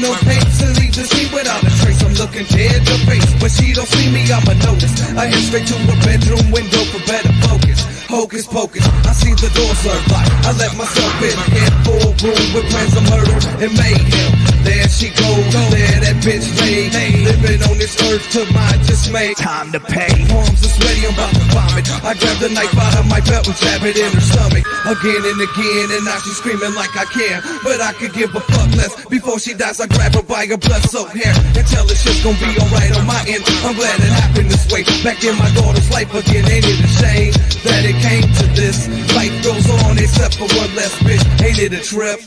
no pace and leave the scene without a trace. I'm looking dead to face, but she don't see me, I'ma notice. I head straight to her bedroom window for better focus. Hocus pocus, I see the door unlocked. I let myself in, head full room with plans of murder and mayhem. There she goes, there that bitch laid, living on this earth to my dismay. Time to pay. Arms are sweaty, I'm about to vomit. I grab the knife out of my belt and jab it in her stomach again and again, and now she's screaming like I can, but I could give a fuck less. Before she dies, I grab her by her blood-soaked hair and tell her shit's gonna be alright on my end. I'm glad it happened this way. Back in my daughter's life again, ain't it a shame that it came to this? Life goes on except for one less bitch. Ain't it a trip?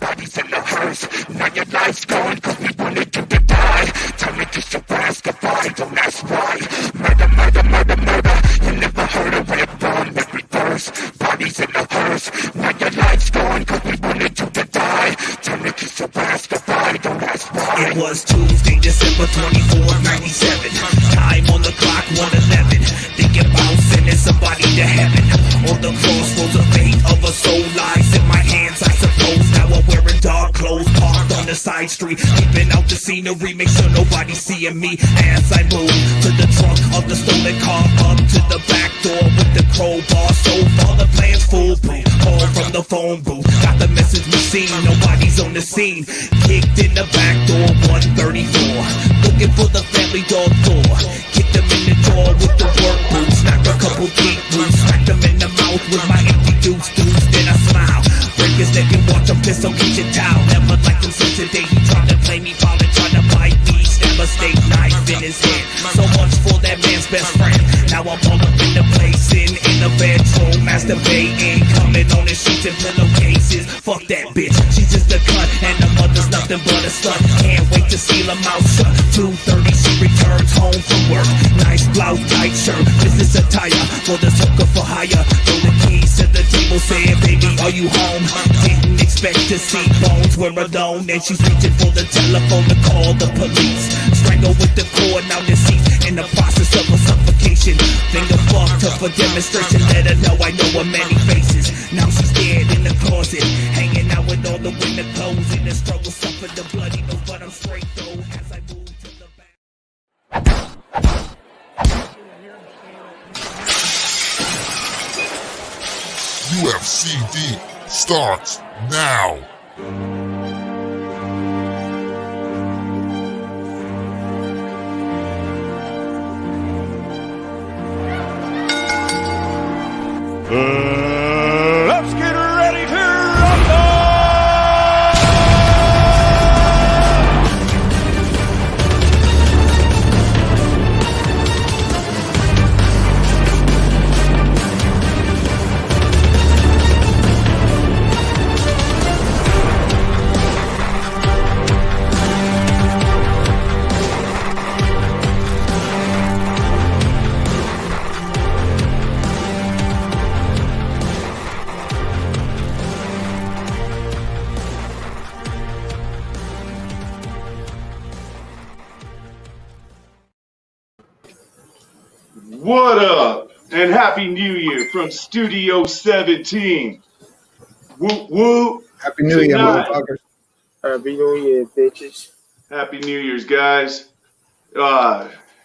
Bodies in the hearse, now your life's gone cause we wanted you to die. Tell me kiss your ass goodbye, don't ask why. Murder, murder, murder, murder. You never heard of it, bomb that reverse. Bodies in the hearse, now your life's gone cause we wanted you to die. Tell me kiss your ass goodbye, don't ask why. It was Tuesday, December 24th, 97. Time on the clock, 1:11. Thinking about sending somebody to heaven. On the crossroads of fate of a soul lies in my hands, I suppose. Now I'm wearing dark clothes, parked on the side street, peeping out the scenery, make sure nobody's seeing me as I move to the trunk of the stolen car, up to the back door with the crowbar. So far the plan's foolproof. Call from the phone booth, got the message machine, nobody's on the scene. Kicked in the back door, 134, looking for the family dog door. Kicked them in the door with the work boots, knocked a couple deep roots, smacked them in the mouth with my empty deuce. Then I smile, break his neck and watch him piss on kitchen towel. Never liked him since the day he tried to play me, falling, trying to bite me. Stab a steak knife in his head. So much for that man's best friend. Now I'm all up in the place, in the bedroom, masturbating, coming on his sheets and pillowcases. Fuck that bitch, she's just a cunt, and the mother's nothing but a slut. Can't wait to seal her mouth shut. 2:30 she returns home from work. Nice blouse, tight shirt, business attire for this hooker for hire. Throw the keys to the table, saying, baby, are you home? Didn't expect to see bones, we're alone, and she's reaching for the telephone to call the police. Strangle with the cord, now deceased in the process of a suffocation. Finger fucked up for demonstration, let her know I know her many faces. Now she's dead in the closet, hanging out with all the window closed. In the struggle, suffered the bloody nose, but I'm straight though as I move to the back. UFCD starts now. Let's get ready to rumble! What up? And Happy New Year from Studio 17. Woo woo. Happy New Year, motherfuckers. Happy New Year, bitches. Happy New Year's, guys.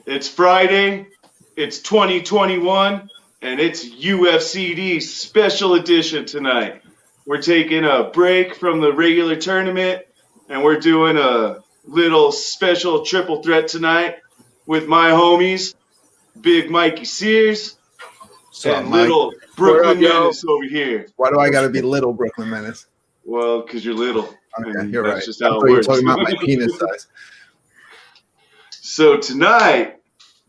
It's Friday. It's 2021, and it's UFCD special edition tonight. We're taking a break from the regular tournament, and we're doing a little special triple threat tonight with my homies, Big Mike Sears, and little BklynMenace over here. Why do I gotta be little BklynMenace? Well, because you're little. Okay, you're right. That's just how it you're works. talking about my penis size. So tonight,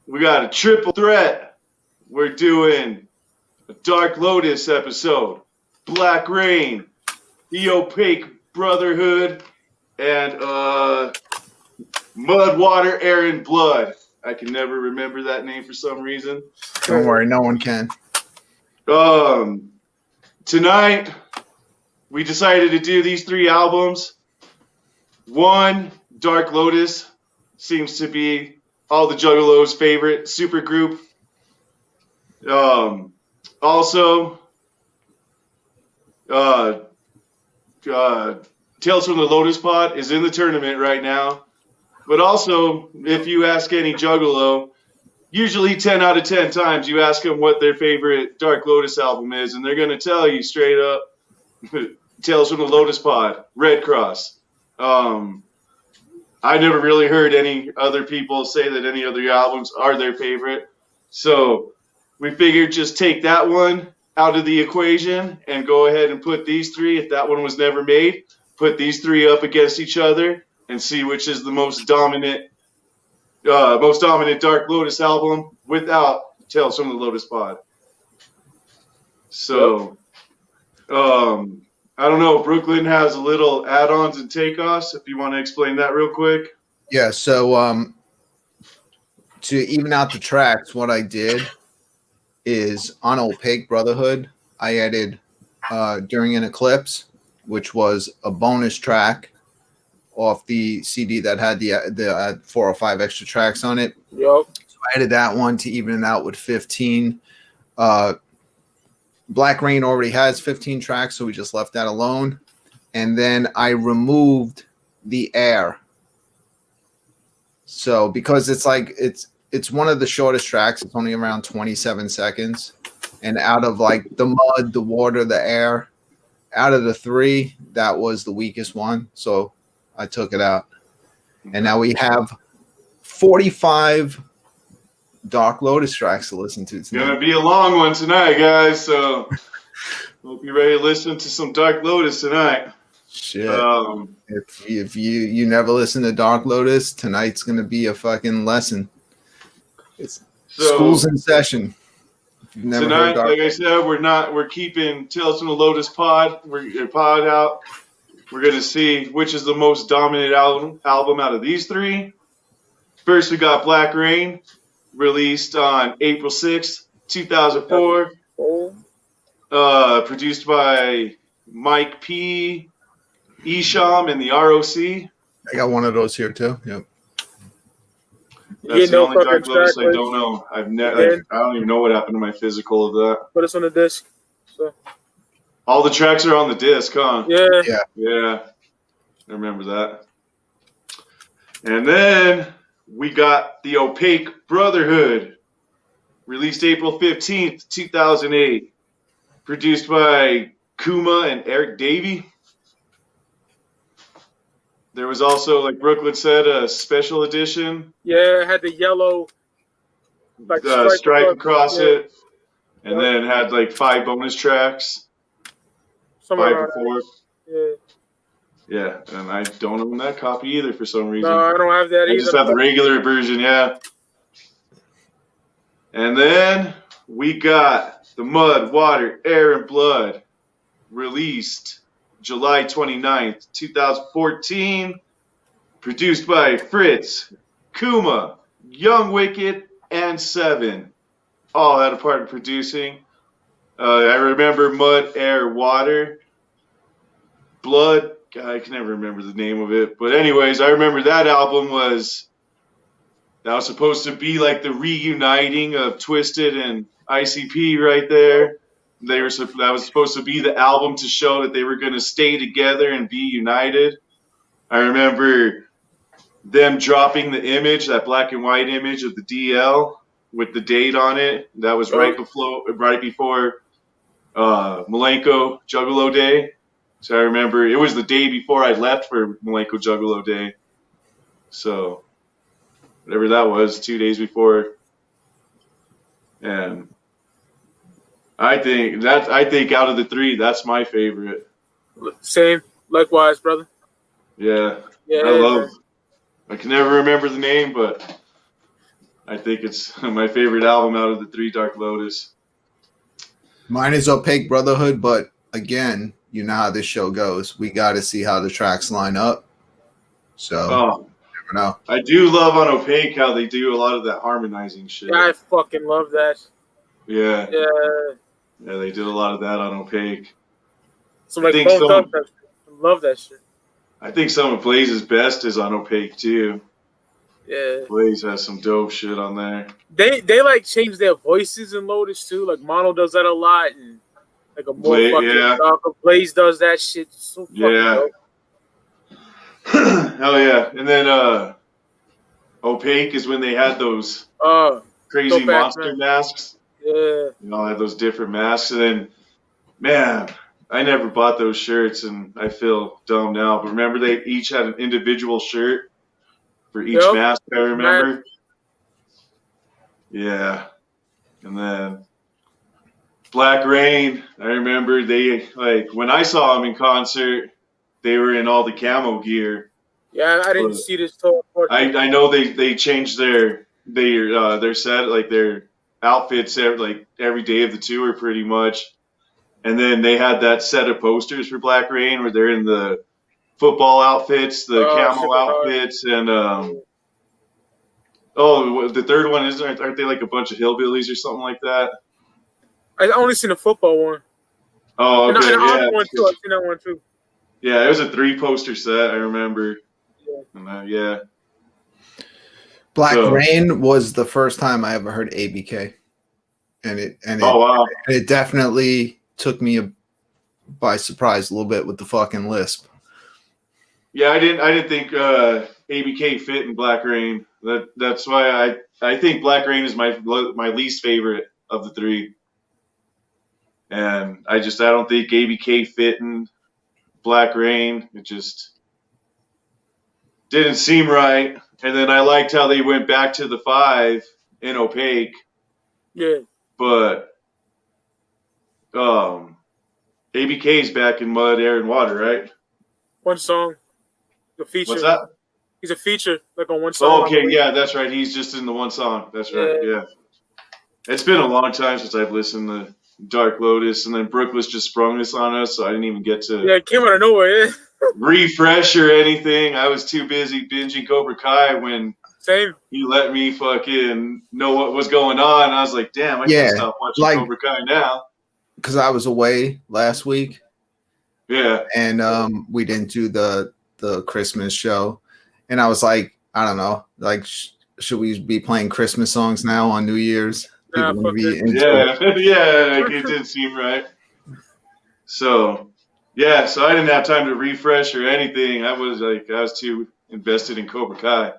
we got a triple threat. We're doing a Dark Lotus episode, Black Rain, the OPAQUE Brotherhood, and Mud, Water, Air, and Blood. I can never remember that name for some reason. Don't worry, no one can. Tonight, we decided to do these three albums. One, Dark Lotus, seems to be all the Juggalos' favorite super group. Also, Tales from the Lotus Pod is in the tournament right now. But also, if you ask any Juggalo, usually 10 out of 10 times you ask them what their favorite Dark Lotus album is, and they're going to tell you straight up Tales from the Lotus Pod, Red Cross. I never really heard any other people say that any other albums are their favorite. So we figured just take that one out of the equation and go ahead and put these three, if that one was never made, put these three up against each other and see which is the most dominant Dark Lotus album without Tales from the Lotus Pod. So, I don't know. Brooklyn has a little add-ons and takeoffs. If you want to explain that real quick. Yeah. So to even out the tracks, what I did is on OPAQUE Brotherhood, I added During an Eclipse, which was a bonus track off the CD that had the 4 or 5 extra tracks on it. Yup. So I added that one to even it out with 15. Black Rain already has 15 tracks, so we just left that alone. And then I removed the Air. So because it's like it's one of the shortest tracks, it's only around 27 seconds. And out of like the mud, the water, the air, out of the 3, that was the weakest one. So I took it out. And now we have 45 Dark Lotus tracks to listen to tonight. Gonna be a long one tonight, guys. So hope you're ready to listen to some Dark Lotus tonight. Shit. If you never listen to Dark Lotus, tonight's gonna be a fucking lesson. It's school's in session. If you've never heard Tonight, like I said, we're keeping Tales from the Lotus Pod. We're pod out. We're gonna see which is the most dominant album out of these 3. First, we got Black Rain, released on April 6th, 2004. Produced by Mike P, Isham, and the ROC. I got one of those here too. Yep. That's the only Dark Lotus I don't know. I don't even know what happened to my physical of that. Put us on the disc. So. All the tracks are on the disc, huh? Yeah. I remember that. And then we got the OPAQUE Brotherhood, released April 15th, 2008. Produced by Kuma and Eric Davey. There was also, like Brooklyn said, a special edition. Yeah, it had the yellow like stripe across it. And then it had like 5 bonus tracks. 5 or 4. Yeah. Yeah, and I don't own that copy either for some reason. No, I don't have that either. I just have the regular version, yeah. And then we got The Mud, Water, Air, and Blood, released July 29th, 2014, produced by Fritz, Kuma, Young Wicked, and Seven. All had a part in producing. I remember Mud, Air, Water, Blood. God, I can never remember the name of it. But anyways, I remember that album was supposed to be like the reuniting of Twisted and ICP right there. That was supposed to be the album to show that they were going to stay together and be united. I remember them dropping the image, that black and white image of the DL with the date on it. That was right before Malenko Juggalo Day. So I remember it was the day before I left for Malenko Juggalo Day. So whatever that was, 2 days before. And I think out of the 3, that's my favorite. Same, likewise, brother. Yeah. I can never remember the name, but I think it's my favorite album out of the 3 Dark Lotus. Mine is OPAQUE Brotherhood, but again, you know how this show goes. We got to see how the tracks line up. So, you never know. I do love on OPAQUE how they do a lot of that harmonizing shit. Yeah, I fucking love that. Yeah. Yeah. Yeah, they did a lot of that on OPAQUE. So like both I love that shit. I think some of Blaze's best is on OPAQUE too. Yeah. Blaze has some dope shit on there. They like change their voices in Lotus too. Like Mono does that a lot, and Like a more fucking darker. Blaze does that shit so fucking dope. Hell yeah. And then OPAQUE is when they had those crazy monster masks. Yeah. You know, had those different masks. And then, man, I never bought those shirts, and I feel dumb now. But remember, they each had an individual shirt for each mask, I remember. Yeah. And then Black Rain, I remember they, like, when I saw them in concert, they were in all the camo gear. Yeah, I didn't see this tour. I know they changed their set, like their outfits every day of the tour pretty much. And then they had that set of posters for Black Rain where they're in the football outfits, the camo outfits, and the third one aren't they like a bunch of hillbillies or something like that? I only seen the football one. Oh, okay. And I've seen that one too. Yeah, it was a 3-poster set, I remember. Yeah. Black Rain was the first time I ever heard ABK, and it definitely took me by surprise a little bit with the fucking lisp. Yeah, I didn't think ABK fit in Black Rain. That's why I think Black Rain is my least favorite of the three, and I don't think ABK fit in Black Rain. It just didn't seem right. And then I liked how they went back to the 5 in OPAQUE. Yeah. But ABK's back in Mud, Air, and Water, right? One song. The feature. What's that? He's a feature, like on one song. Oh, okay, yeah, that's right. He's just in the one song. That's right, yeah. It's been a long time since I've listened to Dark Lotus, and then Brooke was just sprung this on us, so I didn't even get to it came out of nowhere, refresh or anything. I was too busy binging Cobra Kai when he let me fucking know what was going on. I was like, damn, I can't stop watching Cobra Kai now. Because I was away last week. Yeah. And we didn't do the Christmas show. And I was like, I don't know, like, should we be playing Christmas songs now on New Year's? It did seem right. So I didn't have time to refresh or anything. I was too invested in Cobra Kai.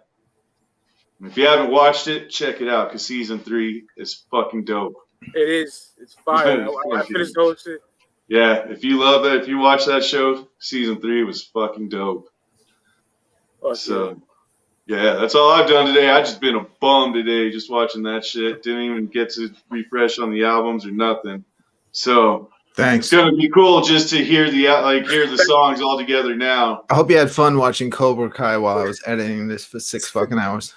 And if you haven't watched it, check it out because season 3 is fucking dope. It is. It's fire. I finished the whole shit. Yeah, if you love that, if you watch that show, season 3 was fucking dope. That's all I've done today. I've just been a bum today just watching that shit. Didn't even get to refresh on the albums or nothing. So thanks. It's gonna be cool just to hear the songs all together now. I hope you had fun watching Cobra Kai while I was editing this for 6 fucking hours.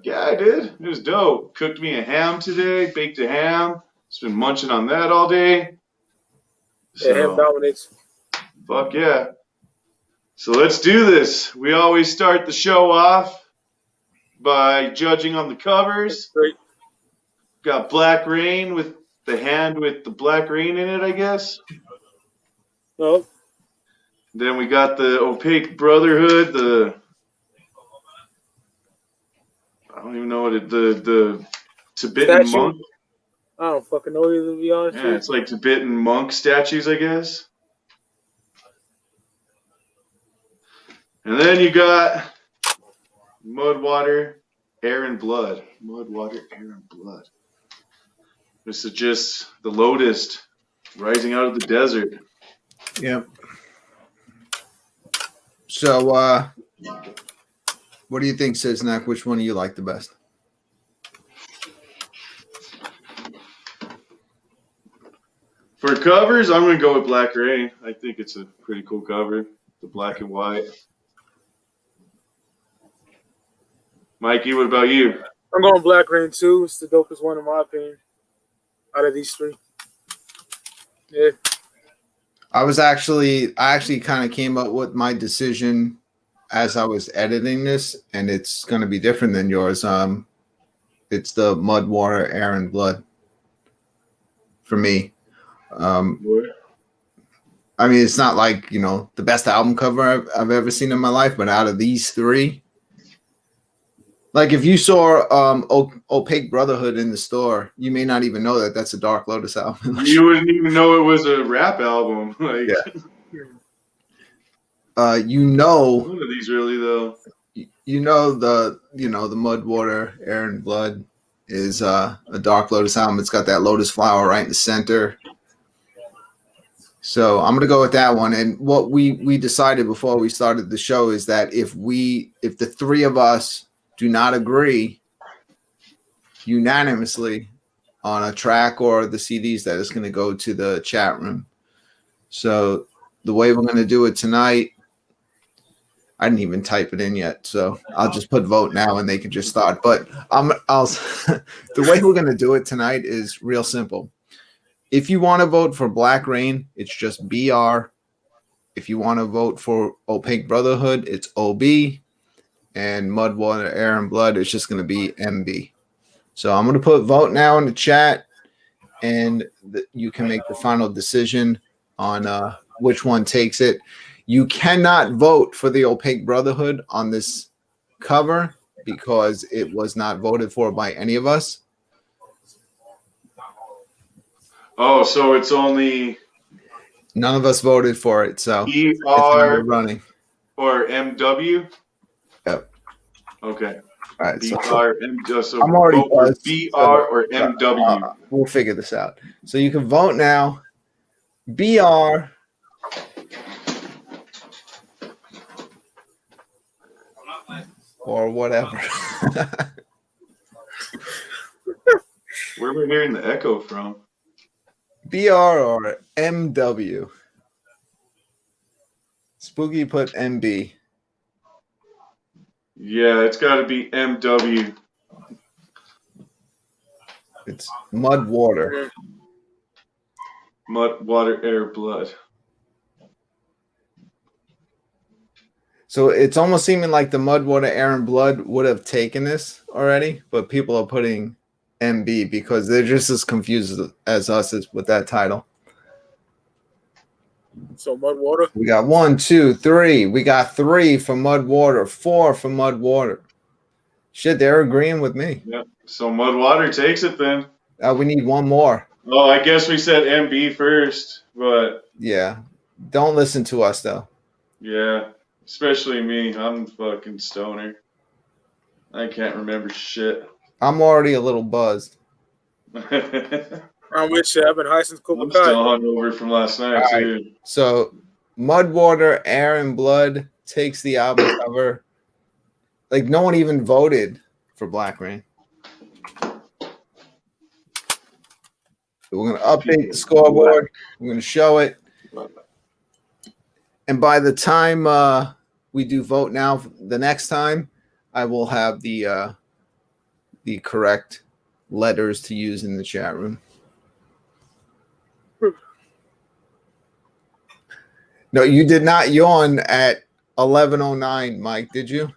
Yeah, I did. It was dope. Cooked me a ham today, baked a ham. Just been munching on that all day. Ham dominates. Fuck yeah. So let's do this. We always start the show off by judging on the covers. Great. Got Black Rain with the hand with the Black Rain in it, I guess. Oh. Then we got the OPAQUE Brotherhood, I don't even know what the Tibetan monk. I don't fucking know either, to be honest. Yeah, it's like Tibetan monk statues, I guess. And then you got Mud, Water, Air, and Blood. Mud, Water, Air, and Blood. This is just the Lotus rising out of the desert. Yep. So, what do you think, SiznaC? Which one do you like the best? For covers, I'm going to go with Black Rain. I think it's a pretty cool cover. The black and white. Mikey, what about you? I'm going Black Rain too. It's the dopest one in my opinion. Out of these 3. Yeah. I actually kind of came up with my decision as I was editing this, and it's going to be different than yours. It's the Mud, Water, Air, and Blood for me. I mean, it's not like, the best album cover I've ever seen in my life, but out of these 3, Like if you saw Opaque Brotherhood in the store, you may not even know that that's a Dark Lotus album. You wouldn't even know it was a rap album. Like, you know, one of these really though. You know the Mud, Water, Air, and Blood is a Dark Lotus album. It's got that lotus flower right in the center. So I'm gonna go with that one. And what we decided before we started the show is that if the three of us do not agree unanimously on a track or the CDs, that is going to go to the chat room. So the way we're going to do it tonight, I didn't even type it in yet, so I'll just put vote now and they can just start. But the way we're going to do it tonight is real simple. If you want to vote for Black Rain, it's just BR. If you want to vote for Opaque Brotherhood, it's OB. And Mud, Water, Air, and Blood, it's just going to be MB. So I'm going to put vote now in the chat, and you can make the final decision on which one takes it. You cannot vote for the Opaque Brotherhood on this cover because it was not voted for by any of us. Oh, so it's only none of us voted for it, so ER running or MW. Yep. Okay. All right. BR, so I'm already vote for BR or MW. We'll figure this out. So you can vote now. BR. Or whatever. Where are we hearing the echo from? BR or MW. Spooky put MB. Yeah, it's got to be MW. It's Mud, Water. Mud, Water, Air, Blood. So it's almost seeming like the Mud, Water, Air, and Blood would have taken this already, but people are putting MB because they're just as confused as us with that title. So Mud, Water. We got 1, 2, 3. We got 3 for Mud, Water, 4 for Mud, Water. Shit, they're agreeing with me. Yeah. So Mud, Water takes it then. We need one more. Oh, I guess we said MB first, but yeah, don't listen to us though. Yeah, especially me. I'm fucking stoner. I can't remember shit. I'm already a little buzzed. I'm with you. I've been high since Cobra I'm still hungover from last night, too. Right. So, Mud, Water, Air, and Blood takes the album cover. Like, no one even voted for Black Rain. So we're going to update the scoreboard. We're going to show it. And by the time we do vote now, the next time, I will have the correct letters to use in the chat room. No, you did not yawn at 11:09, Mike, did you?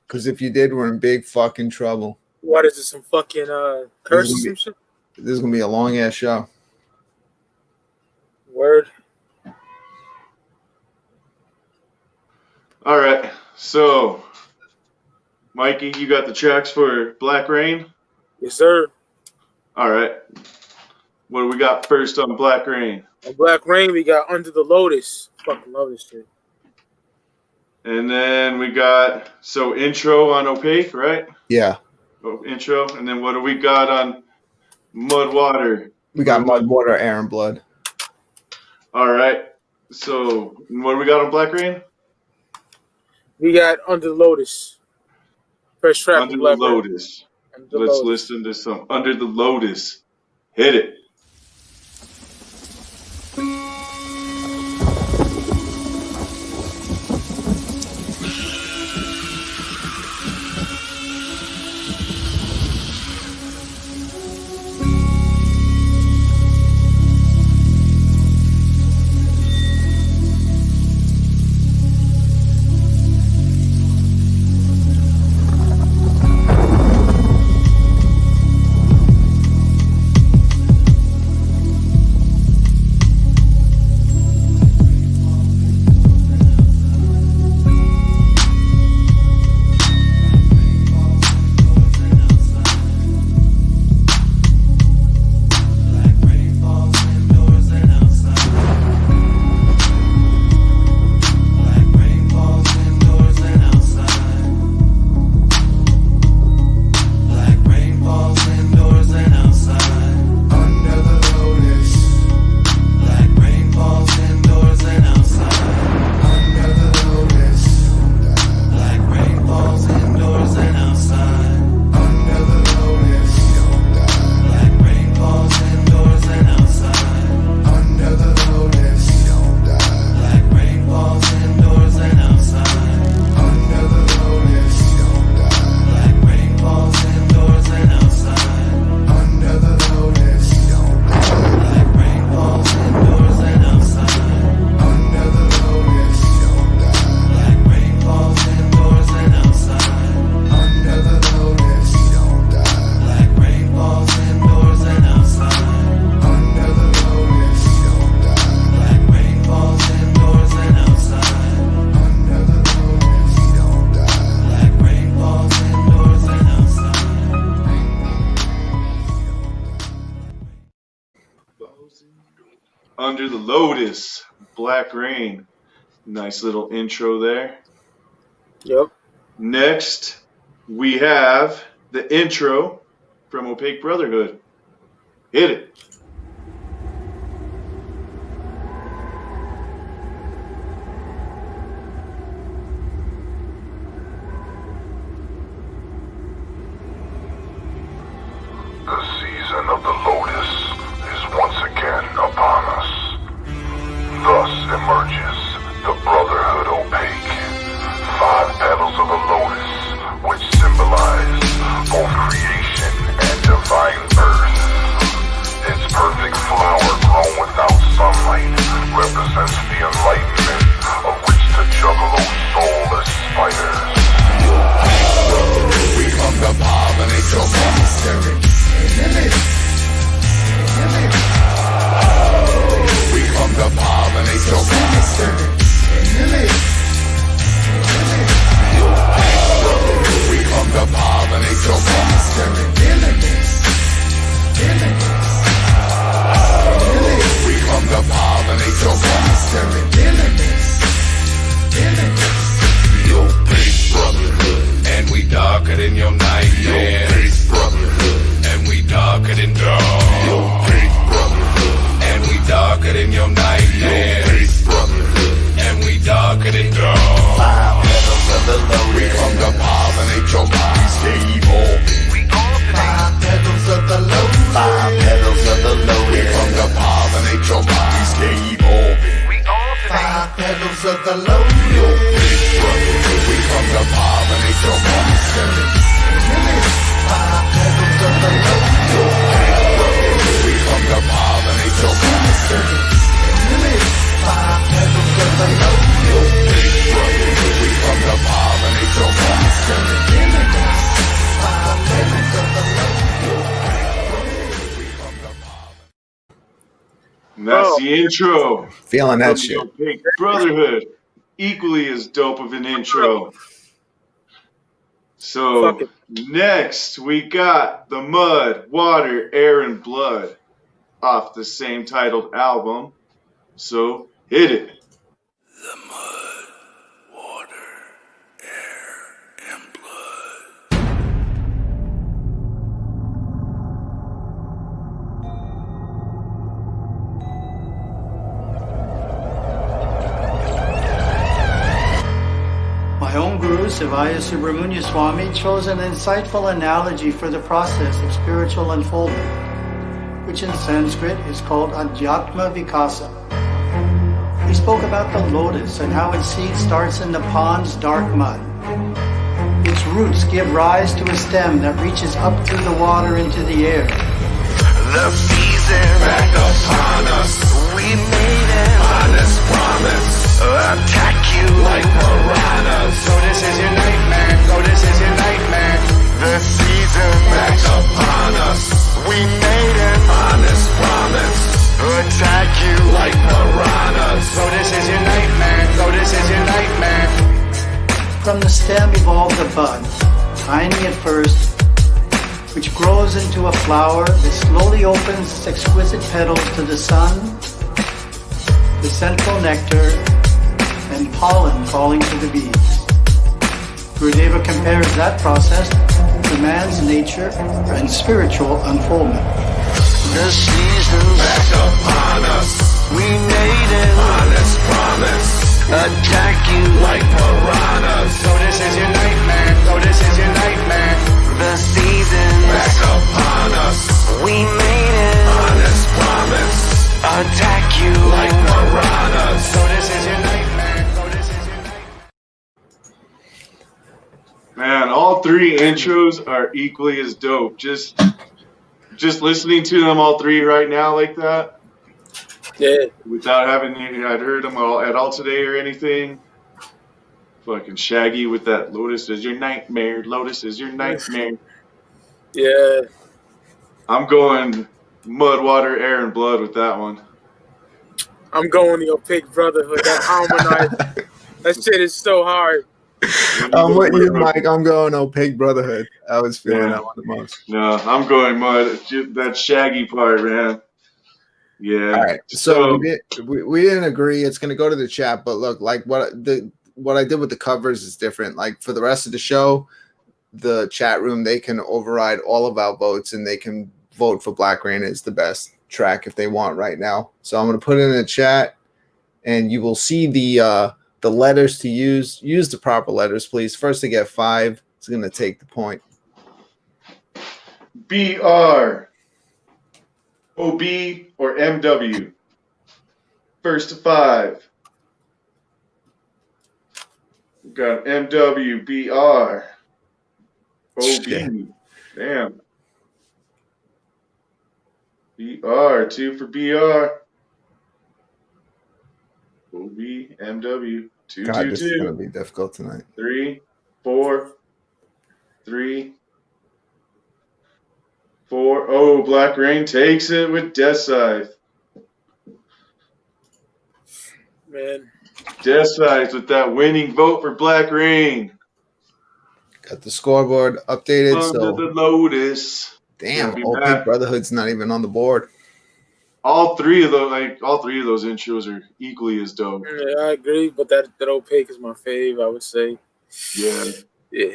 Because if you did, we're in big fucking trouble. What is this, some fucking curses and shit? This is going to be a long-ass show. Word. All right. So, Mikey, you got the tracks for Black Rain? Yes, sir. All right. What do we got first on Black Rain? On Black Rain, we got Under the Lotus. Fucking love this shit. And then we got, so intro on Opaque, right? Yeah. Oh, intro. And then what do we got on Mud, Water? We got Mud, Water, Air, and Blood. All right. So, what do we got on Black Rain? We got Under the Lotus. First track. Under the Lotus. Let's listen to some Under the Lotus. Hit it. Under the Lotus, Black Rain. Nice little intro there. Yep. Next, we have the intro from Opaque Brotherhood. Hit it. The season of the Lotus is once again upon us. Thus emerges the Brotherhood Opaque. 5 petals of the Lotus, which symbolize both creation and divine birth. Its perfect flower grown without sunlight represents the enlightenment of which the Juggalo's soulless spiders. We come to pollinate your monastery. We come to pollinate your monastery. We come to pollinate your monastery. We come to pollinate your monastery. The Opaque Brotherhood, and we darker than your nightmare. The Opaque Brotherhood, and we darker than dawn. The Opaque Brotherhood, and we darker than your nightmare. The Opaque Brotherhood, and we darker than dawn. 5 petals of the Lotus. We come to pollinate your body, stay evolving. 5 petals of the Lotus. 5 petals of the Lotus. We come to pollinate your body, stay evolving. 5 petals of the Lotus. The Opaque Brotherhood, we come to pollinate your monastery. 5 petals of the Lotus. The Opaque Brotherhood, we come to pollinate your monastery. 5 petals of the Lotus. The Opaque Brotherhood, we come to pollinate your monastery. 5 petals of the Lotus. The Opaque Brotherhood, we come to pollinate. And that's the intro. Feeling that from shit. the Opaque Brotherhood. Equally as dope of an intro. So Fuck it. next we got the Mud, Water, Air, and Blood off the same titled album. So hit it. The mud, water, air, and blood. My own guru, Sivaya Subramanya Swami, chose an insightful analogy for the process of spiritual unfoldment, which in Sanskrit is called Adhyatma Vikasa. He spoke about the lotus and how its seed starts in the pond's dark mud. Its roots give rise to a stem that reaches up through the water into the air. The season back upon us. We made an honest promise. Attack you like piranhas. So this is your nightmare. So this is your nightmare. The season back upon us. We made an honest promise. Attack you like piranhas. So this is your nightmare. So this is your nightmare. From the stem evolved a bud, tiny at first, which grows into a flower that slowly opens its exquisite petals to the sun, the central nectar, and pollen falling to the bees. Gurudeva compares that process to man's nature and spiritual unfoldment. The season's back upon us. We made an honest promise. Attack you like piranhas. So this is your nightmare. So this is your nightmare. The season's back upon us. We made an honest promise. Attack you like piranhas. So this is your nightmare. So this is your nightmare. Man, all 3 intros are equally as dope. Just listening to them all 3 right now like that. Yeah. Without having I'd heard them all at all today or anything. Fucking Shaggy with that Lotus is your nightmare. Lotus is your nightmare. Yeah. I'm going Mud, Water, Air, and Blood with that one. I'm going the Opaque Brotherhood. That harmonize. That shit is so hard. I'm with you, Mike. I'm going Opaque Brotherhood. I was feeling that one the most. No, I'm going Mud. That Shaggy part, man. Yeah. All right. So we didn't agree. It's going to go to the chat. But look, like what I did with the covers is different. Like for the rest of the show, the chat room, they can override all of our votes and they can vote for Black Rain is the best track if they want right now. So I'm going to put it in the chat and you will see the letters to use. Use the proper letters, please. First to get 5 is going to take the point. BR, OB, or MW. First to 5. We got MW, BR, OB. Shit. Damn. BR, 2 for BR. OB, MW, 2, God, 2, this 2. is going to be difficult tonight. 3, 4, 3, 4. Oh, Black Rain takes it with Death Scythe. Man. Death Scythe with that winning vote for Black Rain. Got the scoreboard updated. Under So the Lotus. damn, Be OPAQUE back. Brotherhood's not even on the board. All three of those intros are equally as dope. Yeah, I agree, but that Opaque is my fave, I would say. Yeah. Yeah.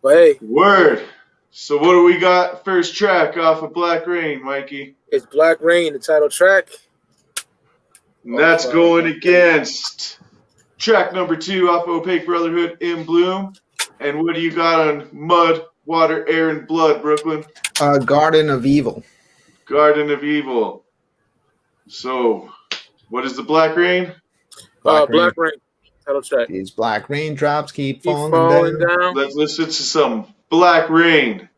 But hey, Word. So what do we got first track off of Black Rain, Mikey? it's Black Rain, the title track. And that's going against track number 2 off OPAQUE Brotherhood, In Bloom. And what do you got on Mud, Water, Air, and Blood, Brooklyn? Garden of Evil. Garden of Evil. So, what is the Black Rain? Black Black Rain, title track. These black raindrops keep Keep falling down. down. Let's listen to some Black Rain.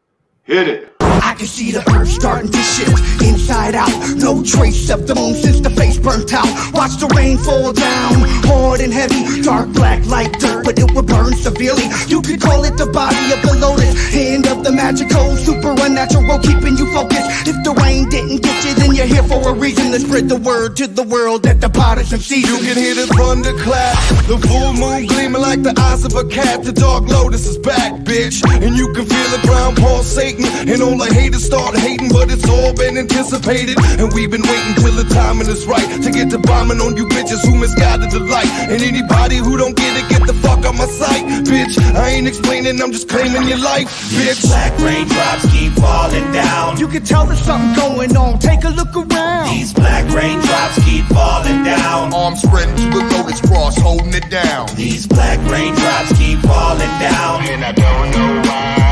Hit it. I can see the earth starting to shift inside out. No trace of the moon since the face burnt out. Watch the rain fall down, hard and heavy. Dark black like dirt, but it will burn severely. You could call it the body of the lotus, hand of the magical, super unnatural, keeping you focused. If the rain didn't get you, then you're here for a reason. To spread the word to the world that the pot is some season. You can hear the thunderclap, the full moon gleaming like the eyes of a cat. The Dark Lotus is back, bitch, and you can feel the ground pulsating. And all the haters start hating, but it's all been anticipated. And we've been waiting till the timing is right to get to bombing on you bitches who misguided the light. And anybody who don't get it, get the fuck out my sight, bitch. I ain't explaining, I'm just claiming your life, bitch. Black raindrops keep falling down. You can tell there's something going on. Take a look around. These black raindrops keep falling down. Arms spreading to the lowest cross, holding it down. These black raindrops keep falling down. And I don't know why.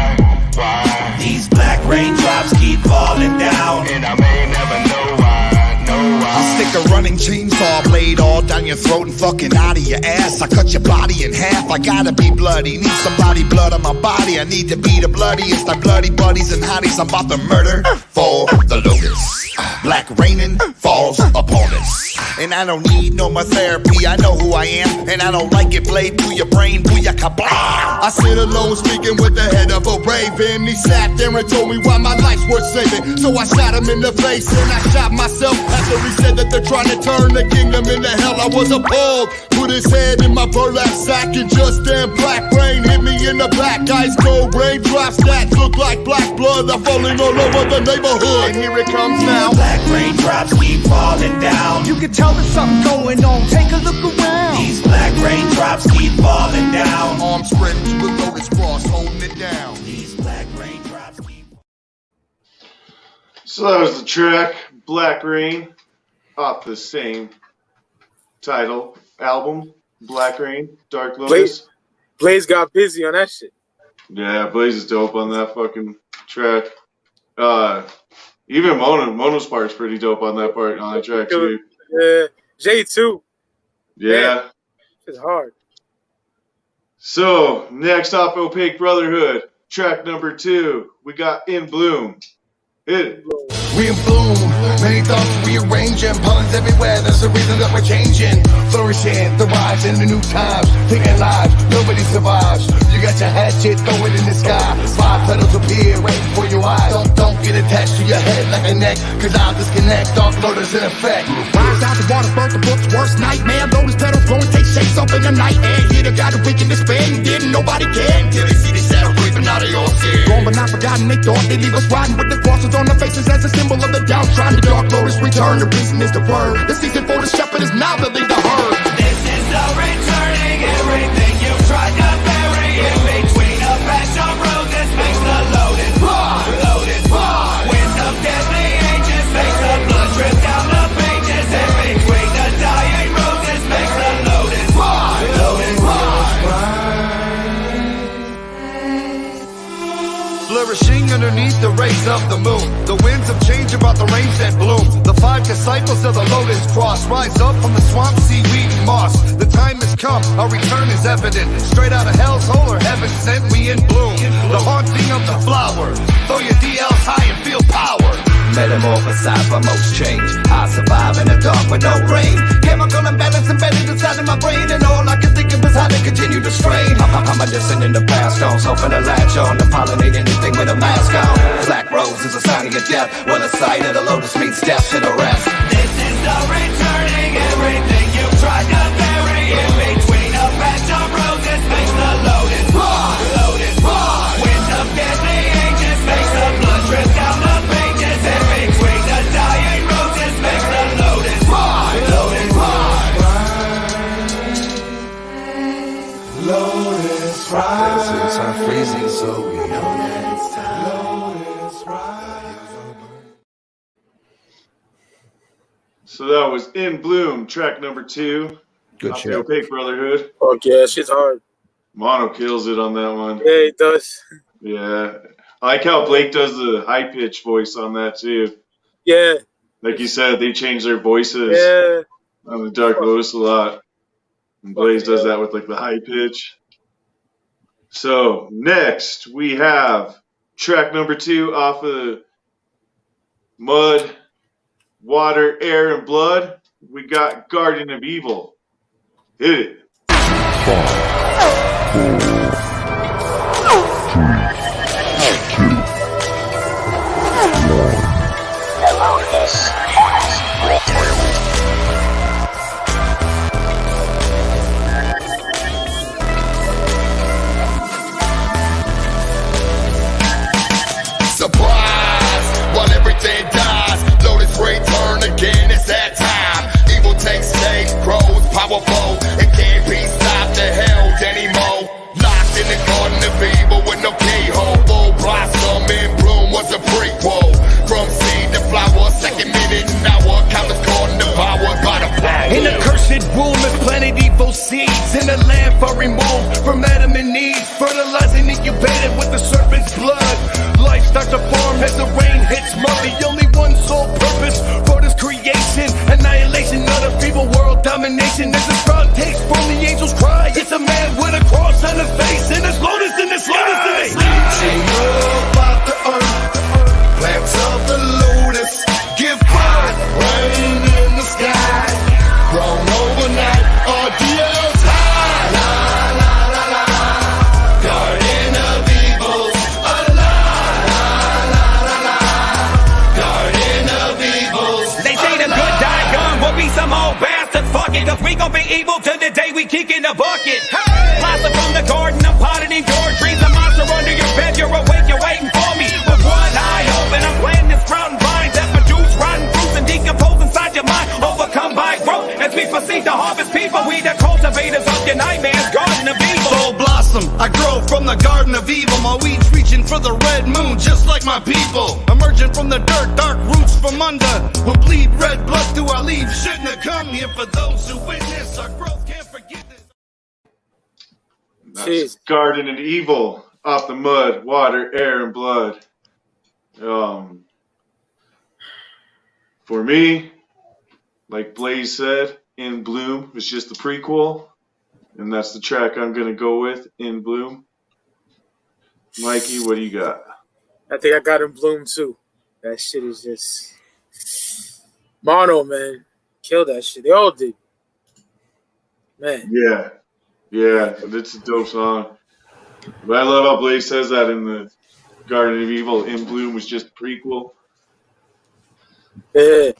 These black raindrops keep falling down. And I may never know why. I'll stick a running chainsaw blade all down your throat and fucking out of your ass. I cut your body in half, I gotta be bloody. Need somebody blood on my body, I need to be the bloodiest. My bloody buddies and hotties, I'm about to murder for the Lotus. Black raining falls upon us. And I don't need no more therapy, I know who I am. And I don't like it played through your brain, booyaka blah. I sit alone speaking with the head of a raven. He sat there and told me why my life's worth saving. So I shot him in the face and I shot myself. After he said that they're trying to turn the kingdom into hell, I was appalled. Put his head in my burlap sack and just then Black Rain hit me in the back. Ice cold raindrops that look like black blood are falling all over the neighborhood. And here it comes now. Black raindrops keep falling down. You can tell there's something going on. Take a look around. These black raindrops keep falling down. Arms spreading to the lowest cross, holding it down. These black raindrops keep. So that was the track Black Rain off the same title album, Black Rain, Dark Lotus. Blaze got busy on that shit. Yeah, Blaze is dope on that fucking track. Even Mono's part's pretty dope on that track too. Yeah, J too. Yeah. It's hard. So next off OPAQUE Brotherhood, track number 2, we got In Bloom. Hit it. We in bloom, many thoughts rearranging, pollens everywhere, there's a reason that we're changing. Flourishing, the rise in the new times, thinking live, nobody survives. You got your hatchet, throw it in the sky, 5 petals appear right before your eyes. Don't get attached to your head like a neck, cause I'll disconnect, Dark Lotus in effect. Rise out the water, burnt the book's worst nightmare. Lotus petals blowing, take shapes up in the night. And here the guy who weak in despair, you didn't, nobody cared. Until they see the shadow hell creeping out of your skin. Gone but not forgotten, they thought they leave us riding with the crosses on their faces as a symbol of the downtrodden. The Dark Lotus return, the reason is the word. The season for the shepherd is now that they the herd. This is the returning, everything you tried to bury in between a patch of roses makes the loaded rise, loaded rise. Wind of deadly ages makes the blood drip down the pages. In between the dying roses makes the loaded rise, loaded rise. Flourishing underneath the rays of the moon, the winds of change about the rains that bloom. The 5 disciples of the lotus cross rise up from the swamp, seaweed and moss. The time has come, our return is evident. Straight out of hell's hole or heaven sent, we in bloom. The haunting of the flower, throw your DLs high and feel power. Metamorphosize for most change. I survive in the dark with no rain. Chemical imbalance embedded inside of my brain, and all I can think of is how to continue to strain. I'm a descendant of past stones, hoping to latch on to pollinate anything with a mask on. Black rose is a sign of your death, well the sight of the lotus means death to the rest. This is the returning, everything you tried to bury in between a patch of roses makes the lotus rise, lotus rise. Wind of deadly ages makes the blood drip down the pages. In between the dying roses makes the lotus rise, lotus rise. Lotus rise. Deserts are freezing, so we know that it's time. Lotus rise. So that was In Bloom, track number 2. Good off shit. the OPAQUE Brotherhood. Fuck yeah, shit's hard. Mono kills it on that one. Yeah, it does. Yeah. I like how Blake does the high-pitched voice on that, too. Yeah, Like you said, they change their voices yeah. on the Dark Lotus a lot. And Blaze does that with, like, the high pitch. So, next, we have track number 2 off of Mud, Water, Air, and Blood. We got Guardian of Evil. Hit it. Surprise! While everything dies, Lotus return again, it's that time. Evil takes stage, grows powerful, it can't be stopped or held anymore. Locked in the garden of evil with no keyhole. Full blossom in bloom was a prequel. From seed to flower, second minute and hour, countless garden devoured by the power. In the cursed womb is planted evil seeds. In the land for remove from Adam and Eve, fertilizing incubated with the serpent's blood. Life starts to form as the rain hits mud. The only one sole purpose for this creation, annihilation of the feeble world domination. There's a strong taste from the angel's cry. It's a man with a cross on his face, and this lotus in this lotus in this. Reaching up out the earth, plants of the lotus, give birth, rain in the sky, grown overnight, ordeals high, la la la la, guardian of evils, alive, la la la la, guardian of evils. They say the good die young, will be some old bastard. Fuck it, cause we gon' be evil till the day we kick in the bucket. Blossom from the garden, I'm potted in your trees. A monster under your bed, you're awake, you're waiting for me. With one eye open, I'm planting and sprouting vines that produce rotten fruits and decompose inside your mind. Overcome by growth as we proceed to harvest people. We the cultivators of your nightmares, garden of evil. Soul blossom, I grow from the garden of evil. My weeds reaching for the red moon, just like my people. Emerging from the dirt, dark roots from under. We'll bleed red blood through our leaves. Shouldn't have come here for those who witness our growth. Can't forget this. That's Jeez. Guardian of Evil off the Mud, Water, Air, and Blood. For me, like Blaze said, In Bloom was just the prequel, and that's the track I'm going to go with, In Bloom. Mikey, what do you got? I think I got In Bloom too. That shit is just mono, man. Kill that shit. They all did. Man. Yeah, it's a dope song. But I love how Blaze says that in the Garden of Evil, In Bloom was just a prequel. Yeah.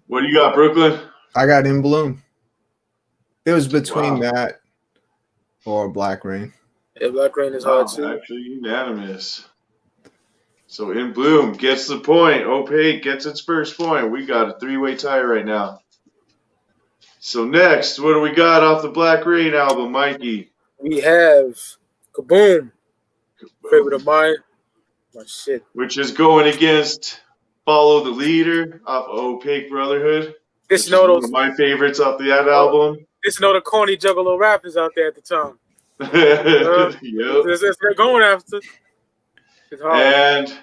What do you got, Brooklyn? I got In Bloom. It was between Wow. that or Black Rain. Yeah, Black Rain is hard too. Actually unanimous. So In Bloom gets the point. Opaque gets its first point. We got a 3-way tie right now. So next, what do we got off the Black Rain album, Mikey? We have Kaboom. Favorite of mine. My shit. Which is going against Follow the Leader off of Opaque Brotherhood. This one of my favorites off that album. This the corny juggalo rappers out there at the time. Yep. They're going after. It's hard. And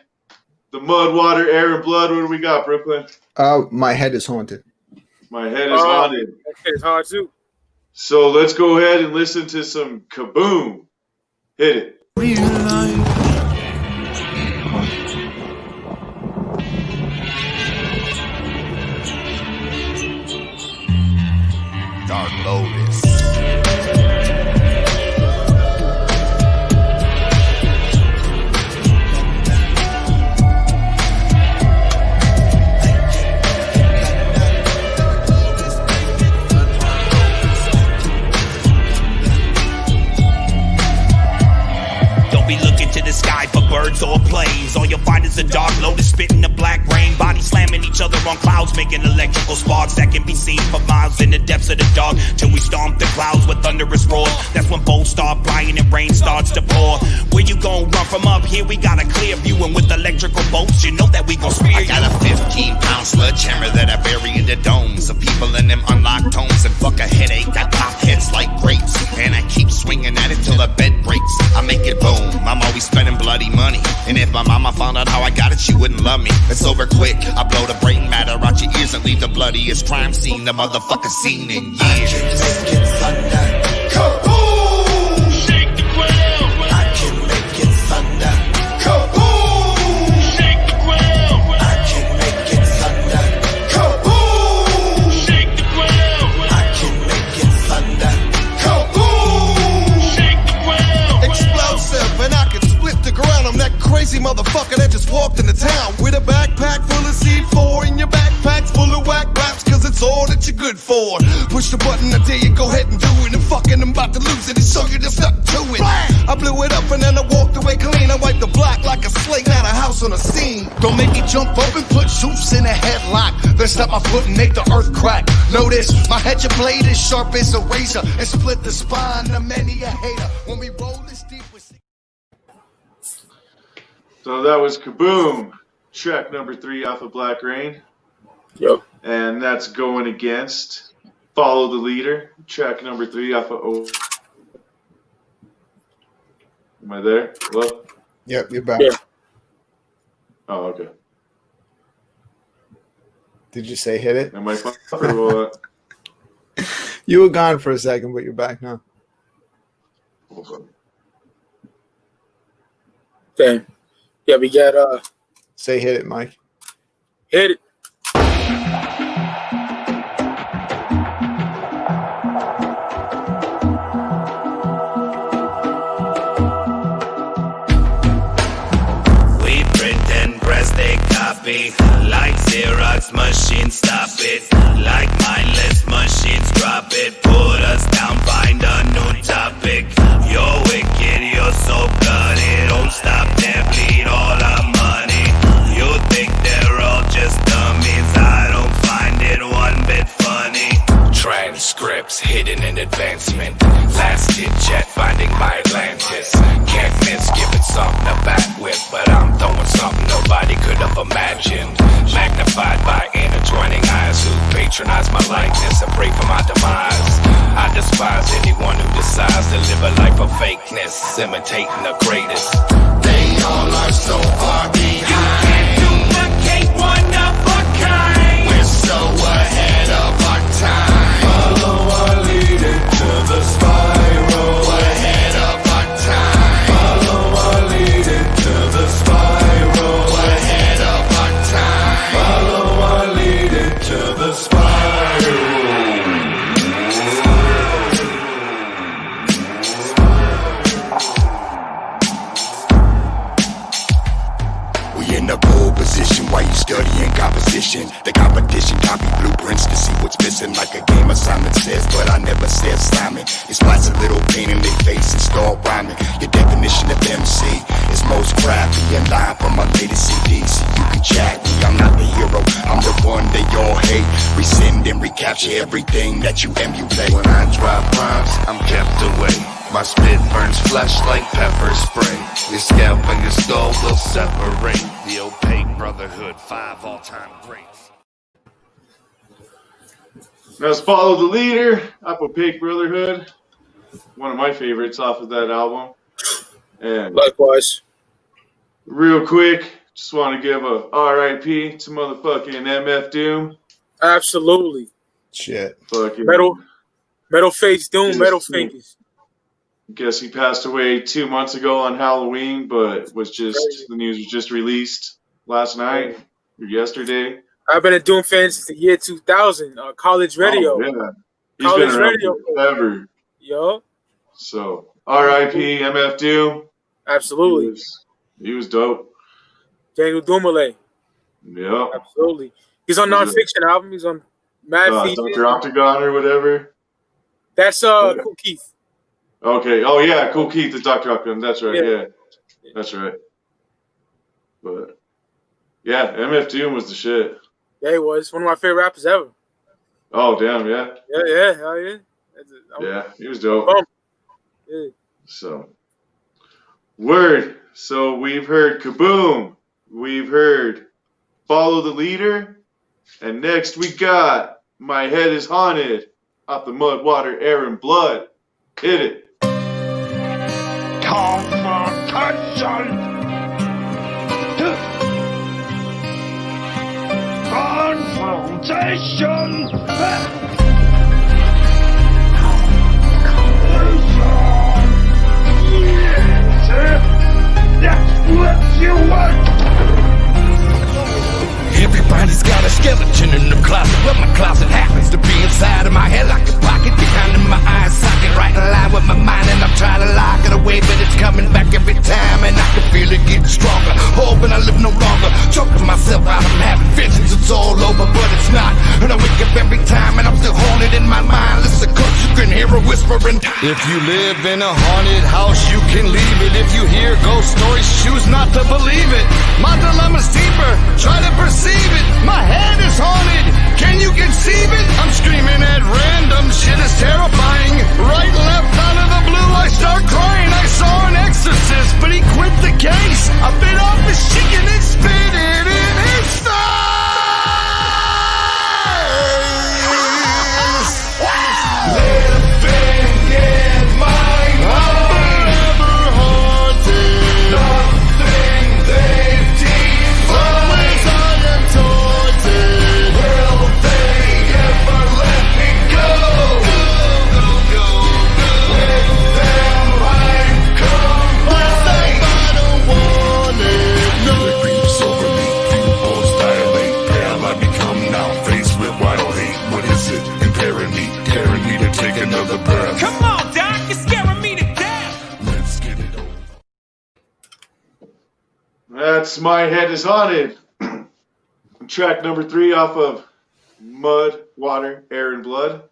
the Mud, Water, Air, and Blood. What do we got, Brooklyn? My Head is Haunted. My Head is Haunted. That shit is hard too. So let's go ahead and listen to some Kaboom. Hit it. Dark Lotus. Be looking to the sky for birds or planes. All you'll find is a dark lotus spitting the black rain. Bodies slamming each other on clouds, making electrical sparks that can be seen for miles in the depths of the dark. Till we stomp the clouds with thunderous roars. That's when bolts start flying and rain starts to pour. Where you gon' run from up here? We got a clear view, and with electrical bolts, you know that we gon' spear you. I got a 15-pound sledgehammer that I bury in the domes of people in them unlocked homes. And fuck a headache, I pop heads like grapes. And I keep swinging at it till the bed breaks. I make it boom. I'm always spending bloody money. And if my mama found out how I got it, she wouldn't love me. It's over quick. I blow the brain matter out your ears and leave the bloodiest crime scene the motherfucker seen in years. I can make it thunder. Kaboom! Shake the ground. I can make it thunder. Kaboom! Shake the ground. I can make it thunder. Kaboom! Shake the ground. I can make it thunder. Kaboom! Shake the ground. Explosive, and I can split the ground. I'm that crazy motherfucker that just walked into town with a backpack full of C4 and your backpack's full of whack raps, cause it's all that you're good for. Push the button, I dare you, go ahead and do it. And fucking I'm about to lose it and show you there's nothing to it. I blew it up and then I walked away clean. I wiped the block like a slate, not a house on a scene. Don't make me jump up and put troops in a headlock. Then stop my foot and make the earth crack. Notice my hedge blade is sharp as a razor and split the spine of many a hater. When we roll this deep with... So that was Kaboom, track number 3 off of Black Rain. Yep. And that's going against Follow the Leader, track number 3 off of O. Am I there? Hello? Yep, you're back. Yeah. Oh, okay. Did you say hit it? Am I fine or what? You were gone for a second, but you're back now. Okay. Yeah, we got Say hit it, Mike. hit it. We print and press, they copy. Like Xerox machines, stop it. Like mindless machines, drop it. Put us down, find a new topic. You're wicked, you're so bloody. Don't stop, then bleed all our money. You think they're all just dummies? I don't find it one bit funny. Transcripts hidden in advancement. Last hit jet finding my Atlantis. Can't miss giving something a back with, but I'm throwing something nobody could have imagined. Magnified by intertwining eyes who patronize my likeness and pray for my demise. I despise anyone who decides to live a life of fakeness, imitating the greatest. They all are so far behind. You can't duplicate one of a kind. We're so ahead of our time. Follow our leader to the spiral. We're ahead of our time. Follow our leader to the spiral. We're ahead of our time. Follow our leader to the spiral. We in a pole position while you studying composition. The competition copy blueprints to see what's missing, like a game assignment says, but I never said Simon. It splats a little pain in their face beats and start rhyming. Your definition of MC is most crafty and live from my latest CDs. You can chat me, I'm not the hero, I'm the one they all hate. Rescind and recapture everything that you emulate. When I drop rhymes, I'm kept away. My spit burns flesh like pepper spray. Your scalp and your skull will separate. The OPAQUE Brotherhood, 5 all-time greats. Now let's follow the leader off OPAQUE Brotherhood. One of my favorites off of that album. And Likewise. real quick, just want to give a RIP to motherfucking MF Doom. Absolutely. Shit. Fucking Metal Face Doom, Metal Face. guess he passed away 2 months ago on Halloween, but was just the news was just released last night or yesterday. I've been a Doom fan since the year 2000. College radio. Oh, yeah. He's College been around radio. forever. Yo. So R.I.P. MF Doom. Absolutely. He was dope. Daniel Dumile. Yeah. Absolutely. He's on Nonfiction album. He's on Mad Features. Dr. Octagon or whatever. That's Cool Keith. Okay. Oh yeah, Cool Keith is Dr. Octagon. That's right. Yeah. That's right. But yeah, MF Doom was the shit. Yeah, he was one of my favorite rappers ever. Oh damn, yeah. Yeah, hell yeah. Yeah, he was dope. Yeah. So word. So we've heard Kaboom. We've heard Follow the Leader. And next we got My Head is Haunted off the Mud, Water, Air, and Blood. Hit it. Confrontation. Confrontation. That's what you want. Everybody's got a skeleton in the closet. Well, my closet happens to be inside of my head like a pocket behind in my eye socket, right in line with my mind, and I'm trying to lock it away, but it's coming back every time, and I can feel it getting stronger. Hoping I live no longer, choking myself out. I'm having visions, it's all over, but it's not. And I wake up every time, and I'm still haunted in my mind. Listen, cause you can hear a whispering. If you live in a haunted house, you can leave it. If you hear ghost stories, choose not to believe it. My dilemma's deeper, try to perceive it. My head is haunted, can you conceive it? I'm screaming at random, shit is terrifying. Right, left, out of the blue, I start crying. I saw an exorcist, but he quit the case. I bit off his chicken and spit it in his face. Living in my mind, forever haunted. Nothing they deep, always untortured. Will they ever let me go? Go. With them I've come blind. I don't want it, no. It creeps over me, pupils dilate. Pale I become now, faced with wild hate. What is it? Impairing me, daring me to take another breath. Come on, Doc, you're scaring me to death. Let's get it over. That's My Head is Haunted. Track number 3 off of Mud, Water, Air, and Blood.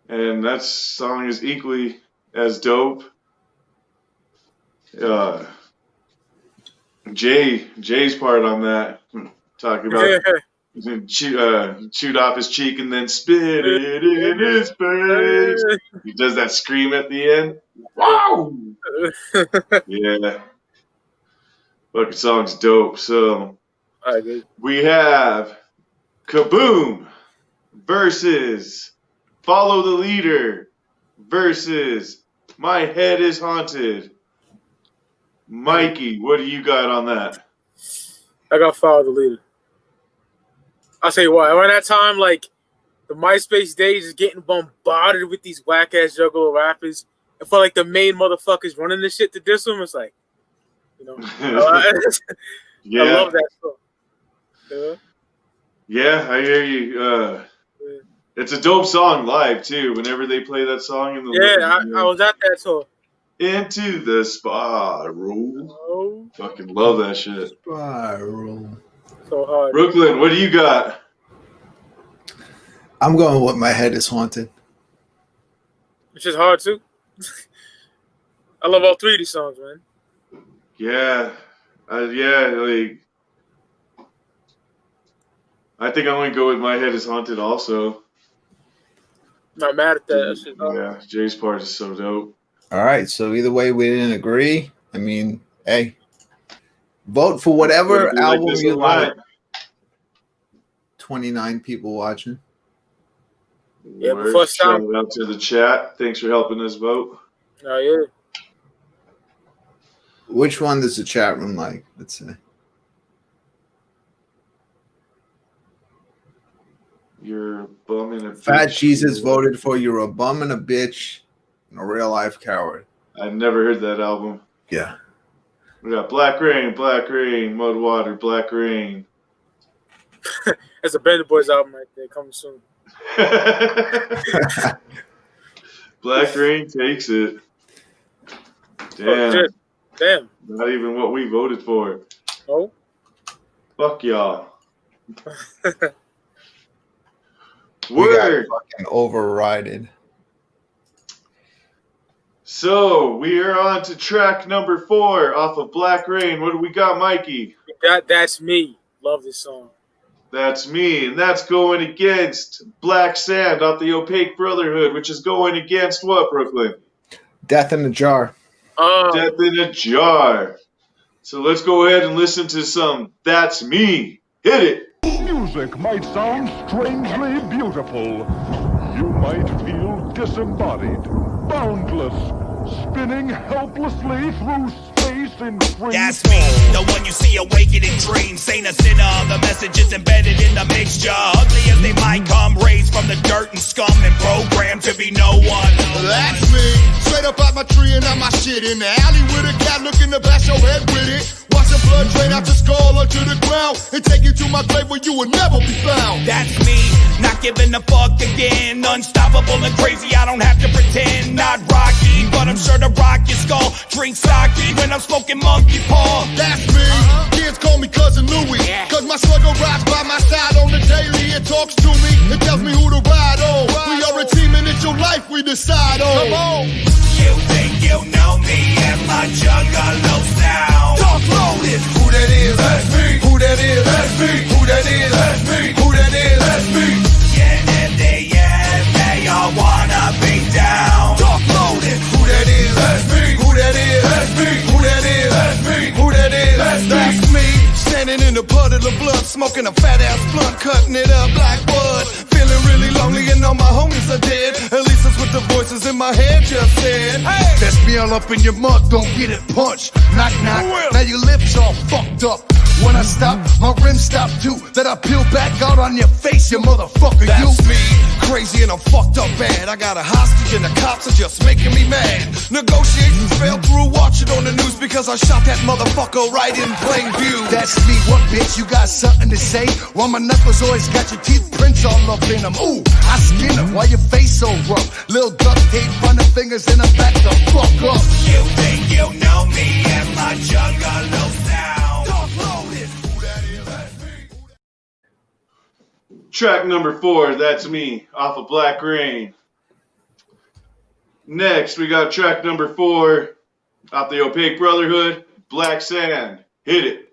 And that song is equally as dope. Jay's part on that, talking about chewed off his cheek and then spit it in his face. He does that scream at the end. Wow! Yeah. Fucking song's dope. So we have Kaboom versus Follow the Leader versus My Head is Haunted. Mikey, what do you got on that? I got Follow the Leader. I'll tell you what, around that time, like, the MySpace days is getting bombarded with these whack-ass juggalo rappers. And for, like, the main motherfuckers running this shit to diss them, it's like, you know. Yeah. I love that song. Yeah. Yeah, I hear you. It's a dope song live, too, whenever they play that song in the I was at that tour. Into the Spiral. Fucking love that shit. Spiral. So hard. Brooklyn, what do you got? I'm going with My Head is Haunted. Which is hard, too. I love all three of these songs, man. Yeah. Like, I think I'm going to go with My Head is Haunted also. Not mad at that. Shit, yeah, Jay's part is so dope. All right, so either way, we didn't agree. I mean, hey, vote for whatever album you like. 29 people watching. Yeah, but first time. Shout out to the chat. Thanks for helping us vote. Oh, yeah. Which one does the chat room like? Let's say. You're a bum and a bitch. Fat Jesus voted for You're a Bum and a Bitch and a Real Life Coward. I've never heard that album. Yeah. We got Black Rain, Mud Water, Black Rain. That's a Bender Boys album right there, coming soon. Black Rain takes it. Damn. Oh, damn. Not even what we voted for. Oh. Fuck y'all. Word. Fucking overrided. So we are on to track number 4 off of Black Rain. What do we got, Mikey? That's Me. Love this song. That's Me, and that's going against Black Sand off the Opaque Brotherhood, which is going against what, Brooklyn? Death in a Jar. Death in a Jar. So let's go ahead and listen to some That's Me. Hit it. Music might sound strangely beautiful. You might feel disembodied, boundless, spinning helplessly through space in free That's me, the one you see awakened in dreams. Ain't a sinner, the message is embedded in the mixture. Ugly as they might come, raised from the dirt and scum and programmed to be no one. That's me, straight up out my tree and out my shit. In the alley with a cat looking to bash your head with it. Watch the blood drain out your skull onto the ground and take you to my grave where you will never be found. That's me, not giving a fuck again. Unstoppable and crazy, I don't have to pretend. Not Rocky, but I'm sure to rock your skull. Drink sake when I'm smoking monkey paw. That's me, kids call me Cousin Louie, cause my slugger rides by my side on the daily. It talks to me, it tells me who to ride on. We are a team and it's your life we decide on. Come on. You think you know me and my juggalo sound? Dark Lotus, who that is? That's me. Who that is? That's me. Who that is? That's me. Who that is? That's me. Yeah, they all wanna be down. Dark Lotus, who that is? That's me. Who that is? That's me. Who that is? That's me. Who that is? That's me. Standing in a puddle of blood, smoking a fat ass blunt, cutting it up like wood. Feeling really lonely and all my homies are dead. At least that's what the voices in my head just said. Hey, that's me all up in your mouth, don't get it punched. Knock, knock, now your lips all fucked up. When I stop, my rims stop too. That I peel back out on your face, you motherfucker. That's me, crazy and I'm fucked up bad. I got a hostage and the cops are just making me mad. Negotiations fell through, watch it on the news because I shot that motherfucker right in plain view. That's me, what bitch, you got something to say? While my knuckles always got your teeth prints all up in them. Ooh, I skin them, why your face so rough? Little duct tape, running fingers in the back the fuck up. You think you know me and my juggalo sound? Track number 4, That's Me, off of Black Rain. Next, we got track number 4, off the Opaque Brotherhood, Black Sand. Hit it.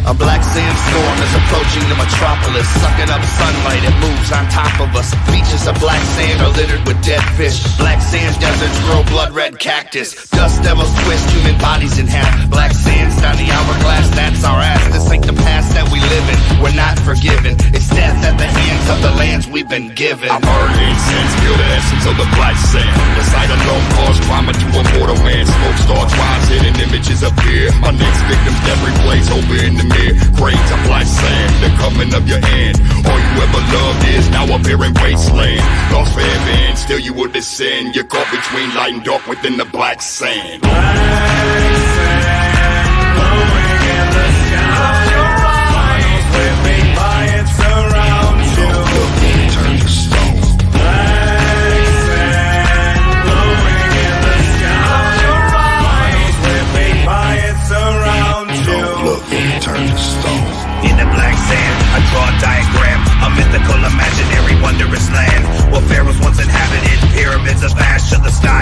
A black sandstorm is approaching the metropolis, sucking up sunlight, it moves on top of us. Beaches of black sand are littered with dead fish. Black sand deserts grow blood red cactus. Dust devils twist human bodies in half. Black sands down the hourglass, that's our ass. This ain't the past that we live in, we're not forgiven. It's death at the hands of the lands we've been given. I burn incense, feel the essence of the black sand. The sight alone caused trauma to a mortal man. Smoke starts rising and images appear. My next victims death replays over in the mirror. Great to black sand, the coming of your end. All you ever loved is now a barren wasteland. Lost forever and still you will descend. You're caught between light and dark within the black sand. Black sand, blowing in the sky. Miles slipping by and surround you. Don't look and turn to stone. Black sand, blowing in the sky. Miles slipping by and surround you. Don't look and turn to stone. In the black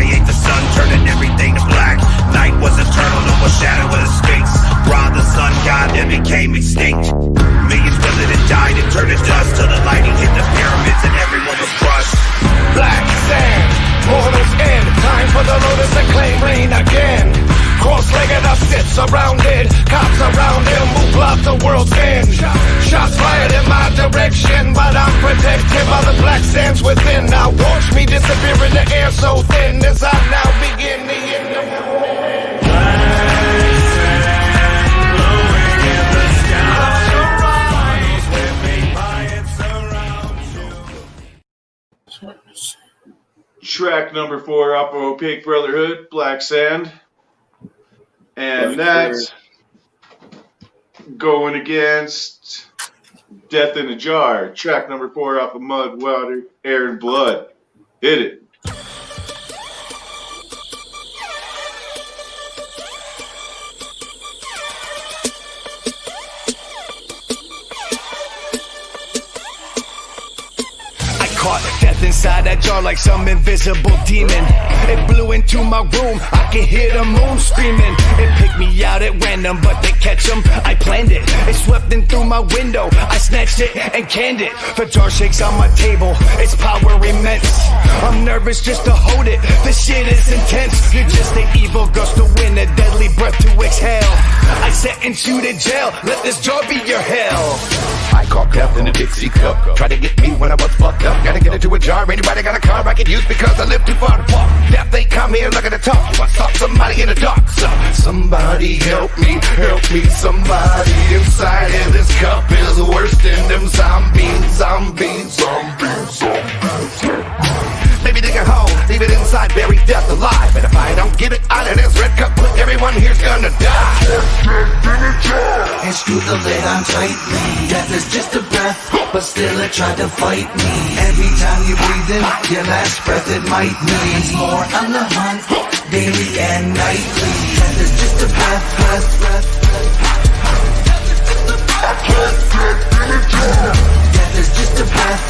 I ate the sun, turning everything to black. Night was eternal, no more shadow of the Sphinx. Ra, the sun god, that became extinct. Millions withered and died and turned to dust till the lightning hit the pyramids and everyone was crushed. Black sand, portals end. Time for the lotus and claim reign again. Cross-legged, I sit surrounded. Cops around him who block the world's end. Shots fired in my direction, but I'm protected by the black sands within. Now watch me disappear in the air so thin as I now begin the end of the world. Black sand blowing in the sky. Surrounds with me by it surrounds you. Track number 4 off of Opaque Brotherhood, Black Sand. And that's going against Death in a Jar. Track number 4 off of Mud, Water, Air, and Blood. Hit it. Caught death inside that jar like some invisible demon. It blew into my room, I could hear the moon screaming. It picked me out at random, but they catch 'em, I planned it. It swept in through my window, I snatched it and canned it. The jar shakes on my table, its power immense. I'm nervous just to hold it, this shit is intense. You're just an evil gust to win, a deadly breath to exhale. I sentence you to jail, let this jar be your hell. I caught death in a Dixie cup, tried to get me when I was fucked up. Gotta get into a jar, anybody got a car I can use because I live too far to walk. Death, they come here looking to talk, you must talk somebody in the dark. So somebody help me, somebody inside of this cup is worse than them zombies. Maybe dig a hole, leave it inside, bury death alive. And if I don't get it out of this red cup, look, everyone here's gonna die. And screw the lid on tightly. Death is just a breath, but still it tried to fight me. Every time you breathe in your last breath, it might mean it's more on the hunt, daily and nightly. Death is just a breath. Death is just a breath.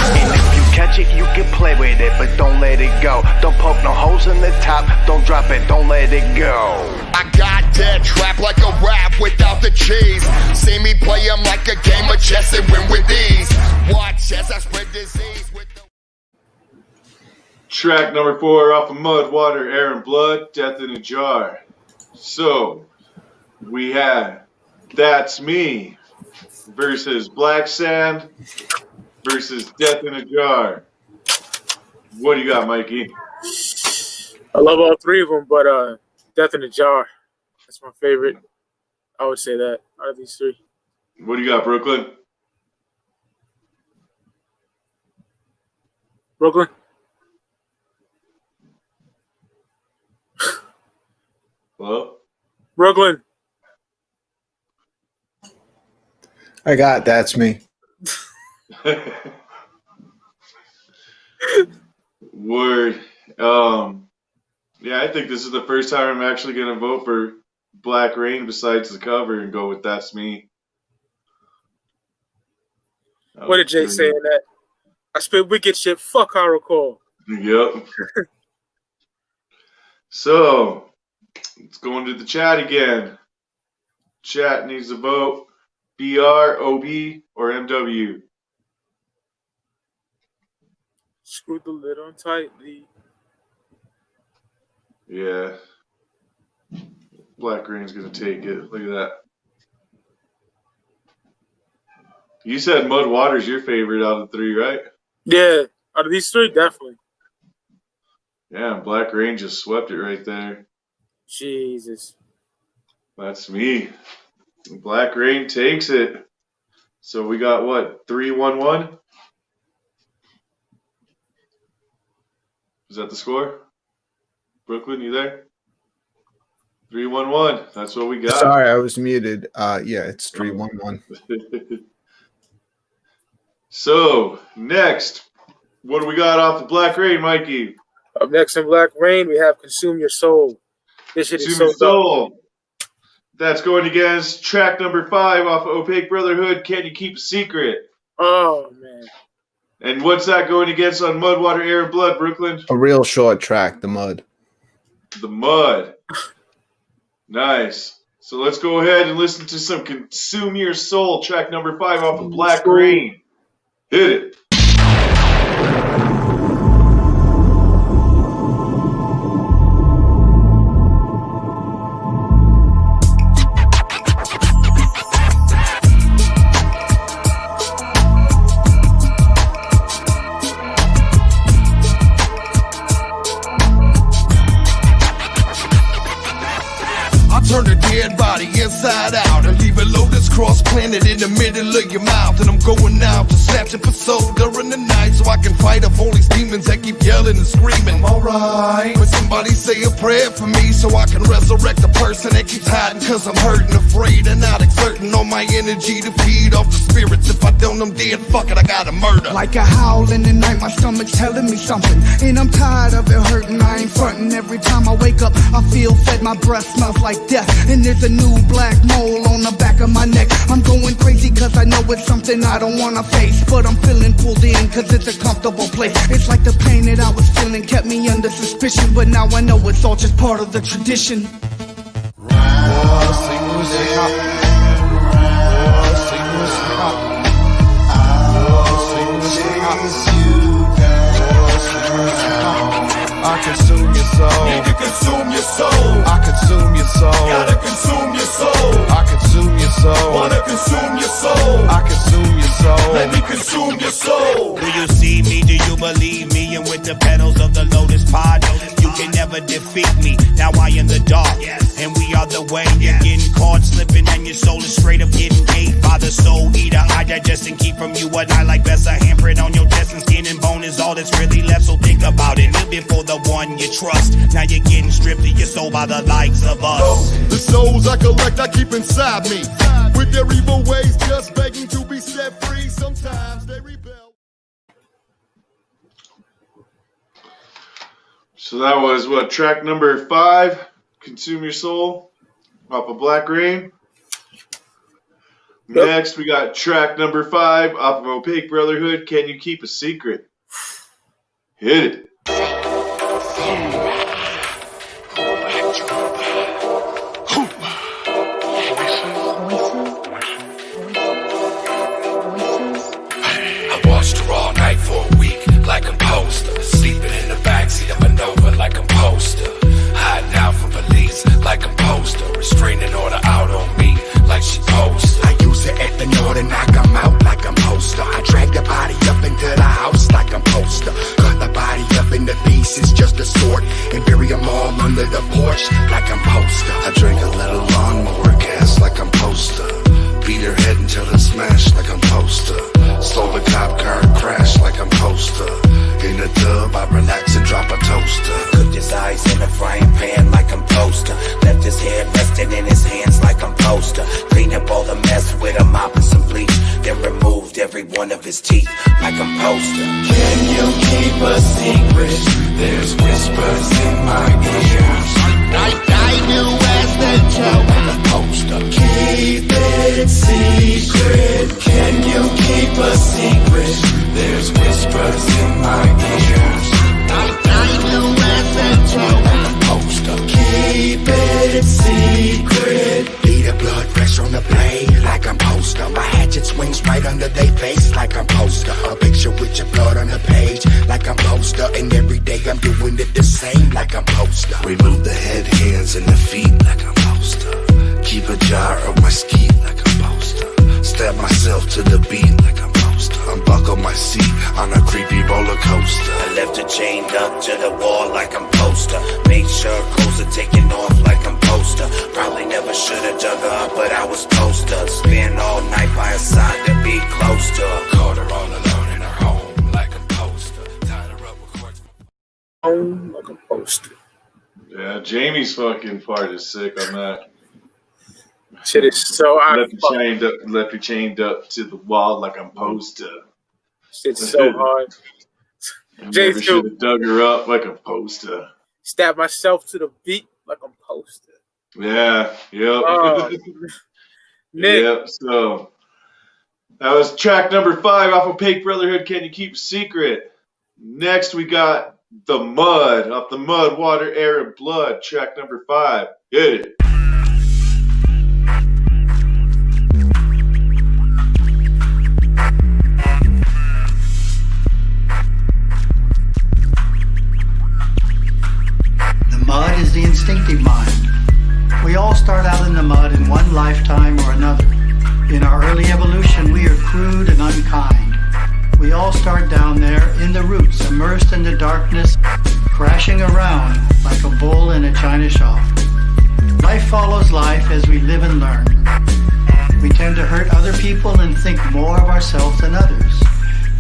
And if you catch it, you can play with it, but don't let it go. Don't poke no holes in the top, don't drop it, don't let it go. I got that trap like a rap without the cheese. See me play 'em like a game of chess and win with ease. Watch as I spread disease with the... Track number 4 off of Mud, Water, Air, and Blood, Death in a Jar. So, we had That's Me versus Black Sand versus Death in a Jar. What do you got, Mikey? I love all three of them, but Death in a Jar. That's my favorite. I would say that out of these three. What do you got, Brooklyn? Brooklyn? Hello? Brooklyn. I got That's Me. Word. Yeah, I think this is the first time I'm actually going to vote for Black Rain besides the cover and go with That's Me. What did Jay say in that? I spit wicked shit. Fuck horrorcore. Yep. So, let's go into the chat again. Chat needs to vote BR, OB, or MW. Screw the lid on tightly. Yeah. Black Rain's going to take it. Look at that. You said Mud Water's your favorite out of the three, right? Yeah, out of these three, definitely. Yeah, Black Rain just swept it right there. Jesus. That's me. Black Rain takes it. So we got what? 3-1-1? Is that the score? Brooklyn, you there? 3-1-1. That's what we got. Sorry, I was muted. Yeah, it's 3-1-1. So, next, what do we got off the Black Rain, Mikey? Up next in Black Rain, we have Consume Your Soul. This shit is so Soul. That's going against track number 5 off of Opaque Brotherhood, Can You Keep a Secret? Oh, man. And what's that going against on Mud, Water, Air, and Blood, Brooklyn? A real short track, The Mud. The Mud. Nice. So let's go ahead and listen to some Consume Your Soul, track number 5 off of Black Green. Hit it. Turn a dead body inside out and leave a lotus cross planted in the middle of your mouth. And I'm going out to snatch it for soul during the night so I can fight off all these demons that keep yelling and screaming. Alright, but somebody say a prayer for me so I can resurrect the person that keeps hiding, cause I'm hurting, afraid, and not exerting all my energy to feed off the spirits. If I don't, I'm dead, fuck it, I gotta murder. Like a howl in the night, my stomach's telling me something, and I'm tired of it hurting. I ain't fronting. Every time I wake up, I feel fed, my breath smells like death, and there's a new black mole on the back of my neck. I'm going crazy cause I know it's something I don't wanna face, but I'm feeling pulled in cause it's a comfortable place. It's like the pain that I was feeling kept me under suspicion, but now I know it's all just part of the tradition. I consume your soul. You can consume your soul. I consume your soul. Gotta consume your soul. I consume your soul. Wanna consume your soul. I consume your soul. Let me consume your soul. Do you see me? Do you believe me? And with the petals of the lotus pod, you can never defeat me. Now I in the dark, and we are the way. You're getting caught slipping, and your soul is straight up getting ate by the soul eater. I digest and keep from you a night like best. A handprint on your chest and skin and bone is all that's really left. So think about it. Live before the one you trust. Now you're getting stripped of your soul by the likes of us. The souls I collect, I keep inside me. With their evil ways, just begging to be set free. Sometimes they rebel. So that was what, track number 5, Consume Your Soul, off of Black Rain. Yep. Next, we got track number 5 off of OPAQUE Brotherhood, Can You Keep a Secret? Hit it. I watched her all night for a week, like a poster. Sleeping in the backseat of a Nova, like a poster. Hiding out from police, like a poster. Restraining order out on me, like she posed. I use it at the door to knock 'em out like I'm poster. I drag the body up into the house like I'm poster. Cut the body up into pieces just to sort and bury 'em all under the porch like I'm poster. I drink a little lawnmower gas like I'm poster. Beat her head until it smashed like I'm poster. Stole the cop car and crashed like I'm poster. In the tub I relax and drop a toaster. Cooked his eyes in a frying pan like I'm poster. Left his head resting in his hands like I'm poster. Cleaned up all the mess with a mop and some bleach. Then removed every one of his teeth like I'm poster. Can you keep a secret? There's whispers in my ears. I knew as the joke like a poster. Keep it secret. Can you keep a secret? There's whispers in my ears. I knew as the joke like a poster. Keep it secret. Beat of blood fresh on the blade like I'm poster. My hatchet swings right under their face like I'm poster. A picture with your blood on the page like I'm poster. And every day I'm doing it the same like I'm poster. Remove the head, hands, and the feet like I'm poster. Keep a jar of my skeet like I'm poster. Stab myself to the beat like I'm poster. Unbuckle my seat on a creepy roller coaster. I left her chained up to the wall like I'm poster. Made sure clothes are taken off like I'm poster. Probably never should have dug her up, but I was poster. Spent all night by her side to be close to her. Caught her all alone in her home like a poster. Tied her up with cords. Like a poster. Yeah, Jamie's fucking part is sick on that. Shit is so Left you chained up to the wall like I'm poster. Shit's so hard. Never should have dug her up like a poster. Stab myself to the beat like I'm poster. Yeah, yep. Nick. Yep, so That was track number 5 off OPAQUE Brotherhood, Can You Keep a Secret? Next, we got The Mud off the Mud, Water, Air, and Blood, track number 5. Get it. The mud is the instinctive mind. We all start out in the mud in one lifetime or another. In our early evolution, we are crude and unkind. We all start down there in the roots, immersed in the darkness, crashing around like a bull in a china shop. Life follows life as we live and learn. We tend to hurt other people and think more of ourselves than others.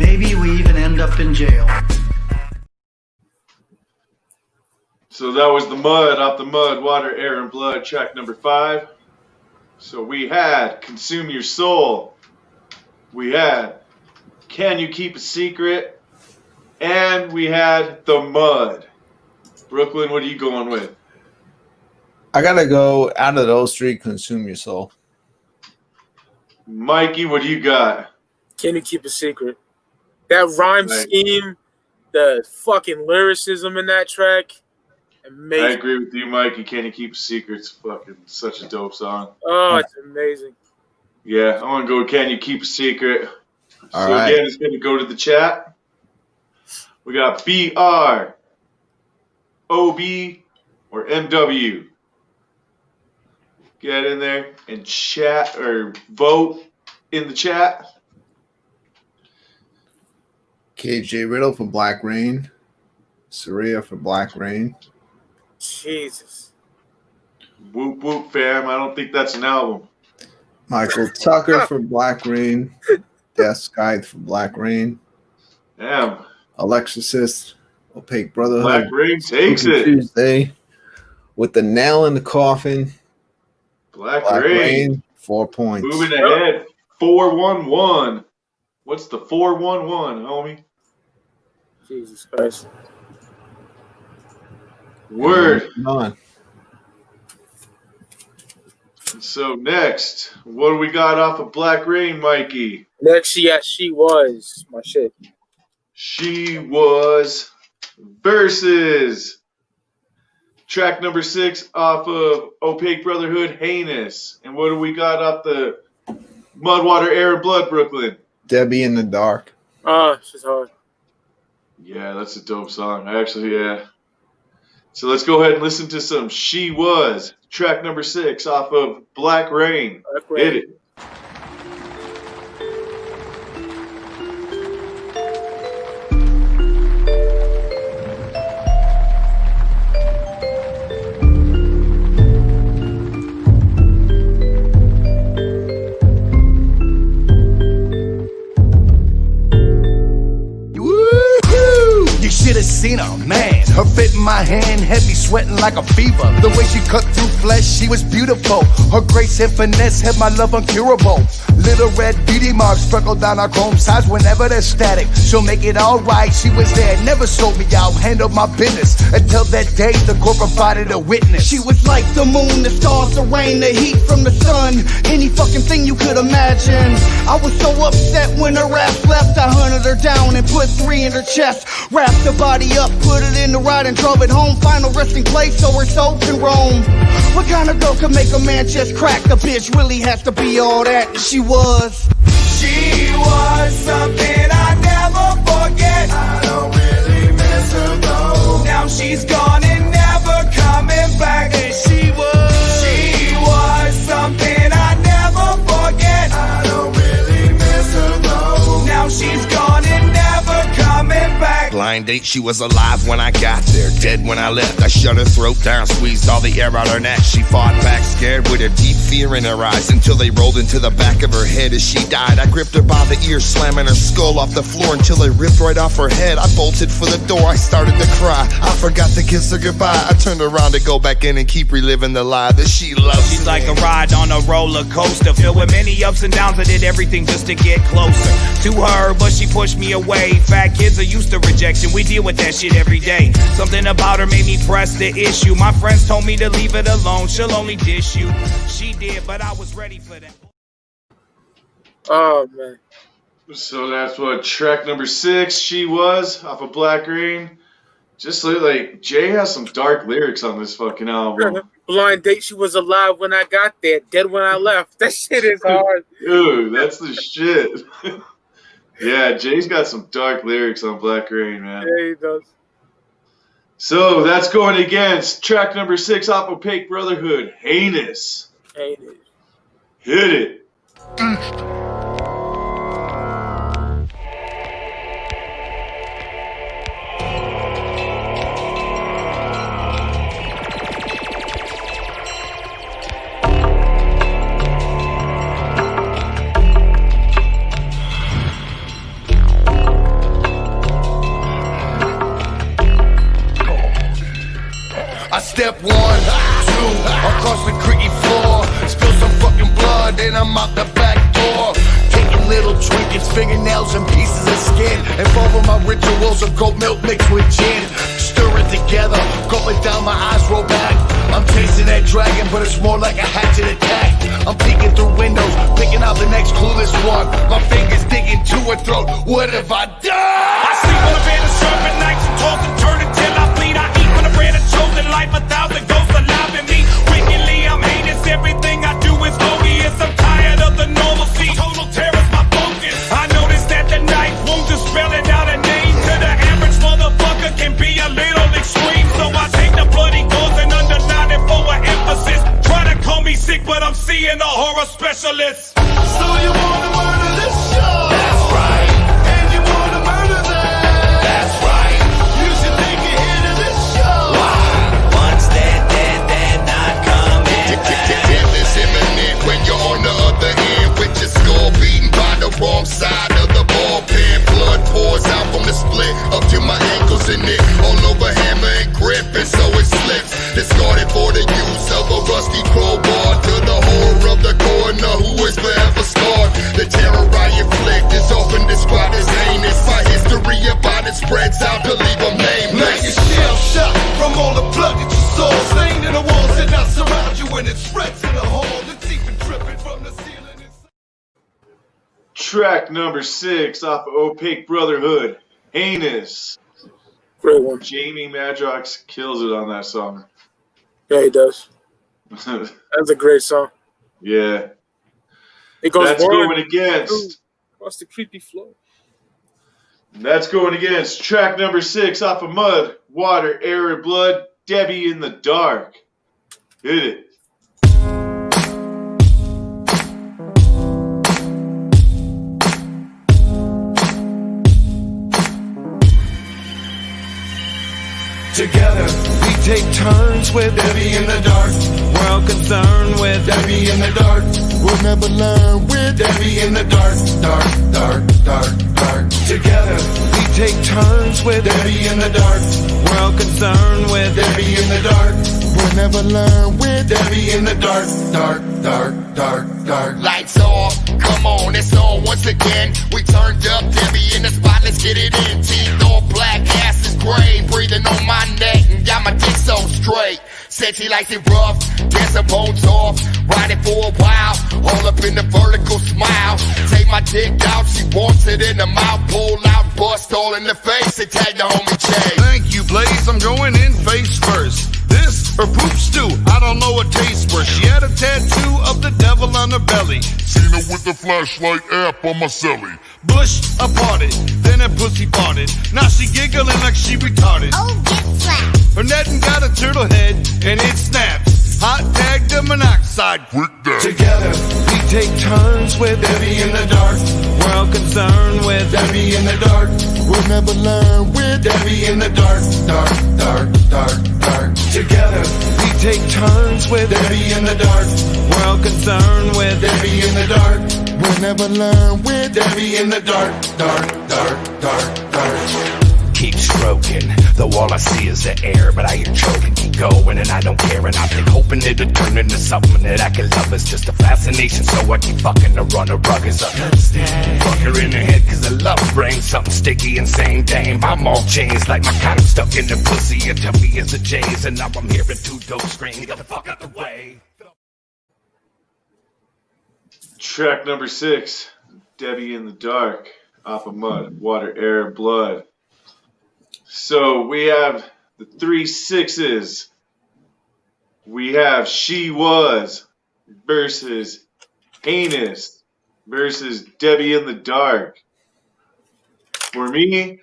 Maybe we even end up in jail. So that was The Mud off the Mud, Water, Air, and Blood, track number 5. So we had Consume Your Soul. We had Can You Keep a Secret? And we had The Mud. Brooklyn, what are you going with? I gotta go out of those 3, Consume Your Soul. Mikey, what do you got? Can You Keep a Secret? That rhyme scheme, the fucking lyricism in that track, amazing. I agree with you, Mikey. Can You Keep a Secret? It's fucking such a dope song. Oh, it's amazing. Yeah, I want to go with Can You Keep a Secret? All so right. Again, it's going to go to the chat. We got BR, OB, or MW. Get in there and chat or vote in the chat. KJ Riddle for Black Rain. Saria for Black Rain. Jesus. Whoop whoop, fam. I don't think that's an album. Michael Tucker for Black Rain. Death Guide for Black Rain. Damn. Alexis, OPAQUE Brotherhood. Black Rain takes it. Tuesday with the nail in the coffin. Black Rain. 4 points. Moving ahead. 4-1-1. What's the 4-1-1, homie? Jesus Christ. Word. Come on. So next, what do we got off of Black Rain, Mikey? Next, She Was. My shit. She Was versus track number 6 off of OPAQUE Brotherhood, Heinous. And what do we got off the Mud, Water, Air, and Blood, Brooklyn? Debbie in the Dark. Oh, she's hard. Yeah, that's a dope song. Yeah. So let's go ahead and listen to some She Was, track number 6 off of Black Rain. Hit it. You should have seen her, man. Her fit in my hand had me sweating like a fever. The way she cut through flesh, she was beautiful. Her grace and finesse had my love uncurable. Little red beauty marks sprinkled down our chrome sides whenever they're static. She'll make it alright, she was there, never sold me out, handled my business. Until that day, the court provided a witness. She was like the moon, the stars, the rain, the heat from the sun. Any fucking thing you could imagine. I was so upset when her ass left. I hunted her down and put 3 in her chest. Wrapped the body up, put it in the ride and drove it home. Final resting place so her soul can roam. What kind of girl could make a man just crack? The bitch really has to be all that. And she was. She was something I never forget. I don't really miss her though. Now she's gone and never coming back. And she was something I never forget. I don't really miss her though. Now she's gone and never coming back. Blind date, she was alive when I got there, dead when I left. I shut her throat down, squeezed all the air out her neck. She fought back, scared with a deep fear in her eyes, until they rolled into the back of her head as she died. I gripped her by the ear, slamming her skull off the floor until they ripped right off her head. I bolted for the door, I started to cry. I forgot to kiss her goodbye. I turned around to go back in and keep reliving the lie that she loves. She's like a ride on a roller coaster, filled with many ups and downs. I did everything just to get closer to her, but she pushed me away. Fat kids are used to rejection, we deal with that shit every day. Something about her made me press the issue. My friends told me to leave it alone, she'll only dish you. She did, but I was ready for that. Oh, man. So that's what track number 6 she was off of Black Rain. Just like Jay has some dark lyrics on this fucking album. Blind date, she was alive when I got there, dead when I left. That shit is hard. Dude, that's the shit. Yeah, Jay's got some dark lyrics on Black Rain, man. Yeah, he does. So that's going against track number 6 off OPAQUE Brotherhood, Heinous. Heinous. Hit it. I step 1, 2, across the creaky floor. Spill some fucking blood, then I'm out the back door. Taking little trinkets, fingernails, and pieces of skin. Involved with my rituals of goat milk mixed with gin. Stir it together, going down, my eyes roll back. I'm chasing that dragon, but it's more like a hatchet attack. I'm peeking through windows, picking out the next clueless one. My fingers digging to her throat. What have I done? I sleep on a bed of serpent nights and toss and turn until I bleed. I eat from the bread of chosen life, 1,000 ghosts alive in me. Wickedly, I'm heinous. Everything I do is bogus. I'm tired of the normalcy. Total terror's my focus. I noticed that the knife won't just spell it out a name. To the average motherfucker can be a little extreme. So I take the bloody goals and underline it for an emphasis. Try to call me sick, but I'm seeing a horror specialist. So you wanna murder this show? That's right. And you wanna murder that? That's right. You should take a hit of this show. Once they're not coming back. Death is imminent when you're on the other end with your skull beaten by the wrong side of the ballpen. Blood pours out from the split up to my ankles in it. All over hammer and grip, and so it slips. Discarded for the use of a rusty crowbar. To the horror of the coroner who is forever scarred. The terror I inflict is often described as heinous. My history about it spreads out to leave them Now nameless. you're shell shocked from all the blood that you saw. Stained in the walls that now surround you, and it spreads in the hall. It's even dripping from the ceiling. Track number 6 off of OPAQUE Brotherhood, Heinous. Great one. Jamie Madrox kills it on that song. Yeah, he does. That's a great song. Yeah. It goes That's forward. going against. Across the creepy floor. That's going against track number 6 off of Mud, Water, Air, and Blood, Debbie in the Dark. Hit it. Together, we take turns with Debbie in the dark. We're all concerned with Debbie in the dark. We'll never learn with Debbie in the dark. Dark, dark, dark, dark. Together, we take turns with Debbie in the dark. We're all concerned with Debbie in the dark. We'll never learn with Debbie in the dark. Dark, dark, dark, dark. Lights off, come on, it's on once again. We turned up, Debbie in the spot, let's get it in. Teeth all black, ass is gray, breathing on my neck and got my dick so straight. Said she likes it rough, dance her bones off, ride it for a while, all up in the vertical smile. Take my dick out, she wants it in the mouth, pull out, bust all in the face, and tag the homie Jay. Thank you, Blaze, I'm going in face first. This or poop stew, I don't know what tastes worse. She had a tattoo of the devil on her belly. Seen her with the flashlight app on my celly. Bush aparted, then her pussy parted. Now she giggling like she retarded. Oh, get slapped. Her netting got a turtle head, and it snaps. Hot tag the monoxide. Quick down. Together, we take turns with Debbie in the dark. We're all concerned with Debbie in the dark. We'll never learn with Debbie in the dark. Dark, dark, dark, dark. Together, we take turns with Debbie in the dark. We're all concerned with Debbie in the dark. We'll never learn with Debbie in the dark. Dark, dark, dark, dark. Keep stroking, though all I see is the air, but I hear choking, keep going and I don't care, and I've been hoping it'll turn into something that I can love. It's just a fascination, so I keep fucking to run a rug is understand. Fuck her in the head, cause I love brain, something sticky, insane, dame. I'm all changed like my condom stuck in the pussy, and tell me it's a J's, and now I'm hearing two dope scream, get the fuck out the way. Track number 6, Debbie in the Dark. off of Mud, Water, Air, Blood. So we have the 3 6s. We have She Was versus Heinous versus Debbie in the Dark. For me,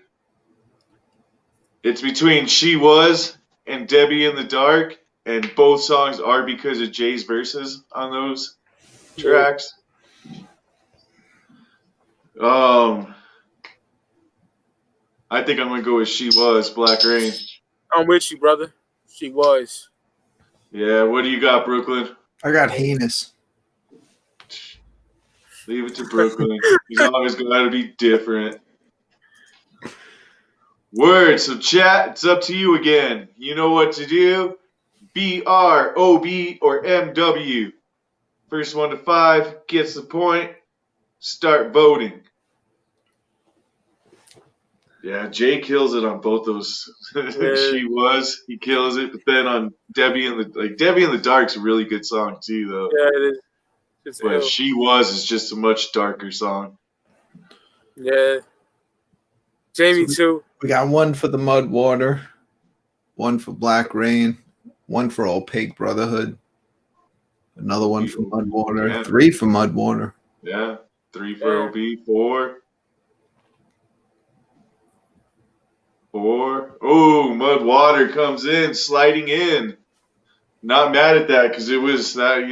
it's between She Was and Debbie in the Dark, and both songs are because of Jay's verses on those tracks. I think I'm gonna go with She Was, Black Rain. I'm with you, brother. She Was. Yeah, what do you got, Brooklyn? I got Heinous. Leave it to Brooklyn. He's always got to be different. Word. So chat, it's up to you again. You know what to do. BR, OB, or MW. First 1 to 5 gets the point. Start voting. Yeah, Jay kills it on both those. She Was. He kills it. But then on Debbie in the Dark's a really good song too, though. Yeah, it is. But She Was is just a much darker song. Yeah. Jamie too. We got one for the Mud Water, one for Black Rain, one for Opaque Brotherhood, another one for Mud Water, 3 for Mud Water. Yeah, 3 for OB, 4. 4. Oh, Mud Water comes in, sliding in. Not mad at that because it was that,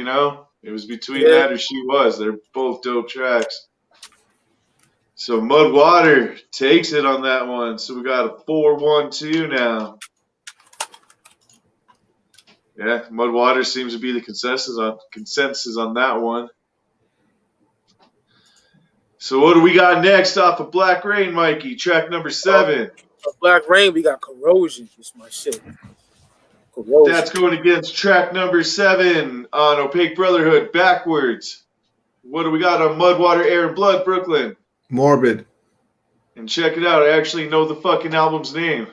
it was between that or She Was. They're both dope tracks. So Mud Water takes it on that one. So we got a 4-1-2 now. Yeah, Mud Water seems to be the consensus on that one. So what do we got next off of Black Rain, Mikey? Track number 7. Black Rain, we got Corrosion. It's my shit. Corrosion. That's going against track number 7 on Opaque Brotherhood, Backwards. What do we got on Mud, Water, Air, and Blood, Brooklyn? Morbid. And check it out. I actually know the fucking album's name.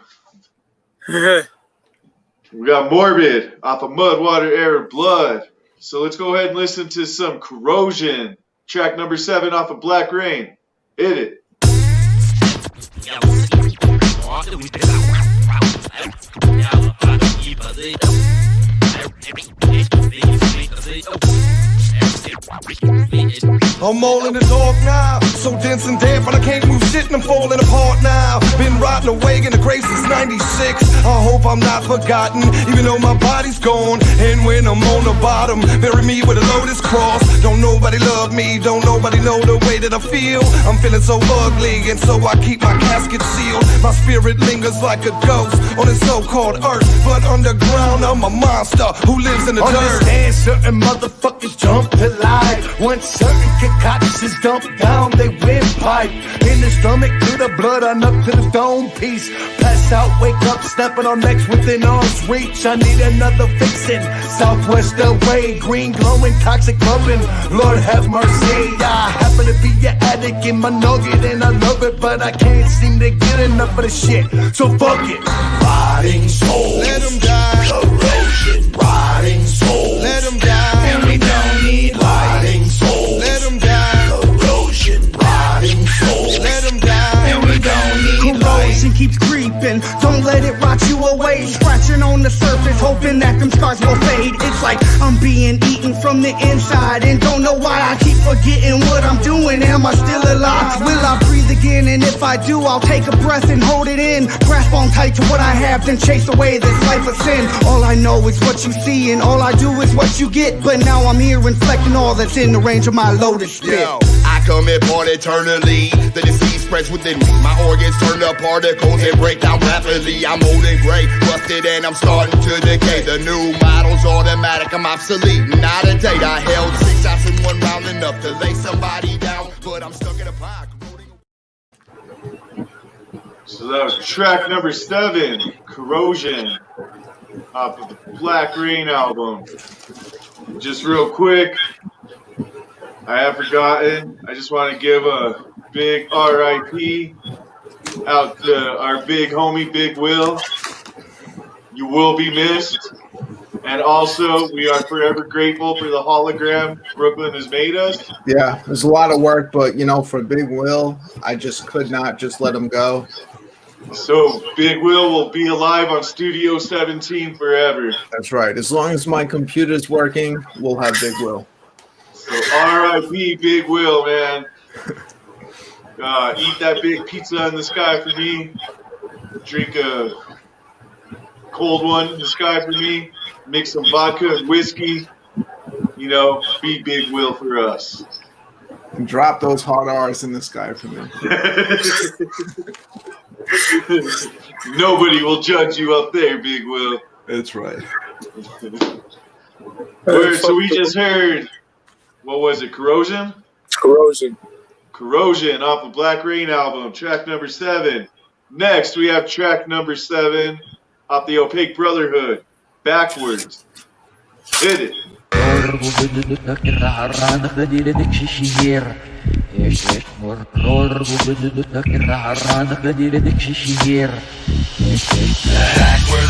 We got Morbid off of Mud, Water, Air, and Blood. So let's go ahead and listen to some Corrosion. Track number 7 off of Black Rain. Hit it. I'm all in the dark now, so dense and damp, and I can't move shit and I'm falling apart now. Been rotting away in the grave since 96. I hope I'm not forgotten, even though my body's gone. And when I'm on the bottom, bury me with a lotus cross. Don't nobody love me, don't nobody know the way that I feel. I'm feeling so ugly, and so I keep my casket sealed. My spirit lingers like a ghost on this so-called earth, but underground I'm a monster who lives in the dirt. Understand certain motherfuckers jump to life. Once certain concoctions dump down, they windpipe in the stomach to the blood and up to the dome piece. Pass out, wake up, stepping on necks within arm's reach. I need another fixin'. Southwest LA, green glowing, toxic loving. Lord have mercy. I happen to be an addict in my nugget and I love it, but I can't seem to get enough of the shit. So fuck it. Rotting souls, let them die. Corrosion, rotting souls, let them die. And we don't need rotting souls. Let them die. Corrosion, rotting souls. Let them die. And we don't need corrosion keeps creeping. Don't let it rot you away. Scratching on the surface, hoping that them scars will fade. It's like I'm being eaten from the inside and don't know why I keep forgetting what I'm doing. Am I still alive? Will I breathe again? And if I do, I'll take a breath and hold it in. Grasp on tight to what I have, then chase away this life of sin. All I know is what you see, and all I do is what you get. But now I'm here reflecting all that's in the range of my lotus spit. Yo, I come in part eternally. The disease spreads within me. My organs turn to particles and break down rapidly. I'm old and gray, rusted, and I'm starting to decay. The new model's automatic, I'm obsolete. Not a date. I held 6 shots in 1 round, enough to lay somebody down, but I'm stuck in a pocket. So that was track number 7, Corrosion, off of the Black Rain album. Just real quick, I have forgotten, I just want to give a big RIP out to our big homie, Big Will. You will be missed. And also, we are forever grateful for the hologram Brooklyn has made us. Yeah, there's a lot of work, but for Big Will, I just could not just let him go. So Big Will will be alive on Studio 17 forever. That's right. As long as my computer's working, we'll have Big Will. So R.I.P. Big Will, man. Eat that big pizza in the sky for me. Drink a cold one in the sky for me. Mix some vodka and whiskey. Be Big Will for us. And drop those hard R's in the sky for me. Nobody will judge you up there, Big Will. That's right. So we just heard, what was it, Corrosion? Corrosion off the Black Rain album, track number 7. Next, we have track number 7 off the OPAQUE Brotherhood, Backwards. Hit it. Backwards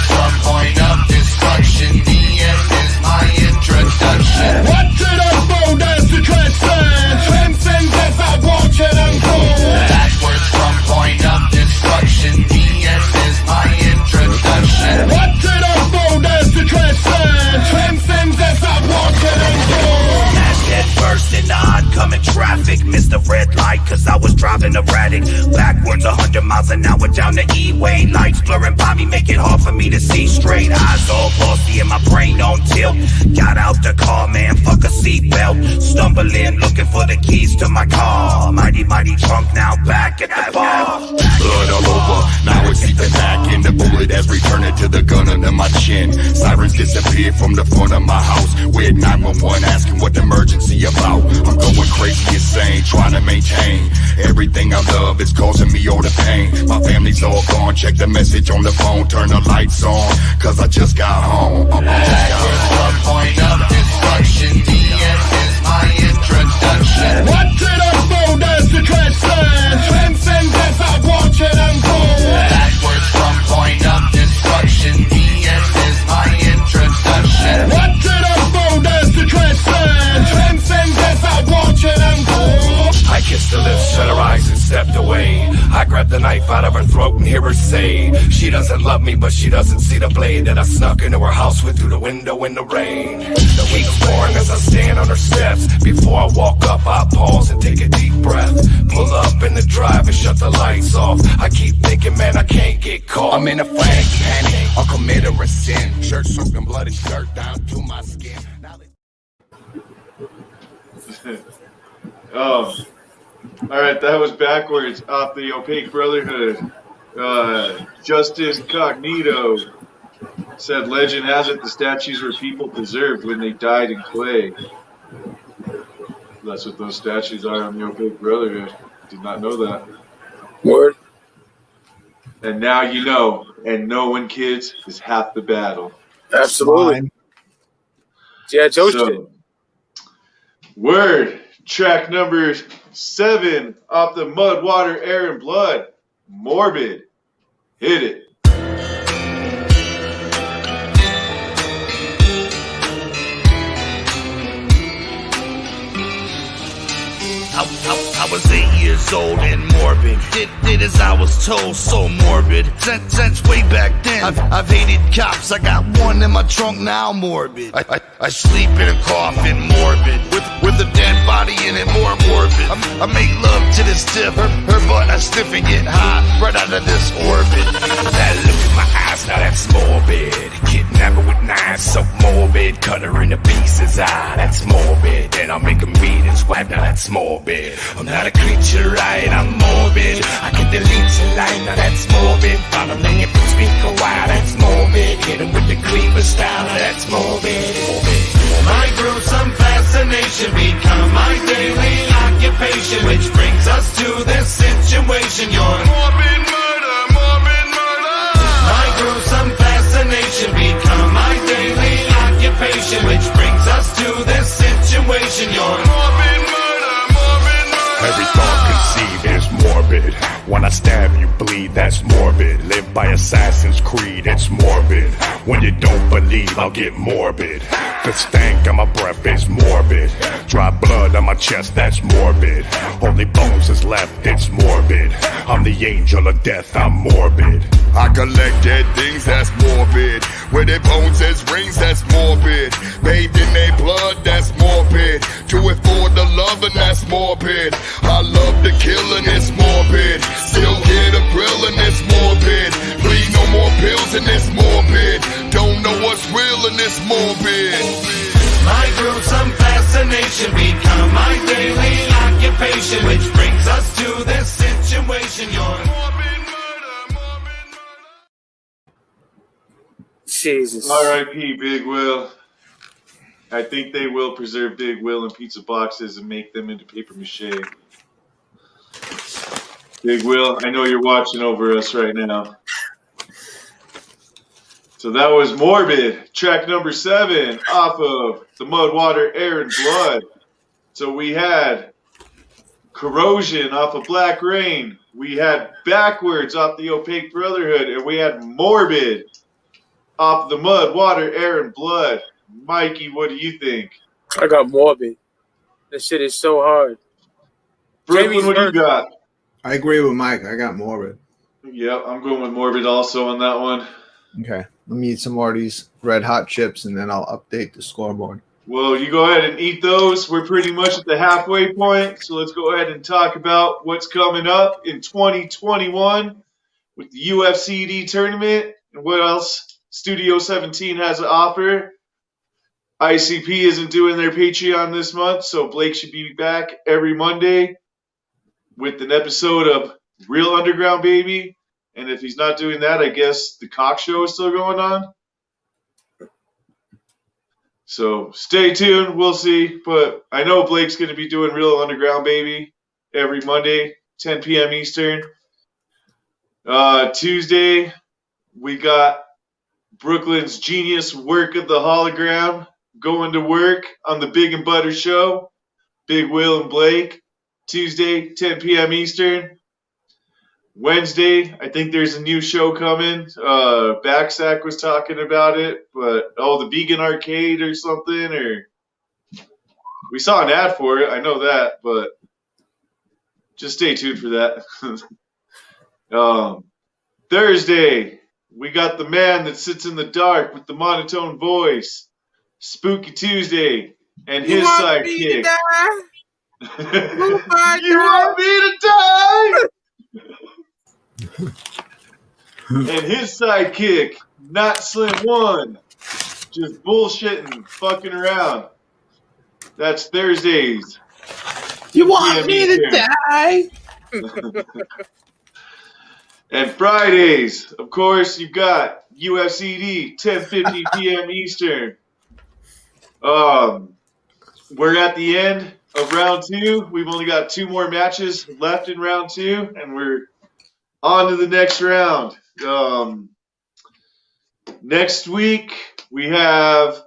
from point of destruction, the end is my introduction. What did I fold as the transcends as I watch it unfold? Backwards from point of destruction, the end is my introduction. What did I fold as the transcends as I watch it unfold? Smashed head first into oncoming traffic. Missed the red light cause I was driving erratic. Backwards 100 miles an hour down the E-way. Lights blurring by me, make it hard for me to see straight. Eyes all glossy and my brain on tilt. Got out the car, man, fuck a seatbelt. Stumbling, looking for the keys to my car. Mighty trunk now back at the bar. Blood all over, now it's the back and the bullet has returned to the gun under my chin. Sirens disappeared from the front of my house. With 911 asking what the emergency about. I'm going crazy insane, trying to maintain everything I love is causing me all the pain. My family's all gone, check the message on the phone, turn the lights on, cause I just got home. Backwards from point of destruction, the end is my introduction. What did I fold as the transcends as I watch it unfold? Backwards from point of destruction, the end is my introduction. What did I fold as the transcends as I watch it unfold? I kissed her lips, shut her eyes and stepped away. I grabbed the knife out of her throat and hear her say, she doesn't love me but she doesn't see the blade that I snuck into her house with through the window in the rain. The week's pouring as I stand on her steps. Before I walk up I pause and take a deep breath. Pull up in the drive and shut the lights off. I keep thinking, man, I can't get caught. I'm in a frank panic, I'll commit a sin. Shirt soaking blood and dirt down to my skin. Oh, all right, that was Backwards off the OPAQUE Brotherhood. Justin Cognito said, legend has it the statues were people preserved when they died in clay. That's what those statues are on the OPAQUE Brotherhood. Did not know that. Word. And now you know, and knowing, kids, is half the battle. Absolutely. Yeah, Joe shit. Word. Track number 7 off the Mud, Water, Air, and Blood. Morbid. Hit it. I was 8 years old and morbid. Did as I was told, so morbid. Since way back then, I've hated cops. I got one in my trunk now, morbid. I sleep in a coffin, morbid. With a dead body in it, more morbid. I make love to this stiff, her butt I stiff and get high right out of this orbit. That look in my eyes, now that's morbid. Kidnap her with knives, so morbid. Cut her into pieces, that's morbid. Then I'll make her read and swipe, now that's morbid. I'm not a creature, right, I'm morbid. I get the leech line, now that's morbid. Follow me if you speak a while, that's morbid. Hit him with the cleaver style, now that's morbid. My gruesome fascination become my daily occupation, which brings us to this situation. Your morbid murder, morbid murder. My gruesome fascination become my daily occupation, which brings us to this situation. Your morbid murder, morbid murder. Every thought conceived is morbid. When I stab you, bleed, that's morbid. Live by Assassin's Creed, it's morbid. When you don't believe, I'll get morbid. The stank on my breath is morbid. Dry blood on my chest, that's morbid. Only bones is left, it's morbid. I'm the angel of death, I'm morbid. I collect dead things, that's morbid. Where their bones as rings, that's morbid. Bathed in their blood, that's morbid. Do it for the love and that's morbid. I love the killing, it's morbid. Still get a grill and it's morbid. Please no more pills and it's morbid. Don't know what's real and it's morbid. My gruesome fascination become my daily occupation, which brings us to this situation. Jesus. R.I.P. Big Will. I think they will preserve Big Will in pizza boxes and make them into paper mache. Big Will, I know you're watching over us right now. So that was Morbid, track number 7 off of The Mud, Water, Air, and Blood. So we had Corrosion off of Black Rain. We had Backwards off the Opaque Brotherhood. And we had Morbid off The Mud, Water, Air, and Blood. Mikey, what do you think? I got Morbid. This shit is so hard. Brooklyn, what do you got? I agree with Mike. I got Morbid. Yep, I'm going with Morbid also on that one. Okay. Let me eat some more of these red hot chips and then I'll update the scoreboard. Well, you go ahead and eat those. We're pretty much at the halfway point. So let's go ahead and talk about what's coming up in 2021 with the UFCD tournament and what else Studio 17 has to offer. ICP isn't doing their Patreon this month, so Blake should be back every Monday with an episode of Real Underground Baby. And if he's not doing that, I guess the Cock Show is still going on. So stay tuned. We'll see. But I know Blake's going to be doing Real Underground Baby every Monday, 10 p.m. Eastern. Tuesday, we got Brooklyn's Genius Work of the Hologram going to work on the Big and Butter Show. Big Will and Blake. Tuesday, 10 p.m. Eastern. Wednesday, I think there's a new show coming. Backsack was talking about it, but the Vegan Arcade or something, or we saw an ad for it. I know that, but just stay tuned for that. Thursday, we got the man that sits in the dark with the monotone voice, Spooky Tuesday, and his sidekick. You want me to die? And his sidekick, Not Slim One, just bullshitting, fucking around. That's Thursdays. You want me to die? And Fridays, of course, you've got UFCD, 10:50 p.m. Eastern. We're at the end of round 2. We've only got 2 more matches left in round 2, and we're on to the next round. Next week, we have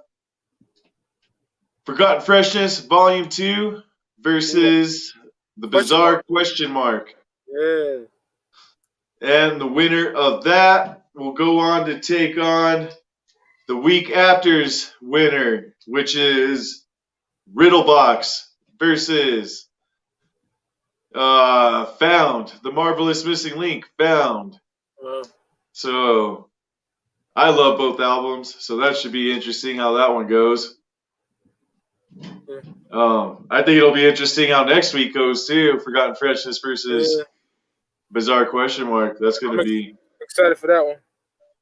Forgotten Freshness Volume 2 versus the Bizarre Question Mark. Yeah. And the winner of that will go on to take on the week after's winner, which is Riddlebox versus Found, the Marvelous Missing Link, Found. So I love both albums, so that should be interesting how that one goes. I think it'll be interesting how next week goes too. Forgotten Freshness versus Bizarre Question Mark. That's going to be excited for that one.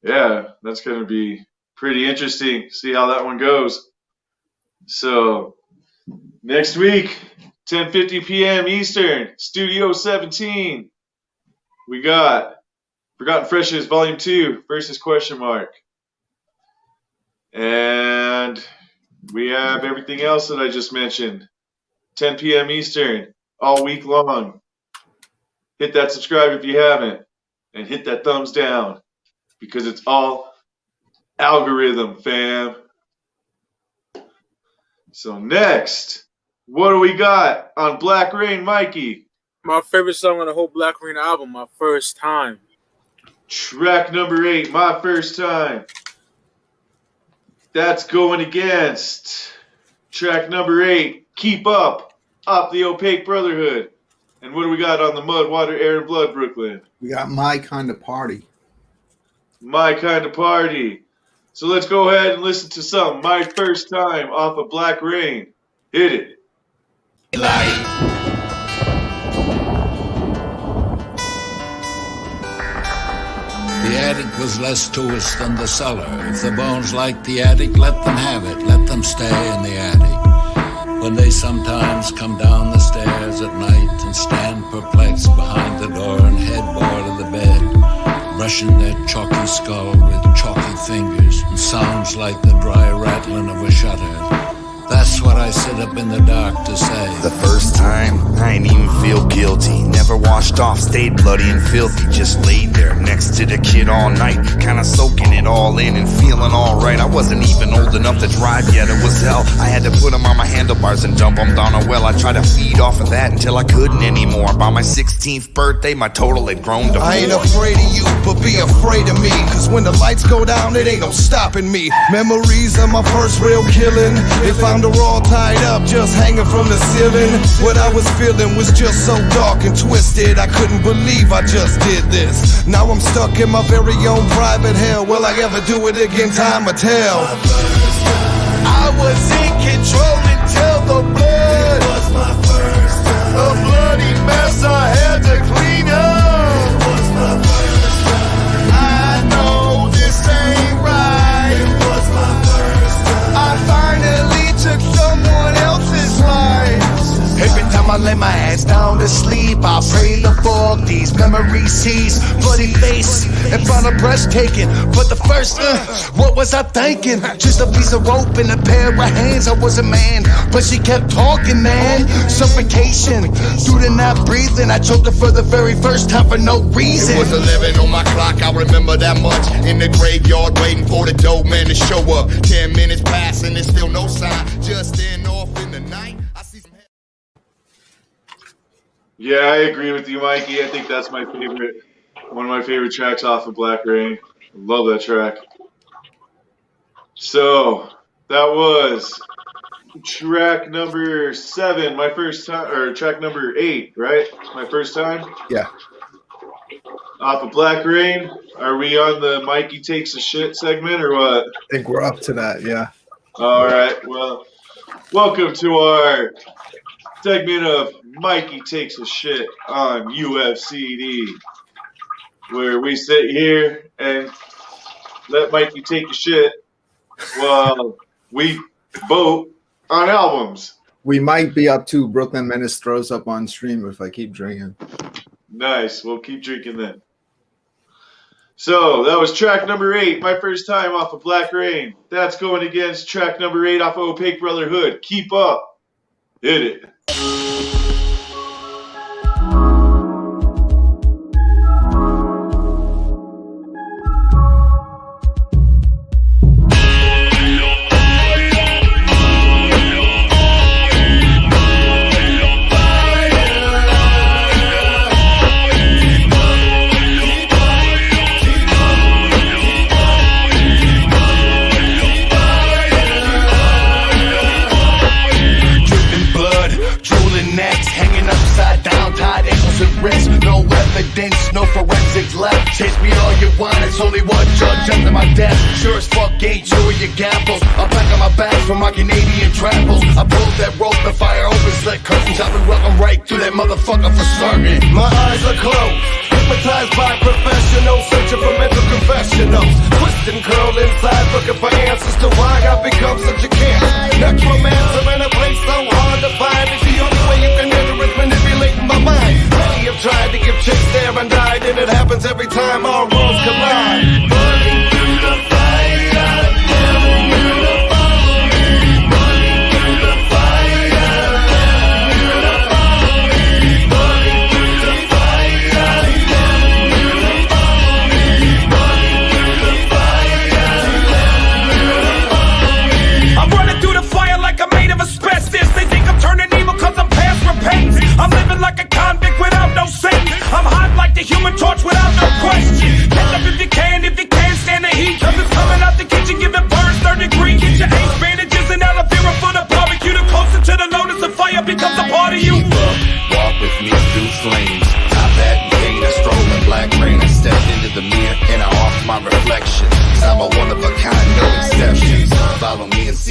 Yeah, that's going to be pretty interesting. See how that one goes. So next week, 10:50 p.m. Eastern, Studio 17. We got Forgotten Freshness Volume 2 versus Question Mark. And we have everything else that I just mentioned. 10 p.m. Eastern, all week long. Hit that subscribe if you haven't. And hit that thumbs down. Because it's all algorithm, fam. So next, what do we got on Black Rain, Mikey? My favorite song on the whole Black Rain album, My First Time. Track number 8, My First Time. That's going against track number 8, Keep Up, off the OPAQUE Brotherhood. And what do we got on the Mud, Water, Air, and Blood, Brooklyn? We got My Kind of Party. My Kind of Party. So let's go ahead and listen to some My First Time off of Black Rain. Hit it. The attic was less to us than the cellar. If the bones liked the attic, let them have it. Let them stay in the attic. When they sometimes come down the stairs at night and stand perplexed behind the door and headboard of the bed, brushing their chalky skull with chalky fingers, and sounds like the dry rattling of a shutter. That's what I sit up in the dark to say. The first time, I ain't even feel guilty. Never washed off, stayed bloody and filthy. Just laid there next to the kid all night, kinda soaking it all in and feeling alright. I wasn't even old enough to drive yet, it was hell. I had to put him on my handlebars and dump him down a well. I tried to feed off of that until I couldn't anymore. By my 16th birthday, my total had grown to 4. I ain't afraid of you, but be afraid of me. Cause when the lights go down, it ain't no stopping me. Memories of my first real killing. They found her all tied up, just hanging from the ceiling. What I was feeling was just so dark and twisted. I couldn't believe I just did this. Now I'm stuck in my very own private hell. Will I ever do it again? Time will tell. I was in control until the blood. It was my first time. A bloody mess I had to clean up. It was my first time. I know this ain't right. It was my first time. I finally took someone else's life. Every time I lay my ass down to sleep, I pray the fog these memories cease. Bloody face and find a breathtaking. But the first, what was I thinking? Just a piece of rope and a pair of hands. I was a man, but she kept talking, man. Suffocation through the not breathing. I choked her for the very first time for no reason. It was 11 on my clock, I remember that much. In the graveyard waiting for the dope man to show up. 10 minutes pass and there's still no sign. Just in off in the night. Yeah, I agree with you, Mikey. I think that's my favorite, one of my favorite tracks off of Black Rain. Love that track. So that was track number 7, my first time, or track number 8, right? My first time? Yeah. Off of Black Rain. Are we on the Mikey Takes a Shit segment or what? I think we're up to that, yeah. All right. Well, welcome to our segment of Mikey Takes a Shit on UFCD, where we sit here and let Mikey take a shit while we vote on albums. We might be up to BklynMenace throws up on stream if I keep drinking. Nice. We'll keep drinking then. So that was track number 8, My First Time off of Black Rain. That's going against track number 8 off of OPAQUE Brotherhood. Keep Up. Hit it. No forensics left. Chase me all you want, it's only one judge under my desk. Sure as fuck ain't you or your gapples. I'm back on my back from my Canadian travels. I pulled that rope and fire open slit curtains. I've been welcome right through that motherfucker for certain. My eyes are closed, hypnotized by professionals, searching for mental confessionals. Twist and curl inside, looking for answers to why I become such a cancer. Necromancer in a place so hard to find. It's the only way you can enter is manipulating my mind. Many have tried to give chicks there and died, and it happens every time our worlds collide. Burning through the fire, telling you to follow me. Burning through the fire, telling you to follow me. Burning through the fire, telling you to follow me. Burning through the fire, telling you to follow me. I'm running through the fire like I'm made of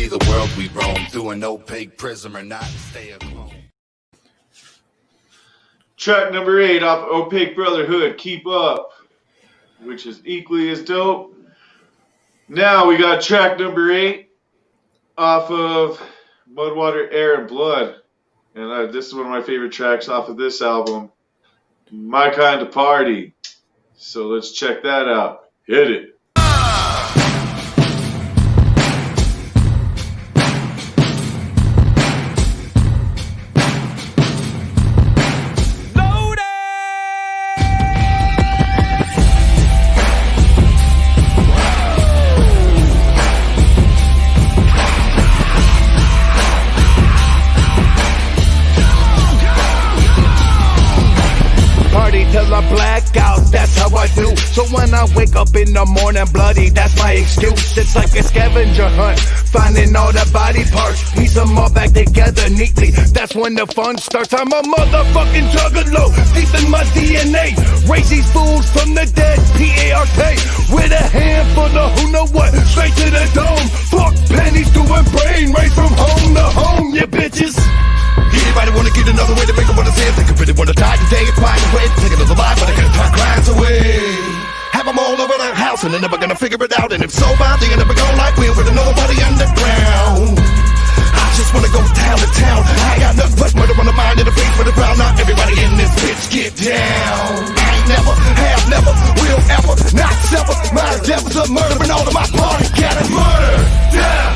see the world we roam through an opaque prism or not stay a clone. Track number 8 off OPAQUE Brotherhood, Keep Up, which is equally as dope. Now we got track number 8 off of Mudwater, Air, and Blood. And this is one of my favorite tracks off of this album, My Kind of Party. So let's check that out. Hit it. Till I black out, that's how I do. So when I wake up in the morning bloody, that's my excuse. It's like a scavenger hunt, finding all the body parts, piece them all back together neatly. That's when the fun starts. I'm a motherfucking juggalo, deep in my DNA. Raise these fools from the dead, P-A-R-K. With a handful of who know what, straight to the dome. Fuck pennies doing brain, race from home to home, you bitches. Anybody wanna get another way to make them wanna say it? Think I really wanna die today, it's quiet away. Take another life, but I can't turn crimes away. Have them all over the house and they're never gonna figure it out. And if so bad, they're never gonna like me with nobody underground. I just wanna go town to town. I got nothing but murder on the mind and the face for the ground. Now everybody in this bitch get down. I ain't never, have never, will ever, not sever. My devils are murdering all of my party. Got it, murder, death,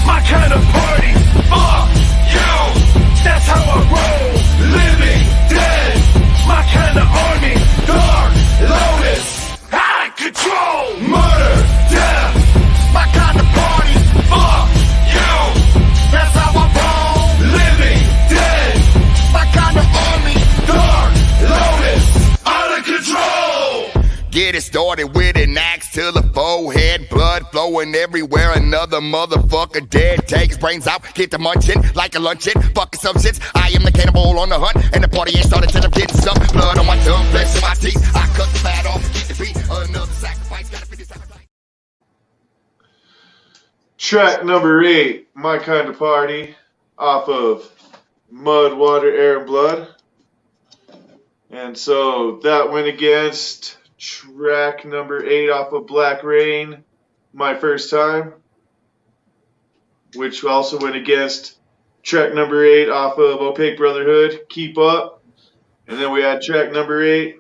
my kind of party. Fuck you. That's how I roll, living dead. My kind of army, Dark Lotus, out of control. Murder, death, my kind of party. Fuck you. That's how I roll, living dead. My kind of army, Dark Lotus, out of control. Get it started with an axe to the forehead, blood flowing everywhere. Another motherfucker dead. Take his brains out, get the munching like a luncheon. Fucking some shits. I am the cannibal on the hunt, and the party ain't started till I'm getting some blood on my tongue, flesh in my teeth. I cut the fat off, keep the beat. Another sacrifice, gotta finish appetite. Track number 8, My Kind of Party, off of Mud, Water, Air, and Blood. And so that went against track number 8 off of Black Rain, My First Time, which also went against track number 8 off of OPAQUE Brotherhood, Keep Up. And then we had track number 8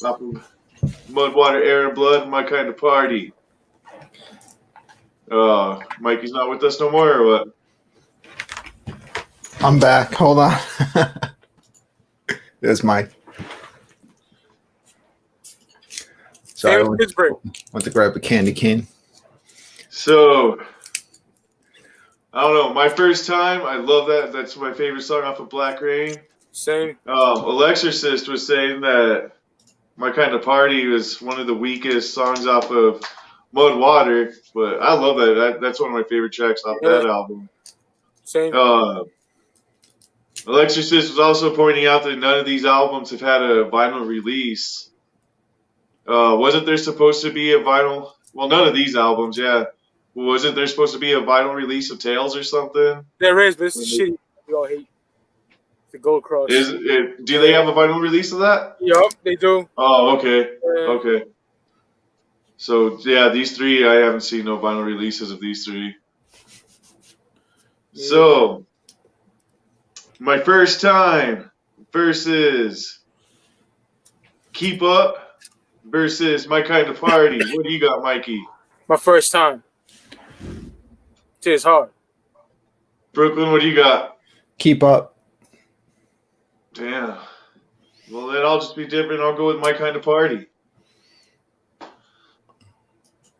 off of Mud, Water, Air, and Blood, My Kind of Party. Mikey's not with us no more, or what? I'm back. Hold on. There's Mike. Sorry, I went to grab a candy cane. So, I don't know. My First Time, I love that. That's my favorite song off of Black Rain. Same. Alexorcist was saying that My Kind of Party was one of the weakest songs off of Mud Water, but I love that. That's one of my favorite tracks off that album. Same. Alexorcist was also pointing out that none of these albums have had a vinyl release. Wasn't there supposed to be a vinyl? Well, none of these albums, yeah. Wasn't there supposed to be a vinyl release of Tales or something? There is, but it's shitty. We all hate the Gold Cross. Do they have a vinyl release of that? Yup, they do. Oh, okay. Okay. So, yeah, these three, I haven't seen no vinyl releases of these three. Yeah. So, My First Time versus Keep Up versus My Kind of Party. What do you got, Mikey? My First Time. It's hard. Brooklyn, what do you got? Keep Up. Damn. Well, then I'll just be different. I'll go with My Kind of Party.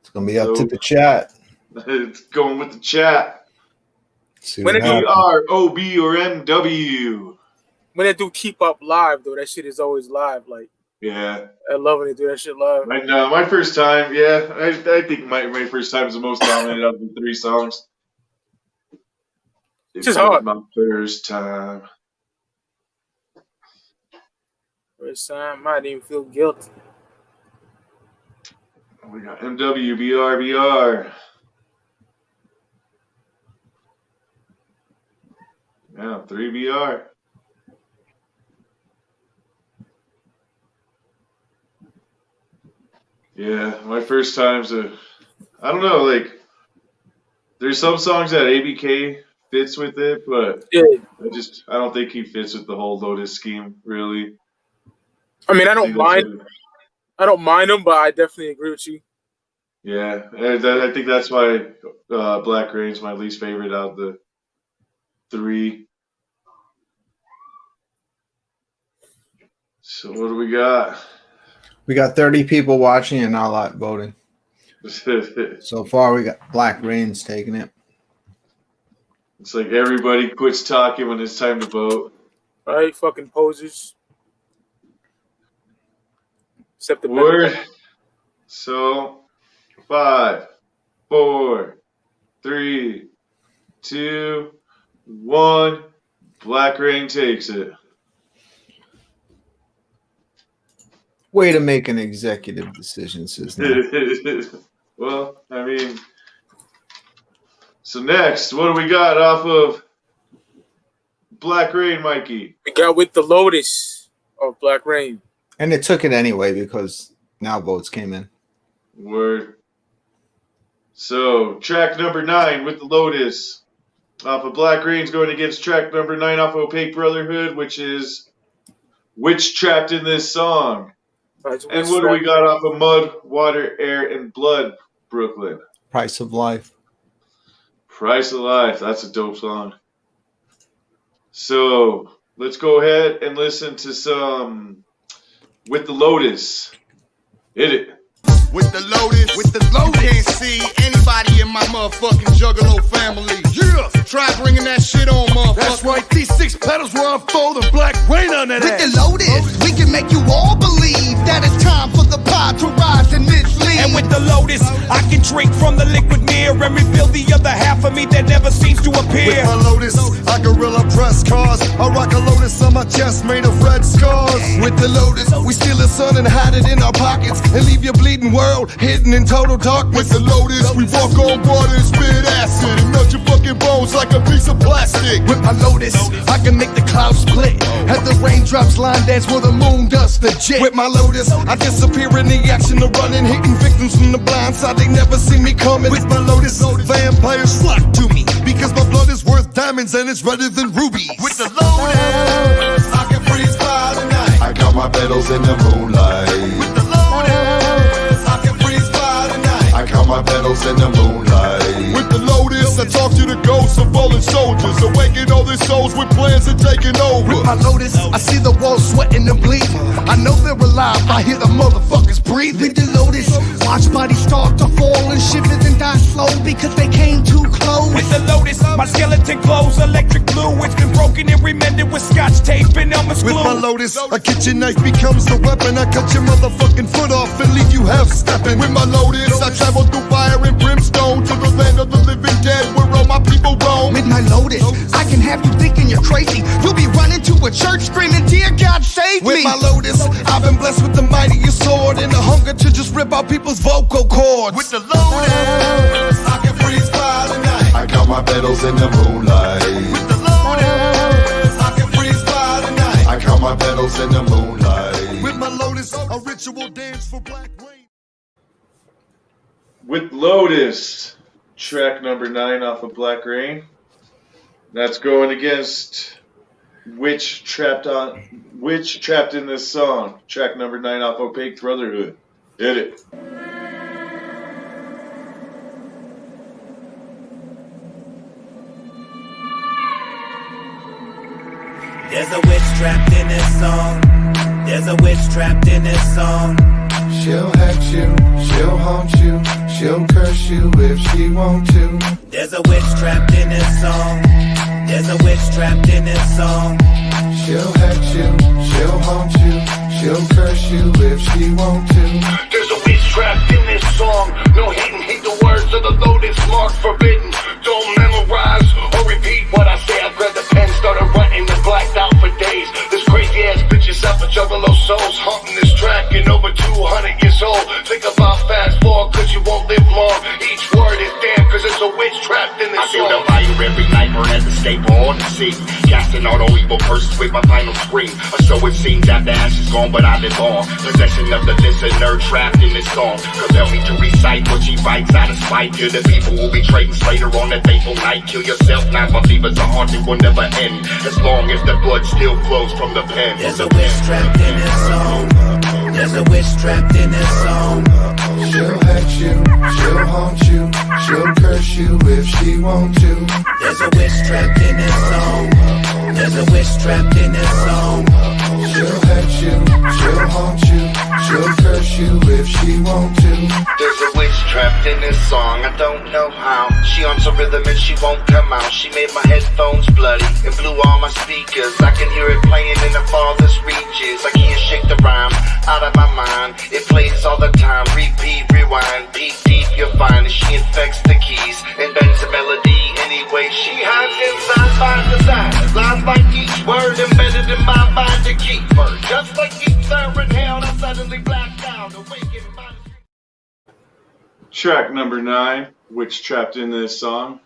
It's going to be up to the chat. It's going with the chat. When it R-O-B or M-W. When they do Keep Up live, though, that shit is always live. Like, yeah. I love when they do that shit live. I know. My First Time, yeah. I think my First Time is the most dominant of the three songs. It's just hard. My First Time. First time, I didn't even feel guilty. We got MW, BR. Yeah, 3BR. Yeah, my first times, I don't know, like, there's some songs that ABK fits with it, but I don't think he fits with the whole Lotus scheme, really. I mean, I don't mind him, but I definitely agree with you. Yeah, I think that's why Black Rain's my least favorite out of the three. So what do we got? We got 30 people watching and not a lot voting. So far, we got Black Rain's taking it. It's like everybody quits talking when it's time to vote. Right, fucking posers. Except the word. So 5, 4, 3, 2, 1. Black Rain takes it. Way to make an executive decision, SiznaC. Well, I mean, so next, what do we got off of Black Rain, Mikey? We got With the Lotus of Black Rain. And it took it anyway because now votes came in. Word. So, track number 9, With the Lotus off of Black Rain's going against track number 9 off of Opaque Brotherhood, which is Witch Trapped in This Song. And what do we got off of Mud, Water, Air, and Blood, Brooklyn? Price of Life. Price of Life. That's a dope song. So let's go ahead and listen to some With the Lotus. Hit it. With the Lotus, can't see anybody in my motherfucking Juggalo family. Yeah, try bringing that shit on, motherfucker. That's right, these 6 pedals will unfold and Black Rain on that With ass. the Lotus, we can make you all believe that it's time for the pod to rise and mislead. And with the Lotus, I can drink from the liquid mirror and reveal the other half of me that never seems to appear. With my Lotus, I gorilla press cars. I rock a Lotus on my chest made of red scars. With the Lotus, we steal the sun and hide it in our pockets and leave your bleeding world hidden in total darkness. With the Lotus, we walk on water and spit acid and melt your fucking bones like a piece of plastic. With my Lotus, I can make the clouds split. Have the raindrops line dance where the moon does the jit. With my Lotus, I disappear in the action of running, hitting victims from the blind side. They never see me coming. With my Lotus, vampires flock to me because my blood is worth diamonds and it's redder than rubies. With the Lotus, I can freeze by the night. I got my petals in the moonlight. With the Lotus, I can freeze by the night. I count my petals in the moonlight. With the Lotus, I talk to the ghosts of fallen soldiers, awaken all their souls with plans of taking over. With my Lotus, I see the walls sweating and bleeding. I know they're alive, I hear the motherfuckers breathing. With the Lotus, watch bodies start to fall and shivers and die slow because they came too close. With the Lotus, my skeleton glows electric blue. It's been broken and remended with scotch tape and Elmer's glue. With my Lotus, a kitchen knife becomes the weapon. I cut your motherfucking foot off and leave you half stepping. With my Lotus, I travel through fire and brimstone to the land of the living dead where all my people roam. With my Lotus, I can have you thinking you're crazy. You'll be running to a church screaming, "Dear God, save me!" With my Lotus, I've been blessed with the mightiest sword and the hunger to just rip out people's vocal cords. With the Lotus, I can freeze by the night. I count my petals in the moonlight. With the Lotus, I can freeze by the night. I count my petals in the moonlight. With my Lotus, a ritual dance for Black Rain. With Lotus, track number 9 off of Black Rain. That's going against Witch Trapped in This Song, track number 9 off Opaque Brotherhood. Hit it. There's a witch trapped in this song. There's a witch trapped in this song. She'll hurt you, she'll haunt you, she'll curse you if she want to. There's a witch trapped in this song. There's a witch trapped in this song. She'll hurt you, she'll haunt you, she'll curse you if she want to. There's a witch trapped in this song. No hating, hate the words of the Lotus, mark forbidden. Don't memorize or repeat what I say. I grabbed the pen, started writing and blacked out for days. This crazy ass bitch is out for Juggalo souls, haunting this track and over 200 years old. Think about fast forward cause you won't live long. Each word is damn cause there's a witch trapped in this song. I feel the fire every night, burn as a staple on the scene. Stopping all the evil persons with my final scream. Or so it seems after Ash is gone, but I live on. Possession of the listener trapped in this song. Compel me to recite what she writes out of spite. To the people who betrayed us later on that fateful night. Kill yourself, non-believers are haunted, will never end. As long as the blood still flows from the pen. There's a witch trapped in this song. There's a witch trapped in this song. She'll hurt you, she'll haunt you, she'll curse you if she want to. There's a witch trapped in this song. There's a witch trapped in this song. She'll hurt you, she'll haunt you, she'll curse you if she want to. There's a witch trapped in this song, I don't know how. She on some rhythm and she won't come out. She made my headphones bloody and blew all my speakers. I can hear it playing in the farthest reaches. I can't shake the rhyme out of my mind. It plays all the time, repeat, rewind. Peek deep, you'll find that she infects the keys and bends the melody anyway. She hides inside by design. Lines like each word embedded in my mind to keep her. Just like each siren hell, I suddenly blacked out, awakened by Track number 9, Witch Trapped in This Song.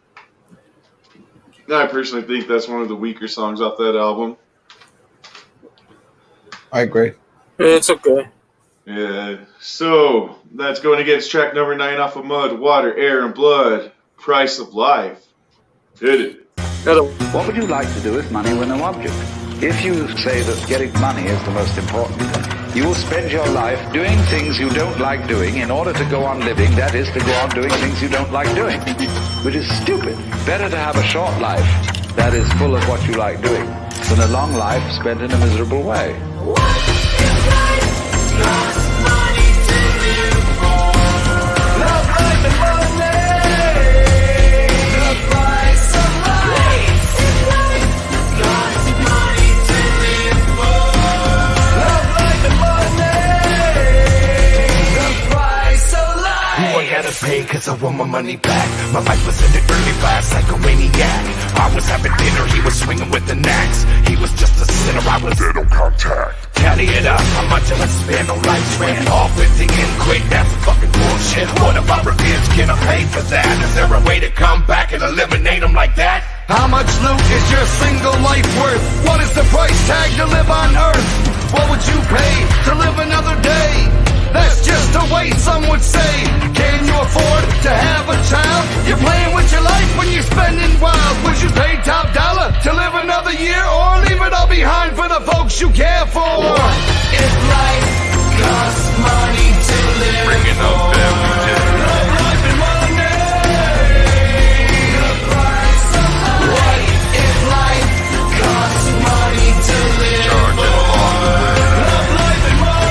I personally think that's one of the weaker songs off that album. I agree. Yeah, it's okay. Yeah, so that's going against track number 9 off of Mud, Water, Air, and Blood, Price of Life. Hit it. What would you like to do with money when no object? If you say that getting money is the most important thing, you will spend your life doing things you don't like doing in order to go on living, that is, to go on doing things you don't like doing, which is stupid. Better to have a short life that is full of what you like doing than a long life spent in a miserable way. Pay cause I want my money back. My life was in the early fast like a maniac. I was having dinner, he was swinging with an axe. He was just a sinner, I was dead on contact. Tally it up, how much I spend on lights ran off with the end quick, that's fucking bullshit. What about revenge, can I pay for that? Is there a way to come back and eliminate them like that? How much loot is your single life worth? What is the price tag to live on earth? What would you pay to live another day? That's just a waste, some would say. Can you afford to have a child? You're playing with your life when you're spending wild. Would you pay top dollar to live another year, or leave it all behind for the folks you care for? What if life costs money to live? Bringing up every day. Love, life, and money. The price of life. What if life costs money to live? Charge it along the way. Love, life, and money.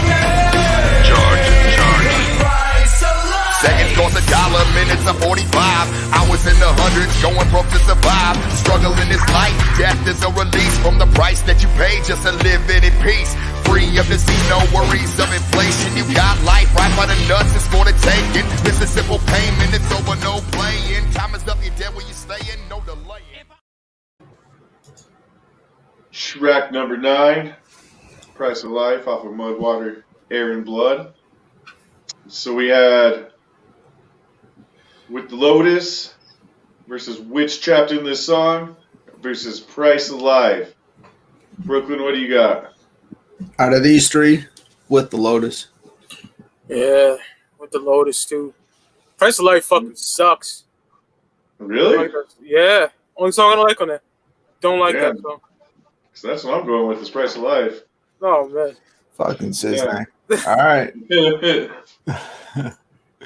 Seconds cost $1, minutes are 45. Hours in the hundreds, going broke to survive. Struggle in this life, death is a release from the price that you pay just to live in peace. Free of disease, no worries of inflation. You got life right by the nuts, it's for the taking. It's a simple payment, it's over, no playing. Time is up, you're dead where you staying, no delaying. Track number 9, Price of Life off of Mud, Water, Air, and Blood. So we had With the Lotus versus Witch Trapped in This Song versus Price of Life. Brooklyn, what do you got? Out of these three, With the Lotus. Yeah, with the Lotus too. Price of Life fucking sucks. Really? Yeah. Only song I don't like on that. Don't like that song. So that's what I'm going with, is Price of Life. Oh, man. Fucking SiznaC. All right.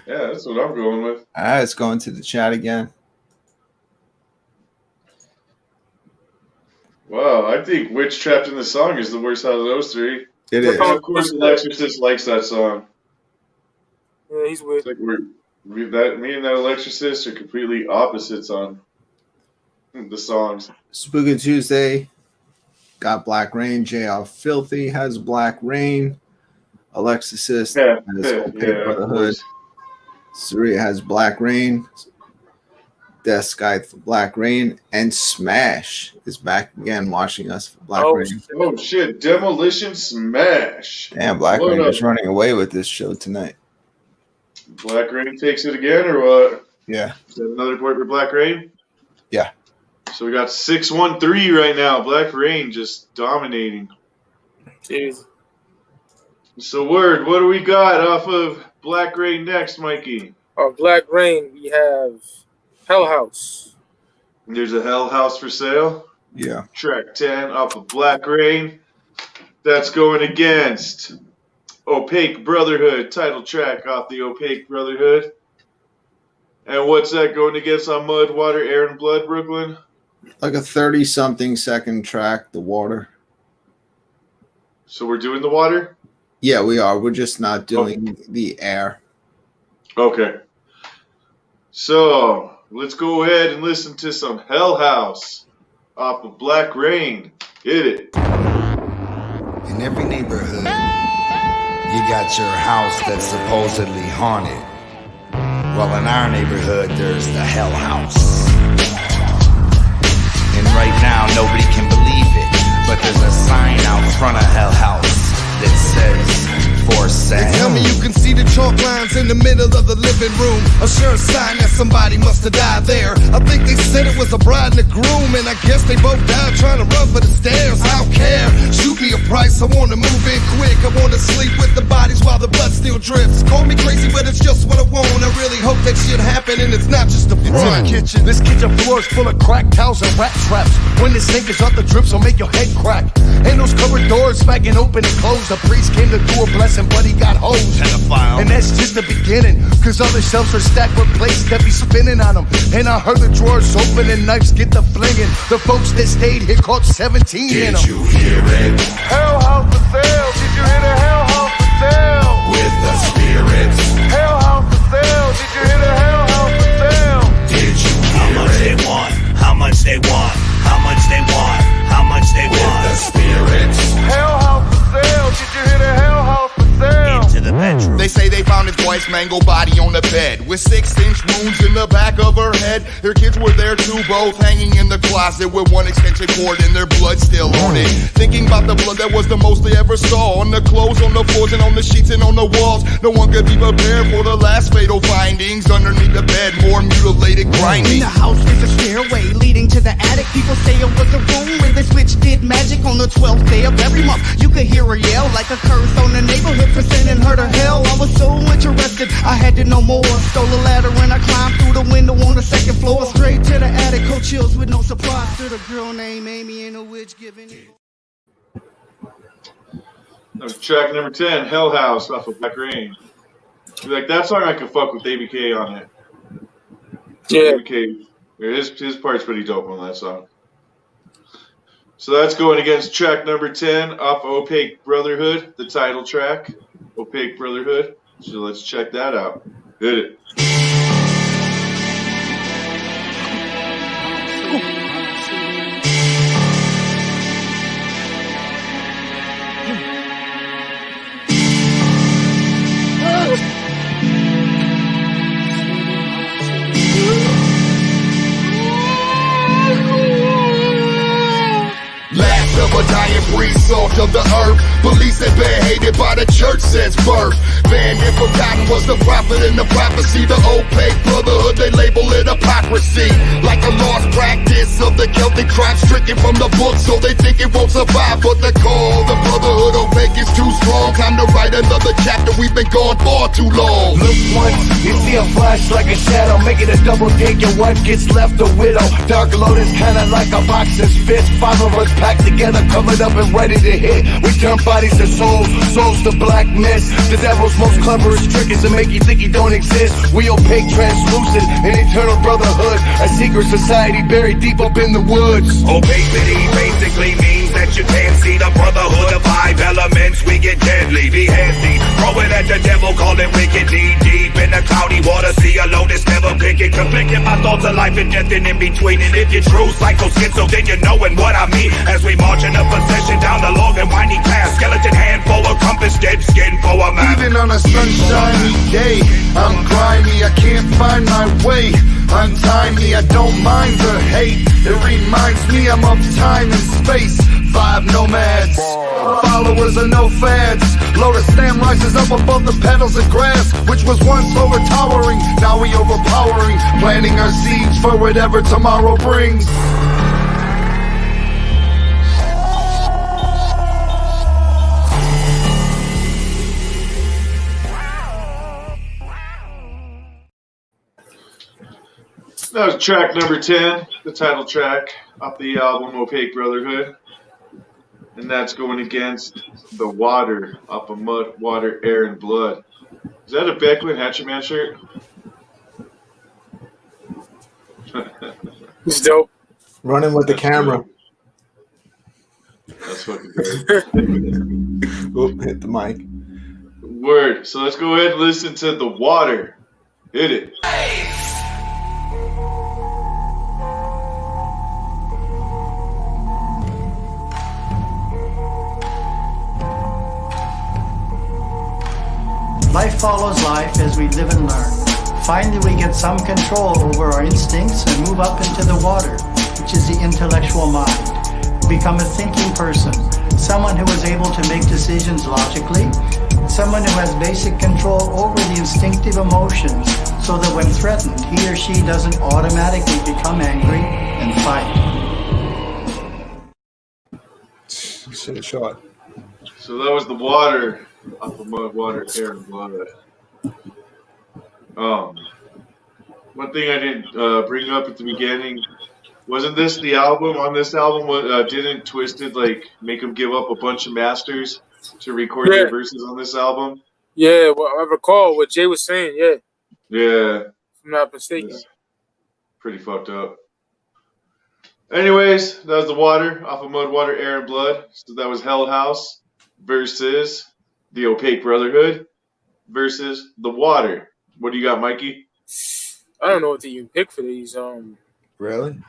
Yeah, that's what I'm going with. All right, let's go into the chat again. Wow, I think Witch Trapped in the Song is the worst out of those three. It is. And of course, The Exorcist likes that song. Yeah, he's weird. It's like me and that Electricist are completely opposites on the songs. Spooky Tuesday got Black Rain. JR Filthy has Black Rain. Alexicist has OPAQUE Brotherhood. Saria has Black Rain. Death Sky for Black Rain. And Smash is back again watching us for Black Rain. Oh, shit. Demolition Smash. Damn, Black Rain is running away with this show tonight. Black Rain takes it again, or what? Yeah. Is that another point for Black Rain? Yeah. So we got 6-1-3 right now. Black Rain just dominating. Jeez. So Word, what do we got off of Black Rain next, Mikey? On Black Rain, we have Hell House. There's a Hell House for sale. Yeah. Track 10 off of Black Rain. That's going against Opaque Brotherhood, title track off the Opaque Brotherhood. And what's that going against on Mud, Water, Air, and Blood, Brooklyn? Like a 30-something second track, The Water. So we're doing The Water? Yeah, we are. We're just not doing the Air. Okay. So let's go ahead and listen to some Hell House off of Black Rain. Hit it. In every neighborhood, you got your house that's supposedly haunted. Well, in our neighborhood, there's the Hell House. And right now, nobody can believe it, but there's a sign out front of Hell House that says, for sale. They tell me you can see the chalk lines in the middle of the living room. A sure sign that somebody must have died there. I think they said it was a bride and a groom, and I guess they both died trying to run for the stairs. I don't care, shoot me a price, I wanna move in quick. I wanna sleep with the bodies while the blood still drips. Call me crazy, but it's just what I want. I really hope that shit happen, and it's not just a front. Kitchen. This kitchen floor is full of crack towels and rat traps. When the sink is up, the drips will make your head crack. And those covered doors smacking open and closed. The priest came to do a blessing, but he got hosed. And that's just the beginning, cause other shelves are stacked with plates that be spinning on them. And I heard the drawers open and knives get the flinging. The folks that stayed here caught 17 in them. Did you hear it? Hell House for sale. Did you hear the Hell House for sale? With the spirits. Hell House for sale. Did you hear the Hell House for sale? Did you How much they want? How much they want? How much they want? How much they With want? the spirits. Hell House for sale. Did you hear the Hell House for sale? Into the bedroom. They say they found his wife's mangled body on the bed with 6-inch wounds in the back of her head. Her kids were there too, both hanging in the closet with one extension cord and their blood still on it. Thinking about the blood that was the most they ever saw on the clothes, on the floors, and on the sheets and on the walls. No one could be prepared for the last fatal findings. Underneath the bed, more mutilated grinding. In the house there's a stairway leading to the attic. People say it was a room where the switch did magic. On the 12th day of every month, you could hear her yell like a curse on the neighborhood for sending her to hell. I was so interested, I had to know more. Stole a ladder and I climbed through the window on the second floor. Straight to the attic, cold chills with no surprise to the girl named Amy and a witch giving it. That was track number 10, Hell House off of Black Rain. You're like, that song I could fuck with ABK on it. Yeah. ABK, his part's pretty dope on that song. So that's going against track number 10 off Opaque Brotherhood, the title track, Opaque Brotherhood. So let's check that out. Hit it. A dying priest, salt of the earth. Police have been hated by the church since birth. Banned and forgotten was the prophet and the prophecy. The Opaque Brotherhood, they label it hypocrisy. Like a lost practice of the Celtic tribe, stricken from the book, so they think it won't survive. But the call, the Brotherhood Opaque is too strong. Time to write another chapter, we've been gone far too long. Look once, you see a flash like a shadow. Make it a double take, your wife gets left a widow. Dark Lotus kinda like a boxer's fist. 5 of us packed together, covered up and ready to hit. We turn bodies to souls, souls to blackness. The devil's most cleverest trick is to make you think he don't exist. We opaque, translucent, an eternal brotherhood. A secret society buried deep up in the woods. Opacity basically means that you can't see the brotherhood of 5 elements. We get deadly, be handy. Throw it at the devil, call it wicked. Deep in the cloudy water, see a lotus, never pick it. Conflicting my thoughts of life and death and in between. And if you're true, psycho schizo, then you knowin' what I mean. As we march in a procession down the long and winding path, skeleton handful of compass, dead skin for a map. Even on a sunshiny day, I'm grimy, I can't find my way. Untie me, I don't mind the hate. It reminds me I'm of time and space. 5 nomads, followers of no fads. Lotus stem rises up above the petals of grass, which was once overtowering, now we overpowering, planting our seeds for whatever tomorrow brings. That was track number 10, the title track off the album Opaque Brotherhood. And that's going against The Water off of Mud, Water, Air, and Blood. Is that a Becklin Hatchet Man shirt? It's dope. Running with the camera. That's fucking good. Oop, hit the mic. Word. So let's go ahead and listen to The Water. Hit it. Life follows life as we live and learn. Finally, we get some control over our instincts and move up into the water, which is the intellectual mind. Become a thinking person, someone who is able to make decisions logically, someone who has basic control over the instinctive emotions so that when threatened, he or she doesn't automatically become angry and fight. Shit, short. So that was The Water off of Mud, Water, Air, and Blood. One thing I didn't bring up at the beginning, wasn't this the album? On this album, didn't Twisted like make them give up a bunch of masters to record their verses on this album? Yeah, well, I recall what Jay was saying. Yeah. Yeah. If I'm not mistaken. It's pretty fucked up. Anyways, that was The Water off of Mud, Water, Air, and Blood. So that was Hell House versus the Opaque Brotherhood versus The Water. What do you got, Mikey? I don't know what to even pick for these. Really?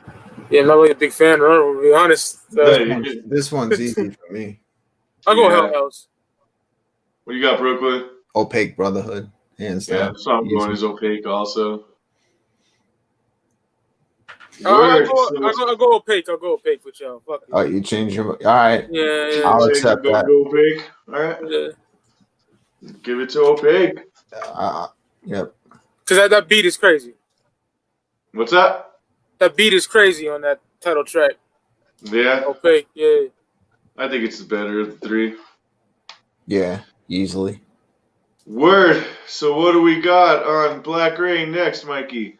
Yeah, I'm not really a big fan. To be honest. This one's easy for me. I'll go Hell House. What do you got, Brooklyn? Opaque Brotherhood, hands down. Yeah, so I'm going as Opaque also. I'll go Opaque. I'll go Opaque with y'all. Fuck it. Oh, you change your... All right. Yeah. I'll accept that. Go Opaque. All right. Yeah. Give it to Opaque. Yep. Because that beat is crazy. What's that? That beat is crazy on that title track. Yeah. Opaque, yeah. I think it's the better of the three. Yeah, easily. Word. So what do we got on Black Rain next, Mikey?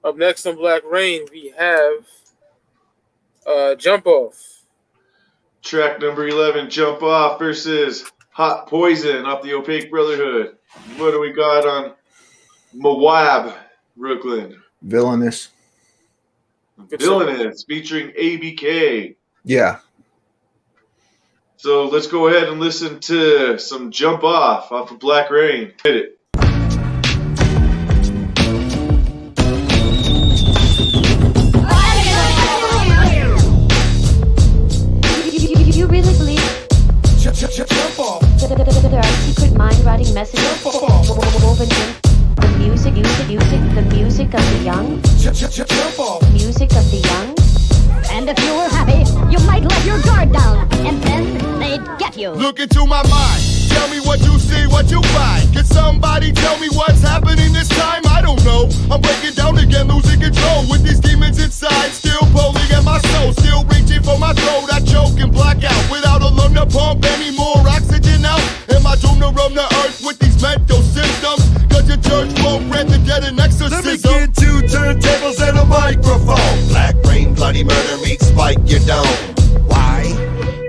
Up next on Black Rain, we have Jump Off. Track number 11, Jump Off versus Hot Poison off the Opaque Brotherhood. What do we got on Moab, Brooklyn? Villainous. Villainous, featuring ABK. Yeah. So let's go ahead and listen to some Jump Off of Black Rain. Hit it. You really believe there are secret mind-writing messages woven in the music of the young? Music of the young? And if you were happy, you might let your guard down, and then they'd get you. Look into my mind. Tell me what you see, what you find. Can somebody tell me what's happening this time? I don't know. I'm breaking down again, losing control with these demons inside. Still pulling at my soul, still reaching for my throat. I choke and black out without a lung to pump any more oxygen out. Am I doomed to roam the earth with these mental symptoms? Cause your church won't grant to get an exorcism. Let me get 2 turntables and a microphone. Black Rain, bloody murder meets Spike your dome. Why?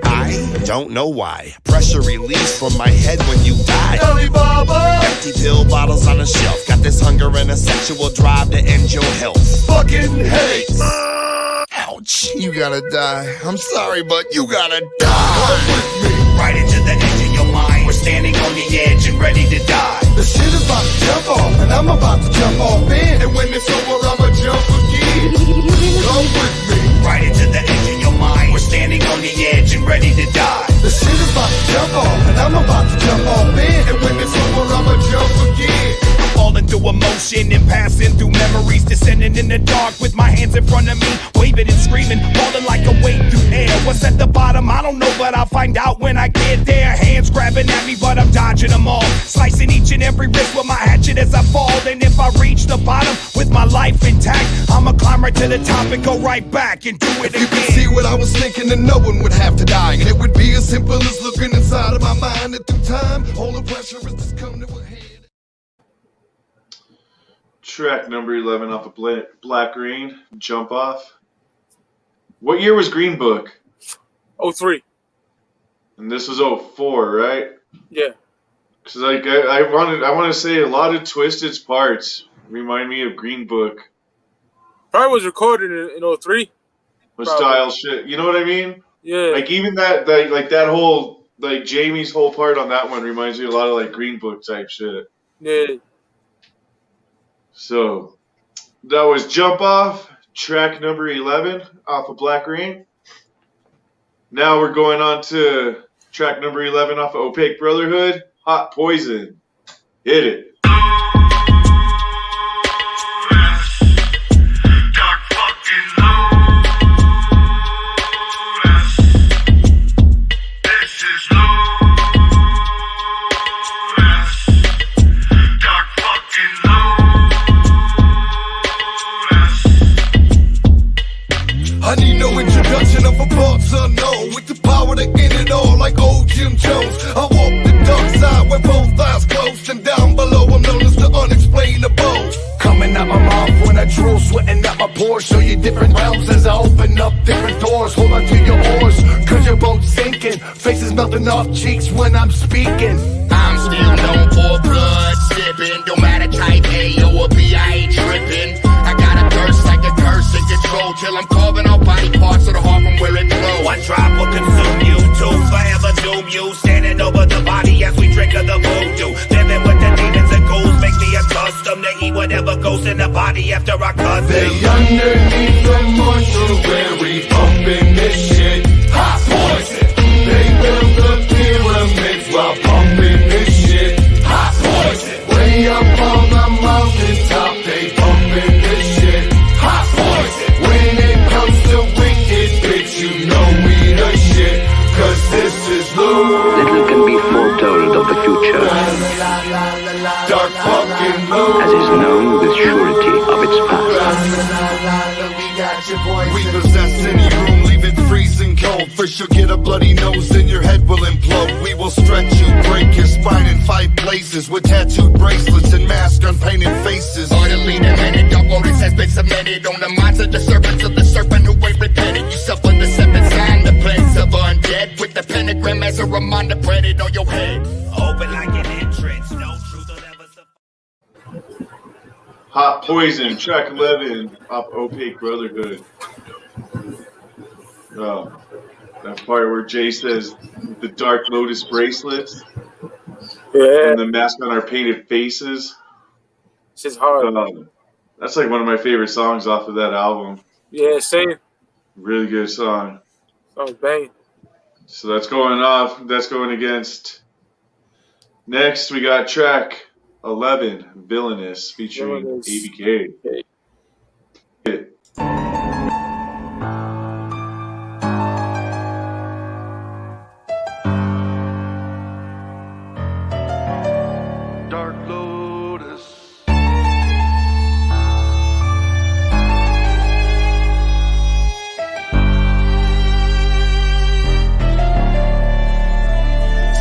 I don't know why. Pressure release from my head when you die. Alibaba! Empty pill bottles on a shelf. Got this hunger and a sexual drive to end your health. Fucking headaches. Ouch, you gotta die. I'm sorry, but you gotta die. Come with me. Right into the edge of your mind. We're standing on the edge and ready to die. The shit is about to jump off, and I'm about to jump off in. And when it's over, I'ma jump again. Come with me. Right into the edge of your mind. We're standing on the edge and ready to die. The shit is about to jump off, and I'm about to jump off in. And when it's over, I'ma jump again. Falling through emotion and passing through memories. Descending in the dark with my hands in front of me. Waving and screaming, falling like a wave through air. What's at the bottom? I don't know, but I'll find out when I get there. Hands grabbing at me, but I'm dodging them all. Slicing each and every wrist with my hatchet as I fall. And if I reach the bottom with my life intact, I'ma climb right to the top and go right back and do it again. You can see what I was thinking, and no one would have to die. And it would be as simple as looking inside of my mind. And through time, all the pressure is just come to a head. track number 11 off of Black Rain, Jump Off. What year was Green Book? 03. And this was 04, right? Yeah. Because like I want to say a lot of Twisted's parts remind me of Green Book. Probably was recorded in 03. With style shit, you know what I mean? Yeah. Like even that whole like Jamie's whole part on that one reminds me a lot of like Green Book type shit. Yeah. So that was Jump Off, track number 11 off of Black Rain. Now we're going on to track number 11 off of Opaque Brotherhood, Hot Poison. Hit it. I need no introduction of a parts unknown. With the power to end it all like old Jim Jones. I walk the dark side where both eyes closed. And down below I'm known as the unexplainable. Coming out my mouth when I drool, sweating out my pores. Show you different realms as I open up different doors. Hold on to your oars, cause your boat's sinking. Faces melting off cheeks when I'm speaking. I'm still known for blood sipping. Don't matter type A or B, I ain't tripping. I got a thirst like a curse in control till I'm carving off body parts of the heart from where it flows. One drop will consume you, two forever doom you. Standing over the body as we drink of the voodoo. Living with the demons and ghouls make me accustomed to eat whatever goes in the body after I cut them. They underneath the mortuary, pumping this shit. Hot poison. They build the pyramids while pumping this shit. Hot poison. Way up on the mountaintop, they pumping this shit. Hot poison. When it comes to wicked, bitch, you know we the shit. Cause this is Lou. Little can be foretold of the future, Dark fucking Lou. as is known with surety of its past. We possess any room, leave it freezing cold. First you'll get a bloody nose, then your head will implode. We will stretch you, break your spine in 5 places with tattooed bracelets and masks on painted faces. Orderly demanded, Dark Lotus has been cemented on the minds of the serpents of the serpent who ain't repented. You suffer the 7th sign, the plagues of undead, with the pentagram as a reminder printed on your head. Open like an entrance, no truth will ever survive. Hot Poison, track 11 off Opaque Brotherhood. That part where Jay says the Dark Lotus bracelets. Yeah. And the mask on our painted faces. It's just hard. That's like one of my favorite songs off of that album. Yeah, same. Really good song. Song's banging. So that's going off. That's going against. Next, we got track 11, Villainous, featuring ABK. Okay. Dark Lotus.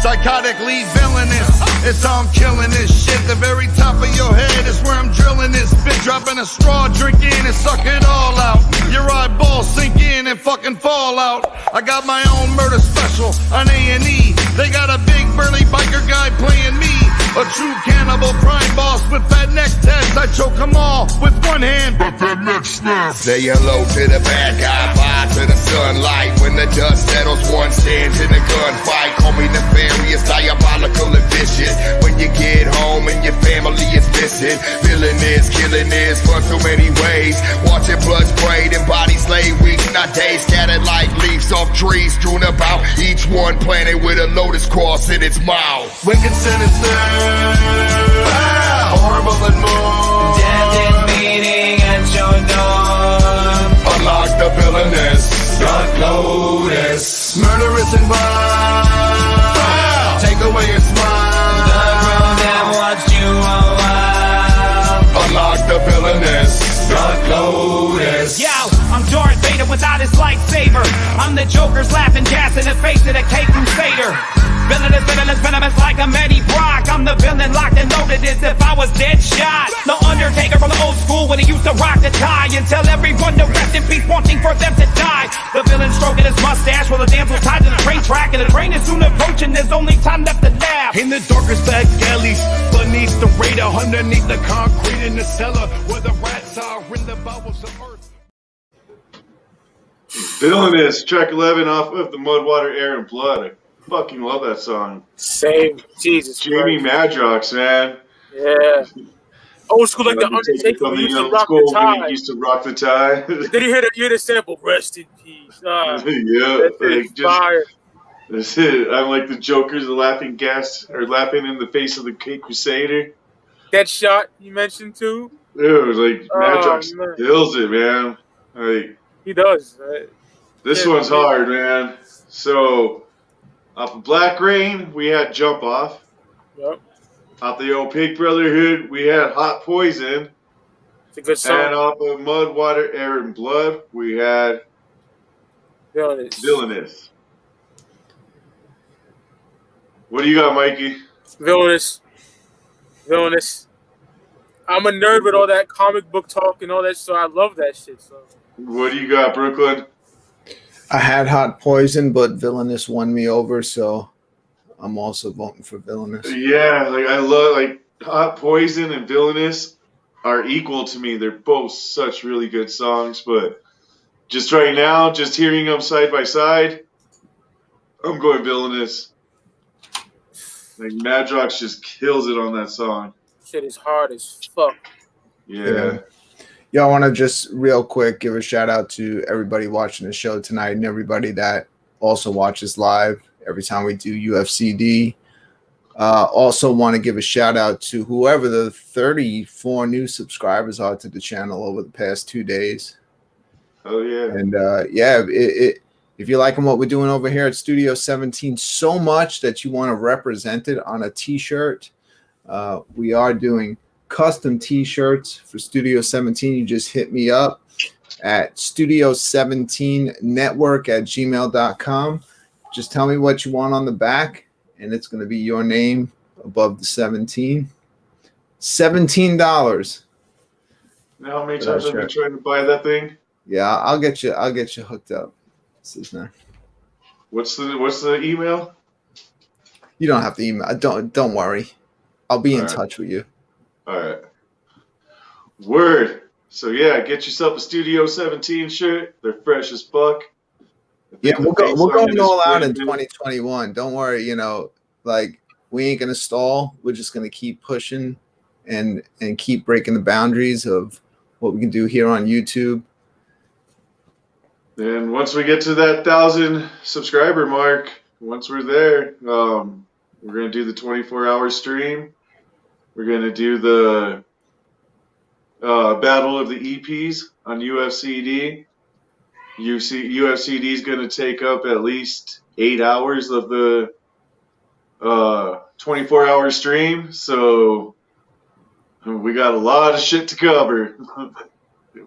Psychotically villainous, it's how I'm killing this shit. The very top of your head is where I'm drilling this bitch. Dropping a straw, drink in and suck it all out. Your eyeballs sink in and fucking fall out. I got my own murder special on A&E. They got a big burly biker guy playing me. A true cannibal crime boss with fat neck tats. I choke them all with one hand, but that neck snaps. Say hello to the bad guy, bye to the sunlight. When the dust settles, one stands in a gunfight. Call me nefarious, diabolical and vicious. When you get home and your family is missing, villainous, killing this, fun so many ways. Watching blood sprayed and bodies lay weeks, not days. Scattered like leaves off trees, strewn about. Each one planted with a lotus cross in its mouth. Wicked sinister, horrible and more. Death is beating at your door. Unlock the villainous, Dark Lotus. Murderous and vile, take away your smile. The road that watched you a while. Unlock the villainous, Dark Lotus. Yo, I'm Darth Vader without his lightsaber. I'm the Joker's laughing gas in the face of the K Crusader. Villainous, venomous like a Eddie Brock. I'm the villain locked and loaded as if I was dead shot. The Undertaker from the old school when he used to rock the tie and tell everyone to rest in peace, wanting for them to die. The villain stroking his mustache while the damsel tied to the train track, and the train is soon approaching. There's only time left to nap. In the darkest back alleys, beneath the radar, underneath the concrete in the cellar, where the rats are in the bowels of earth. Villainous, track 11 off of the Mudwater, Air, and Blood. I fucking love that song. Same. Jesus Jamie Madrox, man. Yeah. Old school, like the Undertaker From the used to young rock school the tie. when he used to rock the tie. Then you hear the sample, rest in peace. Yeah, That's fire. That's it. I'm like the Joker's the laughing gas, or laughing in the face of the Crusader. That shot you mentioned too. Dude, like Madrox man. kills it, man. Like He does. this one's hard, man. So off of Black Rain, we had Jump Off. Yep. Off the OPAQUE Brotherhood, we had Hot Poison. It's a good song. And off of Mud, Water, Air, and Blood, we had Villainous. What do you got, Mikey? Villainous. I'm a nerd with all that comic book talk and all that, so I love that shit. So. What do you got, Brooklyn? I had Hot Poison, but Villainous won me over, so I'm also voting for Villainous. Yeah, like I love like Hot Poison and Villainous are equal to me. They're both such really good songs, but just right now, just hearing them side by side, I'm going Villainous. Like Madrox just kills it on that song. Shit is hard as fuck. Yeah. Yeah, I want to just real quick give a shout out to everybody watching the show tonight and everybody that also watches live every time we do UFCD. Also want to give a shout out to whoever the 34 new subscribers are to the channel over the past 2 days. Oh, yeah. And if you're liking what we're doing over here at Studio 17 so much that you want to represent it on a t-shirt, we are doing custom t-shirts for Studio 17. You just hit me up at studio17network@gmail.com. Just tell me what you want on the back, and it's going to be your name above the 17. $17. Now, how many times have you been trying to buy that thing? Yeah, I'll get you hooked up. SiznaC. What's the email? You don't have to email. Don't worry. I'll be in right. touch with you. All right. Word. So yeah, get yourself a Studio 17 shirt. They're fresh as fuck. Yeah, we're going all out in 2021. Don't worry. Like we ain't gonna stall. We're just gonna keep pushing and keep breaking the boundaries of what we can do here on YouTube. And once we get to that 1,000 subscriber mark, once we're there, we're gonna do the 24-hour stream. We're gonna do the battle of the EPs on UFCD. UFCD is gonna take up at least 8 hours of the 24-hour stream. So we got a lot of shit to cover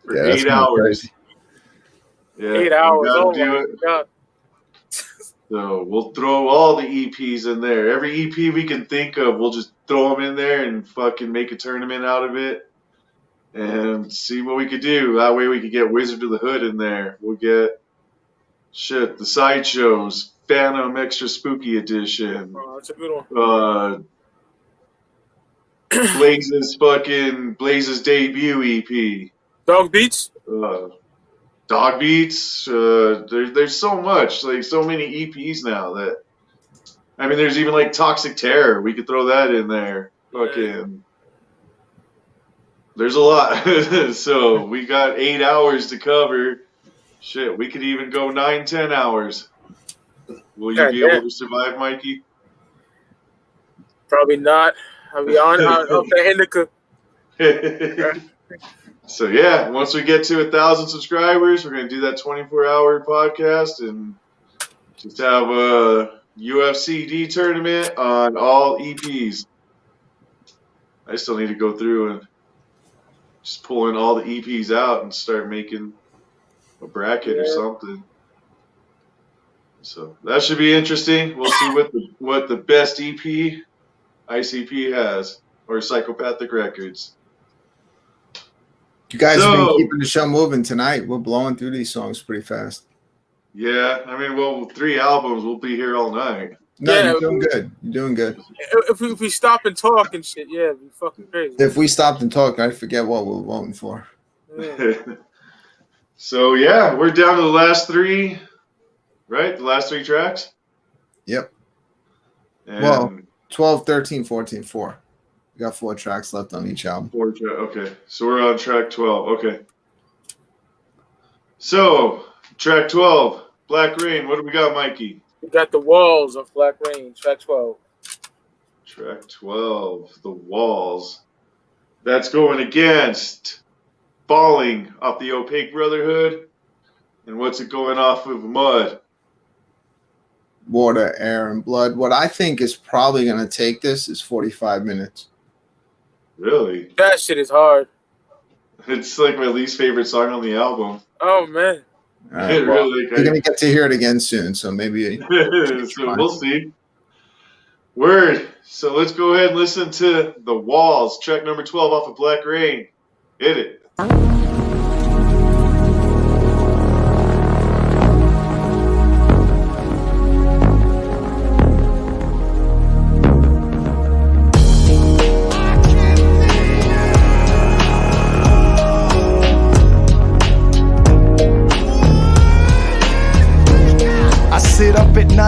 for 8 hours. Crazy. Yeah, 8 hours. Oh do my it. God. So we'll throw all the EPs in there. Every EP we can think of, we'll just throw them in there and fucking make a tournament out of it and see what we could do. That way we could get Wizard of the Hood in there. We'll get the sideshows, Phantom Extra Spooky Edition. Oh, that's a good one. Blaze's debut EP. Dog Beats? Dog Beats. There's so much, like so many EPs now that there's even like Toxic Terror. We could throw that in there. Fucking there's a lot. So we got 8 hours to cover. Shit, we could even go 9-10 hours. Will you be able to survive, Mikey? Probably not. I'll be on the indica. So yeah, once we get to 1,000 subscribers, we're gonna do that 24-hour podcast and just have a UFCD tournament on all EPs. I still need to go through and just pull in all the EPs out and start making a bracket or something. So that should be interesting. We'll see what the best EP ICP has, or Psychopathic Records. You guys have been keeping the show moving tonight. We're blowing through these songs pretty fast. Yeah, I mean, well, 3 albums, we'll be here all night. No, you're doing good. You're doing good. If we stop and talk and shit, yeah, it'd be fucking crazy. If we stopped and talked, I forget what we're voting for. Yeah. So, yeah, we're down to the last 3, right? The last 3 tracks? Yep. And well, 12, 13, 14, 4. We got 4 tracks left on each album. 4 tracks, okay. So we're on track 12, okay. So, track 12, Black Rain. What do we got, Mikey? We got The Walls of Black Rain, track 12. Track 12, The Walls. That's going against Falling off the Opaque Brotherhood. And what's it going off of Mud? Water, Air, and Blood. What I think is probably going to take this is 45 minutes. Really? That shit is hard. It's like my least favorite song on the album. Oh, man. All right, well, you're going to get to hear it again soon, so maybe. So we'll see. Word. So let's go ahead and listen to The Walls, track number 12 off of Black Rain. Hit it.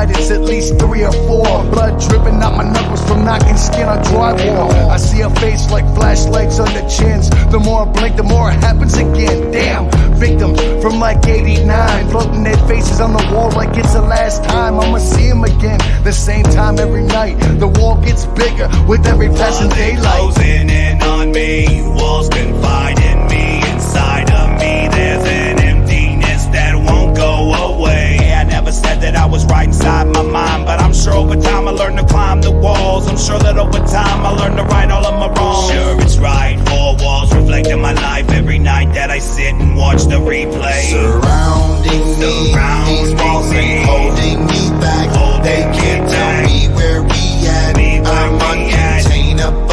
It's at least 3 or 4. Blood dripping out my knuckles from knocking skin on drywall. I see a face like flashlights on the chins. The more I blink, the more it happens again. Damn, victims from like 89, floating their faces on the wall like it's the last time I'ma see them again. The same time every night. The wall gets bigger with every passing daylight. Closing in on me, walls confide in me. Inside of me, there's an emptiness that won't go away. I never said that I was right inside my mind, but I'm sure over time I learned to climb the walls. I'm sure that over time I learned to right all of my wrongs. Sure, it's right, 4 walls reflecting my life every night that I sit and watch the replay. Surrounding me, these walls ain't holding me back. They can't tell me where we at. I'm uncontainable.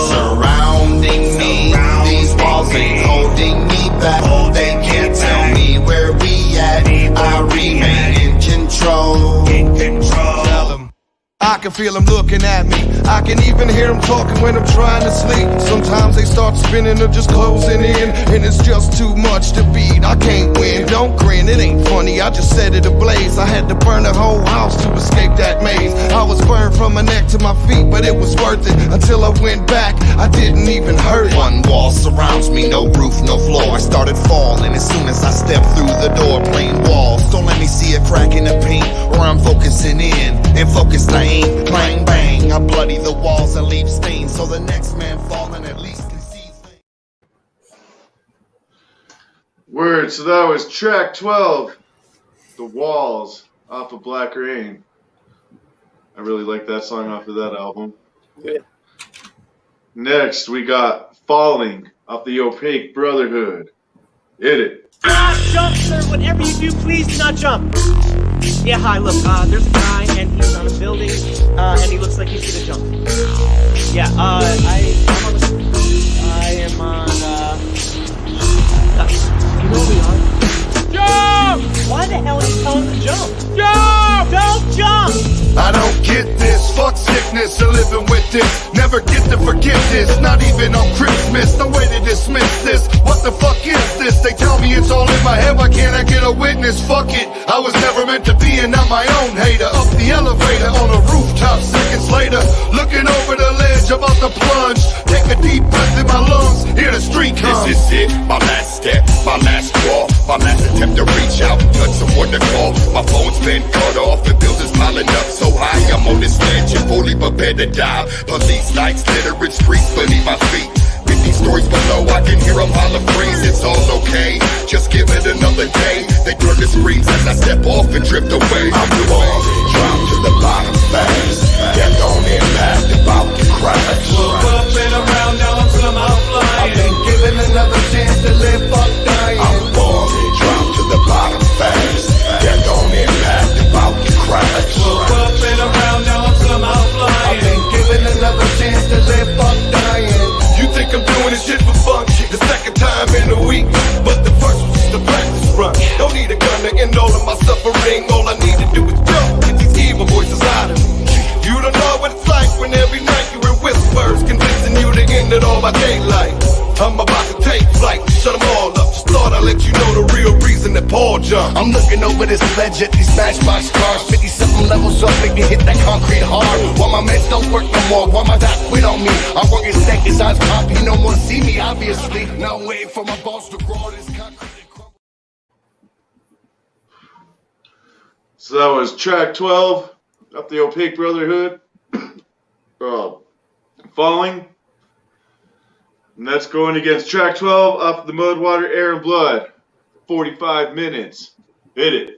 Surrounding me, these walls ain't holding me back. They can't tell me where we at. I remain in control. Tell them. I can feel them looking at me. I can even hear them talking when I'm trying to sleep. Sometimes they start spinning or just closing in, and it's just too much to beat. I can't win, don't grin, it ain't funny. I just set it ablaze. I had to burn the whole house to escape that maze. I was burned from my neck to my feet, but it was worth it. Until I went back, I didn't even hurt it. One wall surrounds me, no roof, no floor. I started falling as soon as I stepped through the door. Plain walls, don't let me see a crack in the paint, or I'm focusing in, and focused I ain't. Clang bang, I bloody the walls and leave stains, so the next man falling at least can see things. Word. So that was track 12, The Walls, off of Black Rain. I really like that song off of that album. Yeah. Next, we got Falling off the Opaque Brotherhood. Hit it. Do not jump, sir. Whatever you do, please do not jump. Yeah, hi, look, there's a guy, and he's on a building, and he looks like he's gonna jump. Yeah, I am on, you know we are? Jump! Why the hell are you telling him to jump? Jump! Don't jump! I don't get this, fuck sickness and living with this. Never get to forget this, not even on Christmas. No way to dismiss this, what the fuck is this? They tell me it's all in my head, why can't I get a witness? Fuck it, I was never meant to be and not my own hater. Up the elevator on a rooftop seconds later, looking over the ledge, about to plunge. Take a deep breath in my lungs, hear the street come. This is it, my last step, my last crawl, my last attempt to reach out, touch someone to call. My phone's been cut off and bills is piling up so high, I'm on this ledge and fully prepared to dive. Police lights littering streets beneath my feet. 50 stories below, I can hear them holler freeze. It's all okay, just give it another day. They turn the screens as I step off and drift away. I'm falling, drop to the bottom fast. Death on impact, about to crash. Woke up and around, now I'm somehow flying. I've been given another chance to live, fuck dying. I'm falling, drop to the bottom fast. Death on impact. gon' jump. I'm looking over this ledge at these matchbox cars. 50-something levels up, make me hit that concrete hard. While my meds don't work no more, while my doc quit on me. I'm working seconds, eyes pop, he no more see me, obviously. Now I'm waiting for my boss to grow this concrete. So that was track 12 up the Opaque Brotherhood. Falling. And that's going against track 12 up the Mud, Water, Air, and Blood. 45 minutes. Hit it.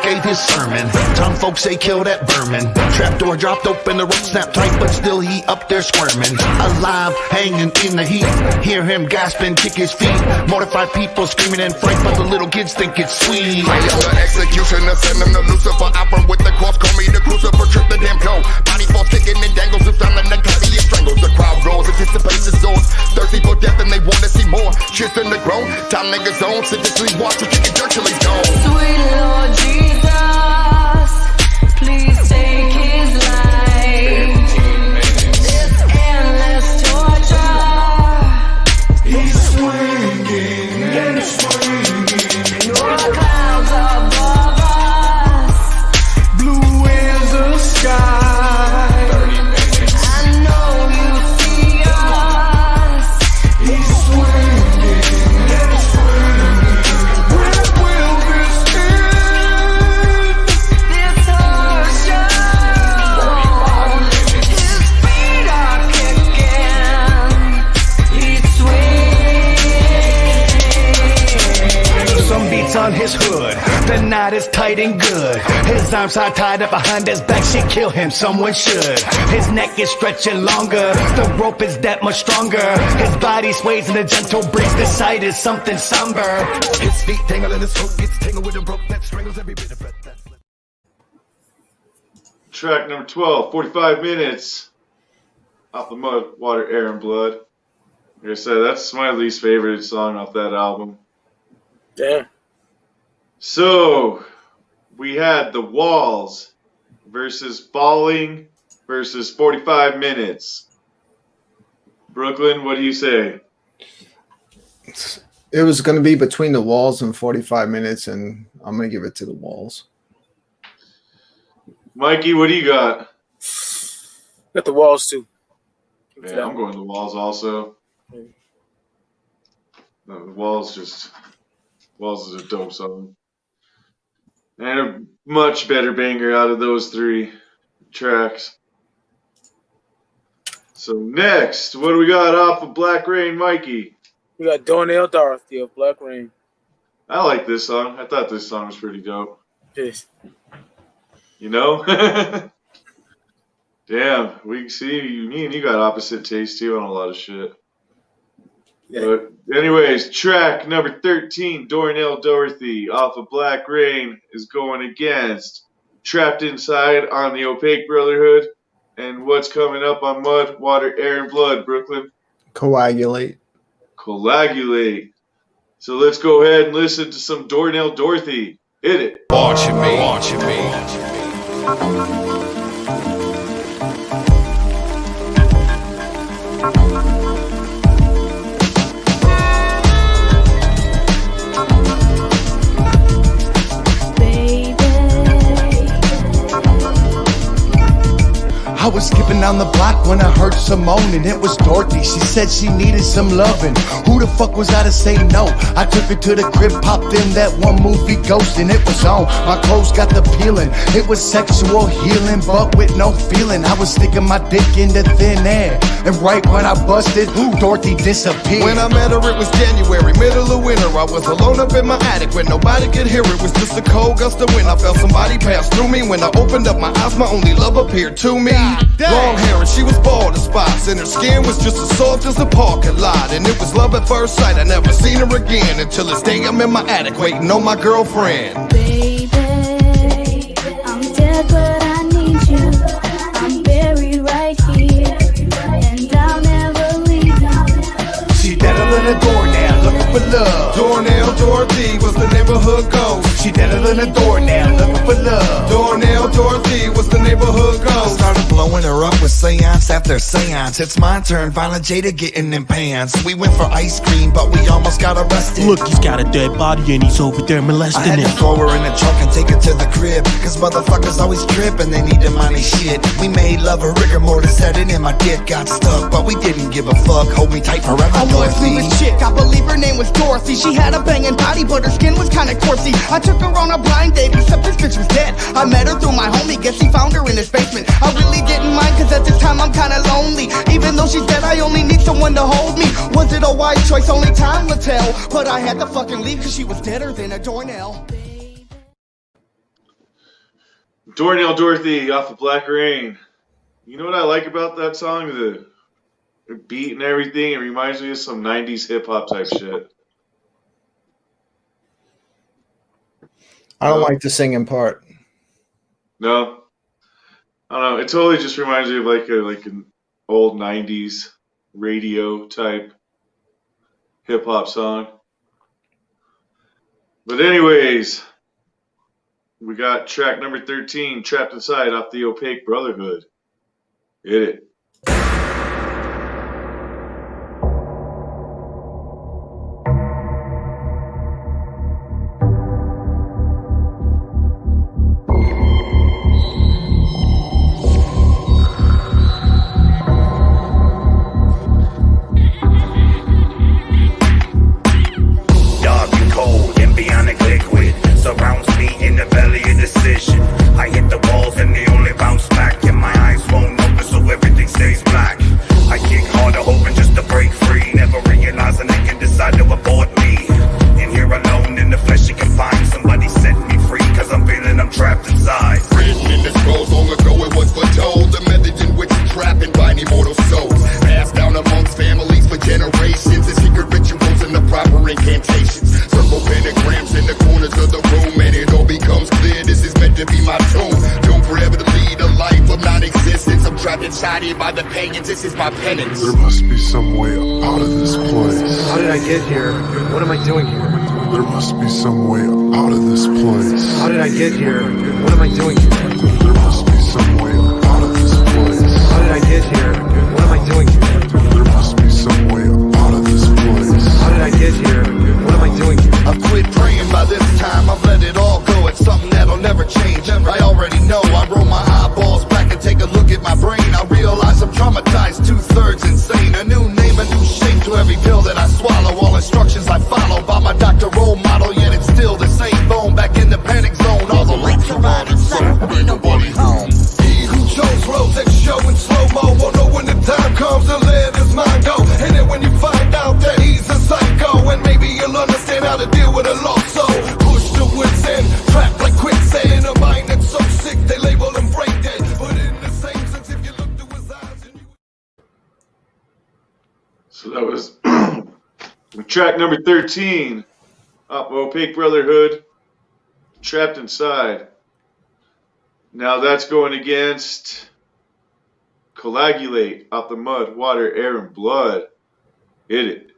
Gave his sermon. Tom folks say kill that vermin. Trapdoor dropped open, the rope snapped tight, but still he up there squirming. Alive, hanging in the heat. Hear him gasping, kick his feet. Mortified people screaming in fright, but the little kids think it's sweet. I am the executioner, send him to Lucifer. I from with the cross, call me the crucifer, trip the damn cone. Body falls kicking and dangles, who's down in the cavity and strangles. The crowd roars, anticipates his swords. Thirsty for death and they want to see more. Cheers in the groan, time niggas own. Sit this sleep, watch the chicken dirt till he's gone. Sweet Lord Jesus, please take his life. This endless torture. He's swinging and swinging. Your clouds above us. Blue is the sky. I know you see us. He's swinging and swinging. Where will this end? This horror show. His feet are kicking. He's swinging. Some beats on his hood, the knot is tight and good. His arms are tied up behind his back, she kill him, someone should. His neck is stretching longer, the rope is that much stronger. His body sways in a gentle breeze, the sight is something somber. His feet tangle and his hook gets tangled with a rope that strangles every bit of it. Track number 12, 45 minutes. Off the Mud, Water, Air, and Blood. Like I said, that's my least favorite song off that album. Damn. So, we had The Walls versus Falling versus 45 minutes. Brooklyn, what do you say? It was going to be between The Walls and 45 minutes, and I'm going to give it to The Walls. Mikey, what do you got? Got The Walls, too. Yeah, I'm going The Walls also. No, The Walls is a dope song. And a much better banger out of those three tracks. So next, what do we got off of Black Rain, Mikey? We got Darnell Dorothy of Black Rain. I like this song. I thought this song was pretty dope. Yes. You know? Damn, we can see me and you got opposite taste too on a lot of shit. Yeah. But anyways, track number 13, Darnell Dorothy off of Black Rain is going against Trapped Inside on the Opaque Brotherhood. And what's coming up on Mud, Water, Air, and Blood, Brooklyn? Coagulate. Coagulate. So let's go ahead and listen to some Darnell Dorothy. Hit it. Watching me, watching me. I was skipping down the block when I heard Simone, and it was Dorothy. She said she needed some loving. Who the fuck was I to say no? I took her to the crib, popped in that one movie Ghost, and it was on. My clothes got the peeling. It was sexual healing, but with no feeling. I was sticking my dick into thin air, and right when I busted, Dorothy disappeared. When I met her, it was January, middle of winter. I was alone up in my attic when nobody could hear. It was just a cold gust of wind. I felt somebody pass through me. When I opened up my eyes, my only love appeared to me. Long hair and she was bald as spots, and her skin was just as soft as the parking lot. And it was love at first sight. I never seen her again until this day I'm in my attic waiting on my girlfriend. Baby. dead, but I need you. I'm buried right here, and I'll never leave you. She deader than a doornail, looking for love. Doornail Dorothy was the neighborhood ghost. She deader than a doornail, looking for love. Doornail Dorothy was the neighborhood ghost. I started blowing her up with seance after seance. It's my turn, finally Jada getting in pants. We went for ice cream, but we almost got arrested. Look, he's got a dead body and he's over there molesting I had it. to throw her in the trunk and take her to the crib, cause motherfuckers always trip and they need the money shit. We made love, a rigor mortis set in and my dick got stuck, but we didn't give a fuck. Hold me tight forever, I once Dorothy. knew this chick, I believe her name was Dorothy. She had a banging body, but her skin was kinda corsey. I took her on a blind date, except this bitch was dead. I met her through my homie, guess he found her in his basement. I really didn't mind, cause at this time I'm kinda lonely. Even though she's dead, I only need someone to hold me. Was it a wise choice? Only time will tell. But I had to fucking leave, cause she was deader than a doornail. Doornail Dorothy off of Black Rain. You know what I like about that song? The beat and everything. It reminds me of some 90s hip hop type shit. I don't like the singing part. No? I don't know. It totally just reminds me of like an old 90s radio type hip hop song. But anyways, we got track number 13, Trapped Inside, off the Opaque Brotherhood. Hit it. Dark and cold and bionic liquid surrounds me in the belly of decision. I hit the walls and they only bounce back, and my eyes won't open, so everything stays black. I kick harder, hoping just to break free, never realizing they can decide to abort me. And here alone in the flesh, you can find somebody set me free, cause I'm feeling I'm trapped inside. Written in the scrolls long ago, it was foretold. The method in which you trap and bind immortal souls, passed down amongst families for generations. The secret rituals and the proper incantations, circle pentagrams in the corners of the room, and it all becomes clear this is meant to be my tomb. Doomed forever to lead a life of non-existence. I'm trapped inside here by the pagans, this is my penance. There must be some way out of this place. How did I get here? What am I doing here? There must be some way out of this place. How did I get here? What am I doing here? There must be some way out of this place. How did I get here? What am I doing here? There must be some way out of this place. How did I get here? What am I doing here? I've quit praying by this time, I've let it all go. It's something that'll never change. I already know. I roll my eyeballs back and take a look at my brain. I realize I'm traumatized, 2/3 insane. A new name, a new shape to every pill that I swallow. All instructions I follow by my doctor role model, yet it's still the same bone back in the panic zone. All the lights are on and so ain't nobody home. He who chose roles that show in slow-mo won't know when the time comes to let his mind go. And then when you find out that he's a psycho, and maybe you'll understand how to deal with a lost soul. Push to wit's end, trapped like quicksand. A mind that's so sick they label him brain dead. But in the same sense, if you look through his eyes and you... So that was track number 13, off Opaque Brotherhood, Trapped Inside. Now that's going against Coagulate, off the Mud, Water, Air, and Blood. Hit it.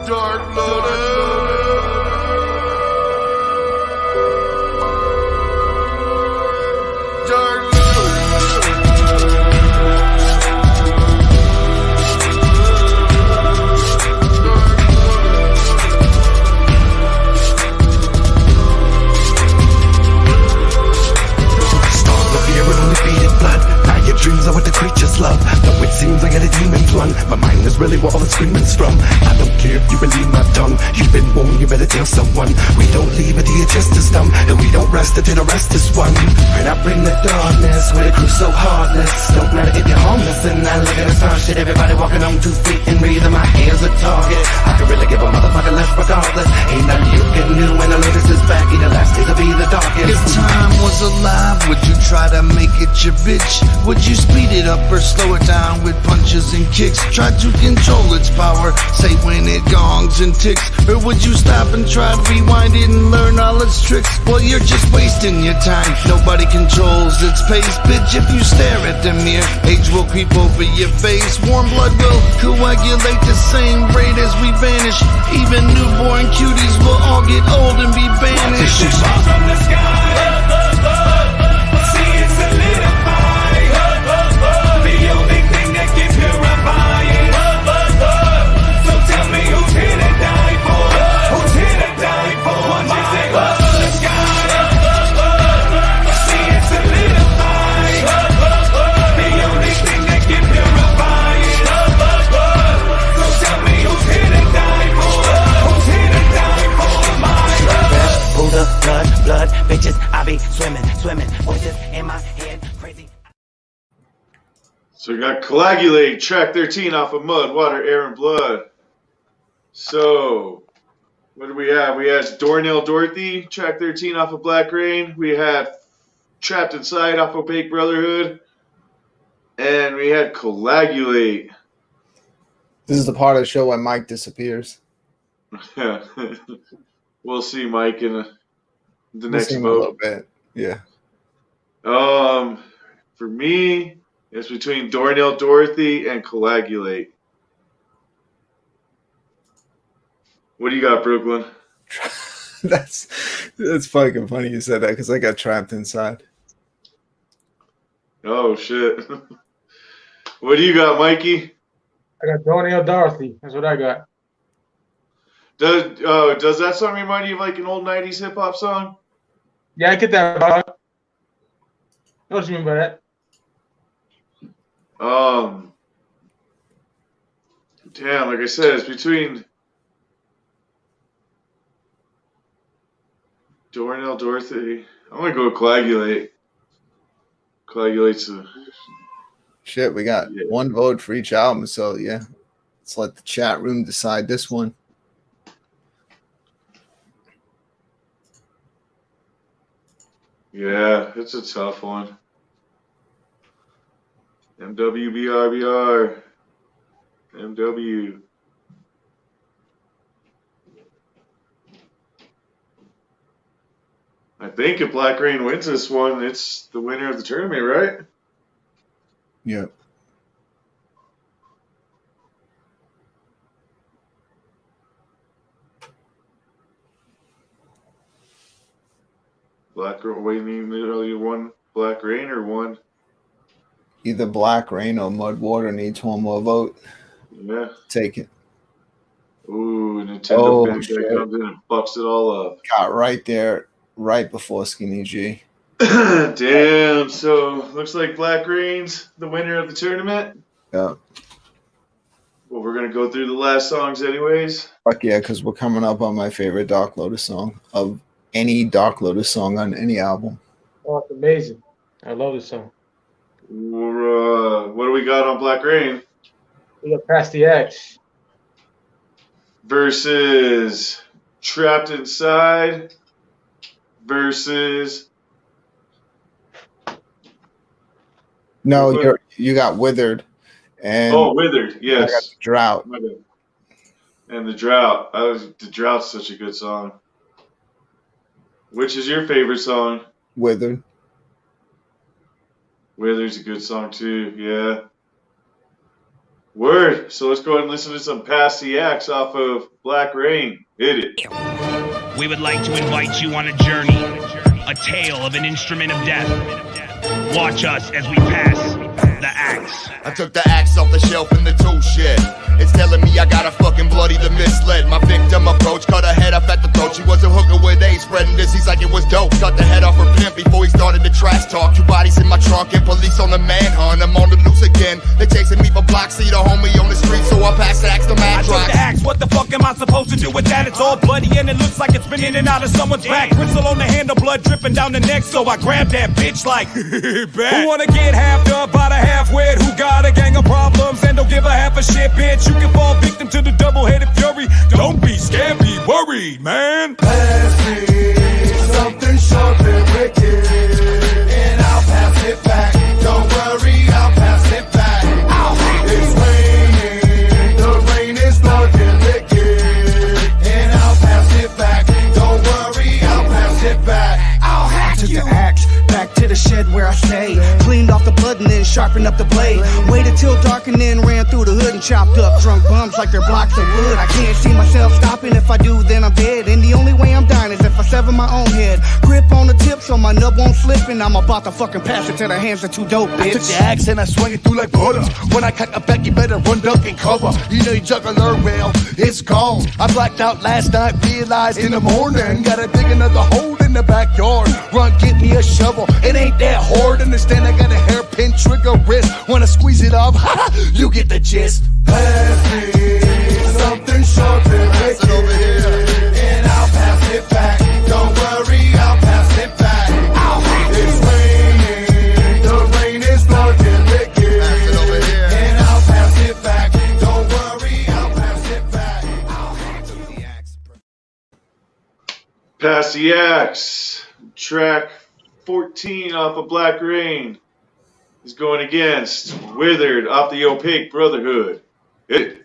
Dark Lotus. Dark dreams are what the creatures love. Though it seems I got a demon's run, my mind is really where all the screaming's from. I don't care if you believe my tongue, you've been warned, you better tell someone. We don't leave it till your chest is dumb, and we don't rest until the rest is won. And I bring the darkness with a crew so heartless. Don't matter if you're homeless, and I live in a star shit. Everybody walking on 2 feet and breathing, my ears a target. I can really give a motherfucker left, right, regardless. Ain't nothing you can do when the latest is back, and your last day to be the darkest. If time was alive, would you try to make it your bitch? Would you speed it up or slow it down with punches and kicks? Try to control its power, say when it gongs and ticks. Or would you stop and try to rewind it and learn all its tricks? Well, you're just wasting your time. Nobody controls its pace, bitch. If you stare at the mirror, age will creep over your face. Warm blood will coagulate the same rate as we vanish. Even newborn cuties will all get old and be banished. Fall from the sky. See it solidify. The only thing that can purify it. So tell me who's here to die for? Who's here to die for? Once you say fall from the sky. See it solidify. The only thing that can purify it. So tell me who's here to die for? Who's here to die for? Pull the blood, bitches, I be swimming, voices in my head, crazy. So we got Coagulate, track 13 off of Mud, Water, Air, and Blood. So, what do we have? We had Dornell Dorothy, track 13 off of Black Rain. We had Trapped Inside off of Opaque Brotherhood. And we had Coagulate. This is the part of the show when Mike disappears. We'll see Mike in the next A vote. little bit. Yeah. For me, it's between Dornell Dorothy and Coagulate. What do you got, Brooklyn? That's fucking funny you said that because I got Trapped Inside. Oh shit. What do you got, Mikey? I got Dornell Dorothy. That's what I got. Does that song remind you of like an old 90s hip hop song? Yeah, I get that. Know what you mean by that? Damn, like I said, it's between Dornell Dorothy. I'm gonna go with Coagulate. Coagulate's a Shit, we got one vote for each album, so yeah. Let's let the chat room decide this one. Yeah, it's a tough one. MWBRBR. MW. I think if Black Rain wins this one, it's the winner of the tournament, right? Yep. Black Rain, wait, you won Black Rain or one? Either Black Rain or Mud Water needs one more vote. Yeah. Take it. Ooh, Nintendo comes in and fucks it all up. Got right there, right before Skinny G. Damn, so looks like Black Rain's the winner of the tournament. Yeah. Well, we're going to go through the last songs anyways. Fuck yeah, because we're coming up on my favorite Dark Lotus song of any Dark Lotus song on any album. Oh, it's amazing. I love this song. What do we got on Black Rain? We got Past the X. Versus Trapped Inside. Versus... No, you got Withered. And Withered, yes. I got the Drought. And the Drought. The Drought's such a good song. Which is your favorite song? Withered. Withered's a good song too, yeah. Word. So let's go ahead and listen to some Past the Axe off of Black Rain. Hit it. We would like to invite you on a journey, a tale of an instrument of death. Watch us as we pass the axe. I took the axe off the shelf in the tool shed. It's telling me I got a fucking bloody the misled. My victim approach, cut her head off at the throat. She was a hooker with AIDS, spreading disease like it was dope. Cut the head off her pimp before he started the trash talk. 2 bodies in my trunk and police on the manhunt. I'm on the loose again. They chasing me for blocks. See the homie on the street, so I passed the axe to Mad I took the axe, what the fuck am I supposed to do with that? It's all bloody and it looks like it's been in and out of someone's back. Bristle on the handle, blood dripping down the neck, so I grabbed that bitch like back. Who wanna get halved up by the half-wit? Who got a gang of problems and don't give a half a shit, bitch? You can fall victim to the double-headed fury. Don't be scared, be worried. need, man? Pass me something sharp and wicked, and I'll pass it back. Don't worry, I'll pass it back. It's raining, the rain is dark and wicked, and I'll pass it back. Don't worry, I'll pass it back. I'll hack Took you. the axe back to the shed where I stay. Cleaned off the blood and then sharpened up the blade. Waited till dark and then ran through the hood and chopped up drunk bums like they're blocks of wood. I can't see myself stopping. If I do, then I'm dead. And the only way I'm dying is if I sever my own head. Grip on the tip so my nub won't slip, and I'm about to fucking pass it to the hands of two dope bitch. I took the axe and I swung it through like butter. When I cut a back, you better run, duck, and cover. You know you juggler, well, it's gone. I blacked out last night, realized in the morning. Gotta dig another hole in the backyard. Run, get me a shovel. It ain't that hard. Understand I got a hairpin trigger wrist. Wanna squeeze it off? You get the gist. Pass me something sharp and wicked, and I'll pass it back. Don't worry, I'll pass it back. It's raining, the rain is dark and wicked, and I'll pass it back. Don't worry, I'll pass it back. Pass the Axe. Track 14 off of Black Rain is going against Withered off the Opaque Brotherhood. Hit it.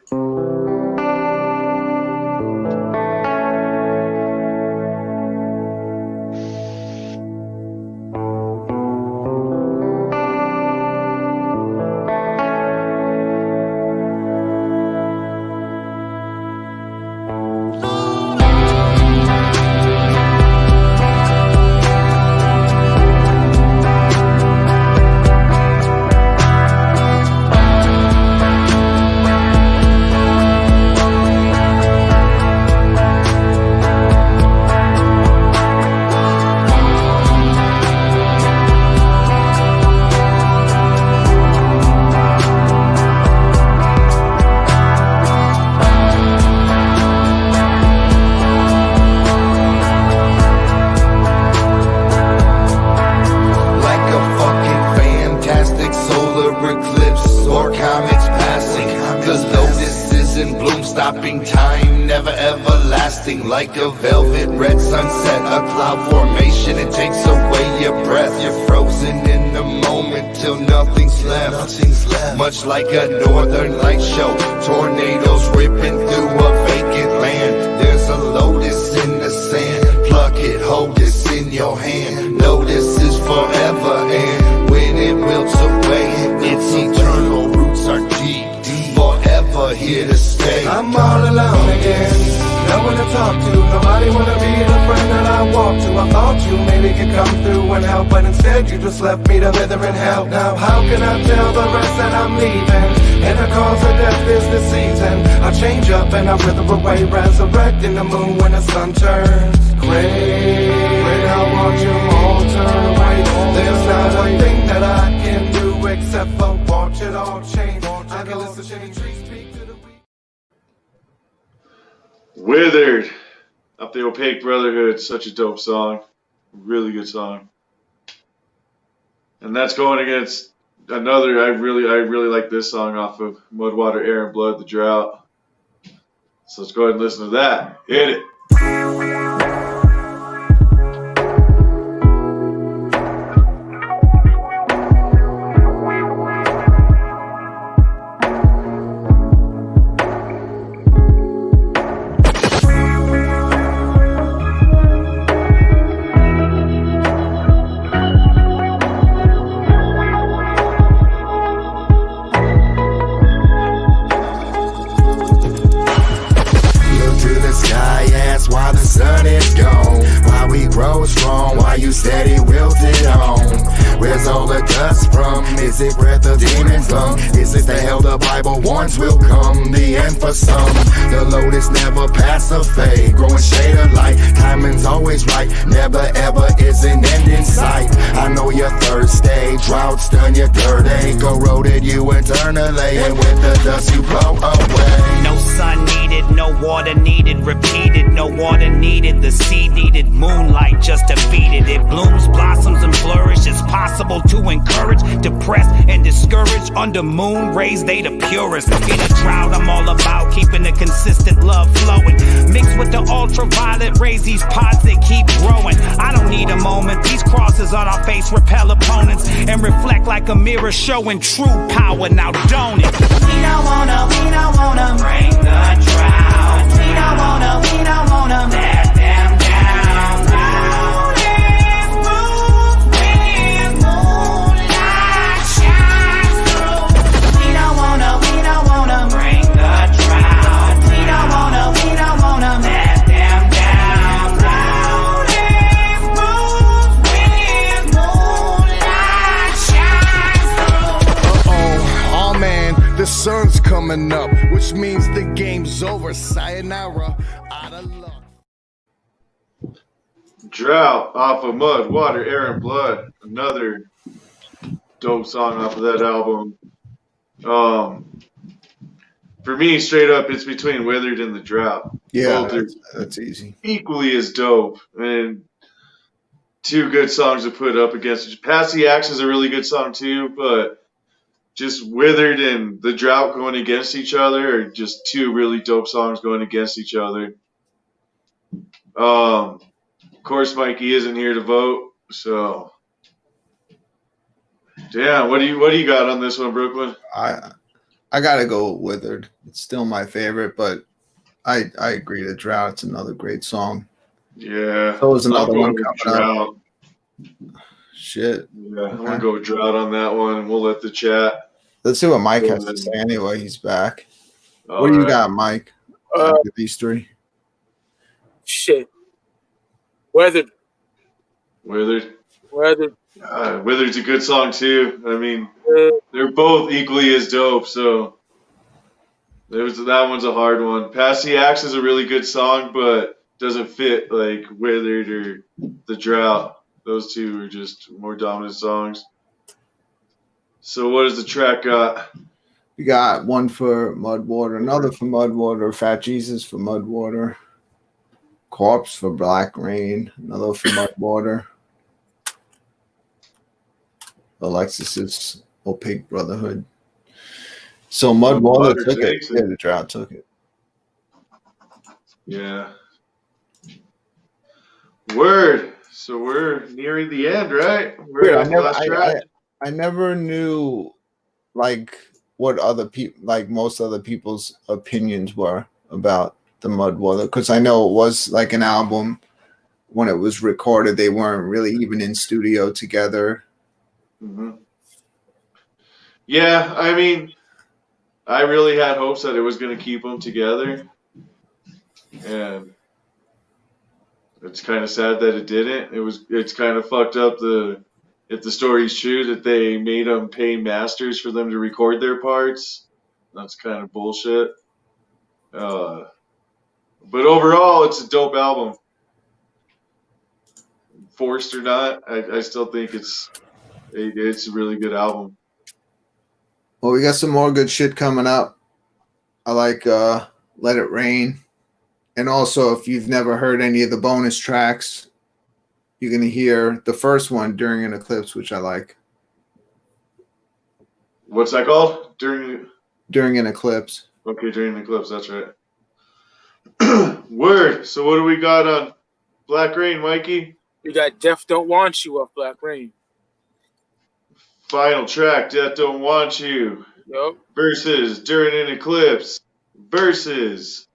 stopping time, never everlasting. Like a velvet red sunset, a cloud formation. It takes away your breath. You're frozen in the moment till nothing's left. Much like a northern light show, tornadoes ripping through a vacant land. There's a lotus in the sand. Pluck it, hold this in your hand. Know this is forever, and when it wilts away, it's eternal. Roots are deep, forever here to stay. I'm all alone again, no one to talk to, nobody wanna be the friend that I walk to. I thought you maybe could come through and help, but instead you just left me to wither in hell. Now how can I tell the rest that I'm leaving? And the cause of death is the season. I change up and I wither away, resurrecting the moon when the sun turns gray. I watch you all turn away. There's not a thing that I can do except for watch it all change. I can listen to the trees speak to the weak. Withered up the Opaque Brotherhood, such a dope song, really good song. And that's going against another. I really like this song off of Mud, Water, Air, and Blood, The Drought. So let's go ahead and listen to that. Hit it. Steady wilted on. Where's all the dust from? Is it breath of demons lung? Is it the hell the Bible warns will come? The end for some. The lotus never pass a fade. Growing shade of light. Timing's always right. Never ever is an end in sight. I know you're thirsty. Droughts done your dirty. Corroded you internally. And with the dust you blow away. No sun needed, no water needed. Repeated, no water needed. The seed needed moonlight just to feed it. It blooms, blossoms, and flourishes. It's possible to encourage, depress, and discourage. Under moon rays, they the purest. In a drought, I'm all about keeping the consistent love flowing. Mixed with the ultraviolet rays, these pods that keep growing. I don't need a moment. These crosses on our face repel opponents and reflect like a mirror showing true power. Now don't it? We don't wanna bring the drought. We don't wanna let them down. Round is smooth, wind, moonlight shines through. We don't wanna bring the drought. We don't wanna let them down. Round is smooth, wind, moonlight shines through. Oh man, the sun's coming up, which means the game's over. Sayonara, out of luck. Drought off of Mud, Water, Air, and Blood. Another dope song off of that album. For me, straight up, it's between Withered and The Drought. Yeah, Both are that's easy. equally as dope. And two good songs to put up against each. Pass the Axe is a really good song too, but just Withered and The Drought going against each other are just two really dope songs going against each other. Of course, Mikey isn't here to vote, so damn. What do you got on this one, Brooklyn? I gotta go with Withered. It's still my favorite, but I agree. The Drought's another great song. Yeah. So is another I'm one going with coming Drought. up. Shit. Yeah, I'm gonna go with Drought on that one, and we'll let the chat. Let's see what Mike has to say anyway. He's back. All What do you right. got, Mike? After these three? Shit. Withered. Withered. Withered. Withered's a good song too. I mean, they're both equally as dope. So that one's a hard one. Pass the Axe is a really good song, but doesn't fit like Withered or The Drought. Those two are just more dominant songs. So what does the track got? We got one for Mudwater, another for Mudwater, Fat Jesus for Mudwater, Corpse for Black Rain, another for Mudwater, Alexis's Opaque Brotherhood. So Mudwater took it. Yeah, The Drought took it. Yeah. Word. So we're nearing the end, right? We're Weird, at the last track. I never knew like what other people, like most other people's opinions were about the Mudwater, because I know it was like an album when it was recorded. They weren't really even in studio together. Mm-hmm. Yeah, I mean, I really had hopes that it was going to keep them together, and it's kind of sad that it didn't. It's kind of fucked up if the story's true that they made them pay masters for them to record their parts. That's kind of bullshit. But overall, it's a dope album. Forced or not, I still think it's a really good album. Well, we got some more good shit coming up. I like Let It Rain. And also, if you've never heard any of the bonus tracks, you're going to hear the first one, During an Eclipse, which I like. What's that called? During an Eclipse. Okay, During an Eclipse, that's right. Word. So what do we got on Black Rain, Mikey? We got Death Don't Want You off Black Rain. Final track, Death Don't Want You. Yep. Versus During an Eclipse. Versus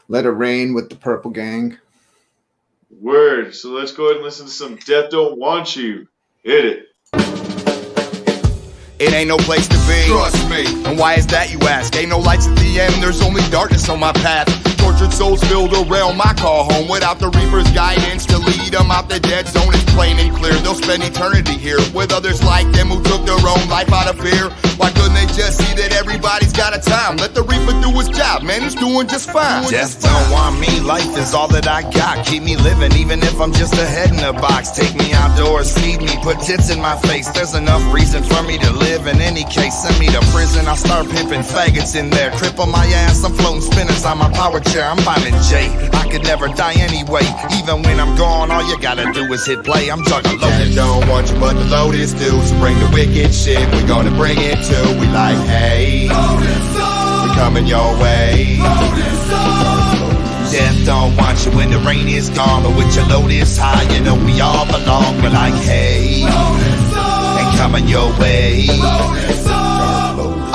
Let It Rain with the Purple Gang. Word. So let's go ahead and listen to some Death Don't Want You. Hit it. It ain't no place to be. Trust me. And why is that, you ask? Ain't no lights at the end, there's only darkness on my path. Tortured souls fill the realm I call home. Without the Reaper's guidance to lead them out the dead zone, it's plain and clear. They'll spend eternity here with others like them who took their own life out of fear. Why couldn't they just see that everybody's got a time? Let the Reaper do his job, man, he's doing just fine. Death don't want me, life is all that I got. Keep me living even if I'm just a head in a box. Take me outdoors, feed me, put tits in my face. There's enough reason for me to live in any case. Send me to prison, I'll start pimping faggots in there. Trip on my ass, I'm floating spinners on my power chair. I'm finding J, I could never die anyway. Even when I'm gone, all you gotta do is hit play. I'm talking Lotus. Don't want you, but the Lotus do. So bring the wicked shit, we gonna bring it to. We like, hey, we coming your way. Death don't don't want you when the rain is gone, but with your load is high, you know we all belong. We're like, hey, ain't coming your way.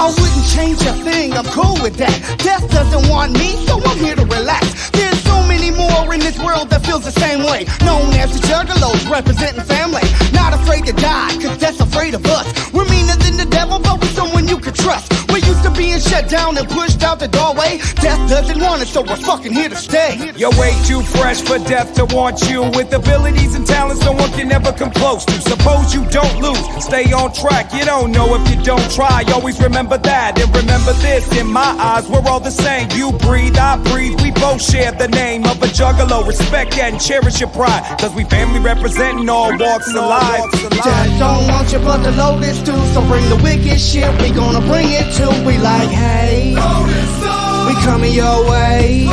I wouldn't change a thing, I'm cool with that. Death doesn't want me, so I'm here to relax. There's so many more in this world that feels the same way. Known as the juggalos, representing family. Not afraid to die, cause death's afraid of us. We're meaner than the devil, but we're someone you can trust. We're used to being shut down and pushed out the doorway. Death doesn't want us, so we're fucking here to stay. You're way too fresh for death to want you. With abilities and talents no one can ever come close to. Suppose you don't lose, stay on track. You don't know if you don't try. Always remember that, and remember this. In my eyes, we're all the same. You breathe, I breathe. We both share the name of a juggalo. Respect that and cherish your pride, cause we family representing all walks of life. Death don't want you, but the Lotus do. So bring the wicked shit, we gonna bring it too. We like, hey, we coming your way.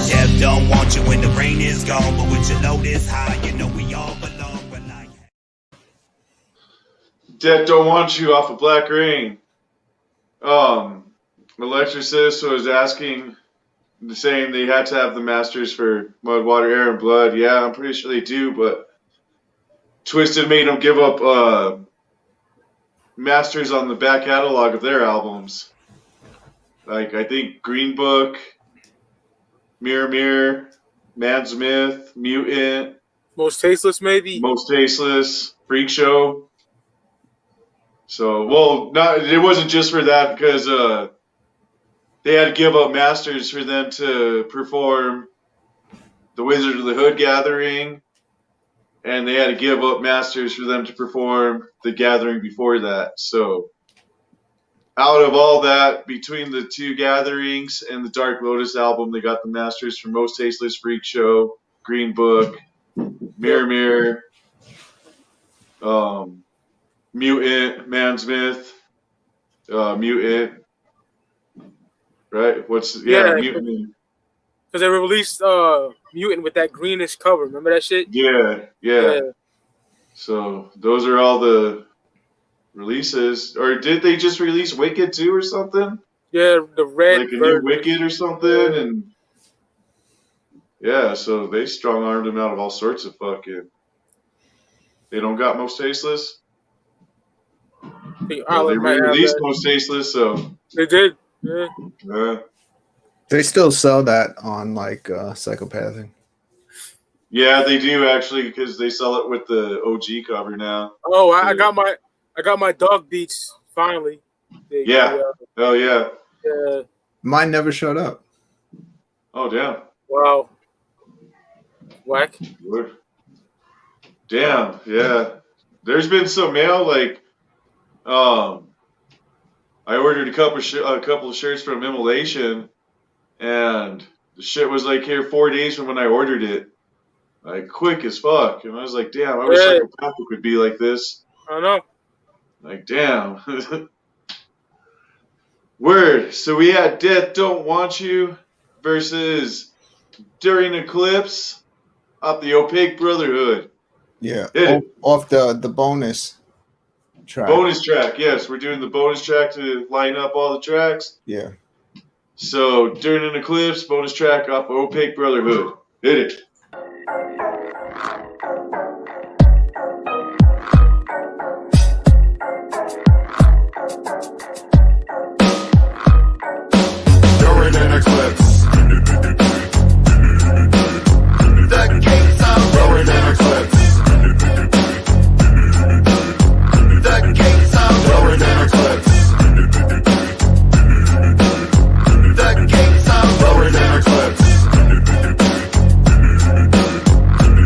Death don't want you when the rain is gone, but with your load is high, you know we all belong. We're like, Death Don't Want You off of Black Rain. Electricist was asking, saying they had to have the masters for Mud, Water, Air, and Blood. Yeah, I'm pretty sure they do, but Twisted made them give up masters on the back catalog of their albums. Like, I think Green Book, Mirror Mirror, Man's Myth, Mutant. Most Tasteless, maybe? Most Tasteless, Freak Show. So, well, it wasn't just for that, because they had to give up masters for them to perform the Wizard of the Hood Gathering, and they had to give up masters for them to perform the Gathering before that. So, out of all that, between the two gatherings and the Dark Lotus album, they got the masters for Most Tasteless, Freak Show, Green Book, Mirror Mirror, Mutant, Man's Myth, Mutant. Right? Mutant. Because they released Mutant with that greenish cover. Remember that shit? Yeah. So those are all the releases. Or did they just release Wicked too or something? Yeah, the red like a new Wicked or something. And yeah, so they strong armed them out of all sorts of fucking. They don't got Most Tasteless. They released Most Tasteless, so they did. Yeah. They still sell that on like Psychopathic. Yeah, they do actually, because they sell it with the OG cover now. Oh, I got my Dog Beats finally. Yeah. Oh yeah. Yeah. Mine never showed up. Oh damn. Wow. Whack. Damn. Yeah. There's been some mail like, I ordered a couple of shirts from Immolation, and the shit was like here 4 days from when I ordered it, like quick as fuck. And I was like, damn, I wish Psychopathic would be like this. I know. Like, damn. Word. So we had Death Don't Want You versus During Eclipse off the OPAQUE Brotherhood. Yeah. Off the bonus track. Bonus track, yes. We're doing the bonus track to line up all the tracks. Yeah. So, During an Eclipse, bonus track off OPAQUE Brotherhood. Hit it. During an eclipse. The gates are during an eclipse. The gates are during an eclipse. The gates are during an eclipse.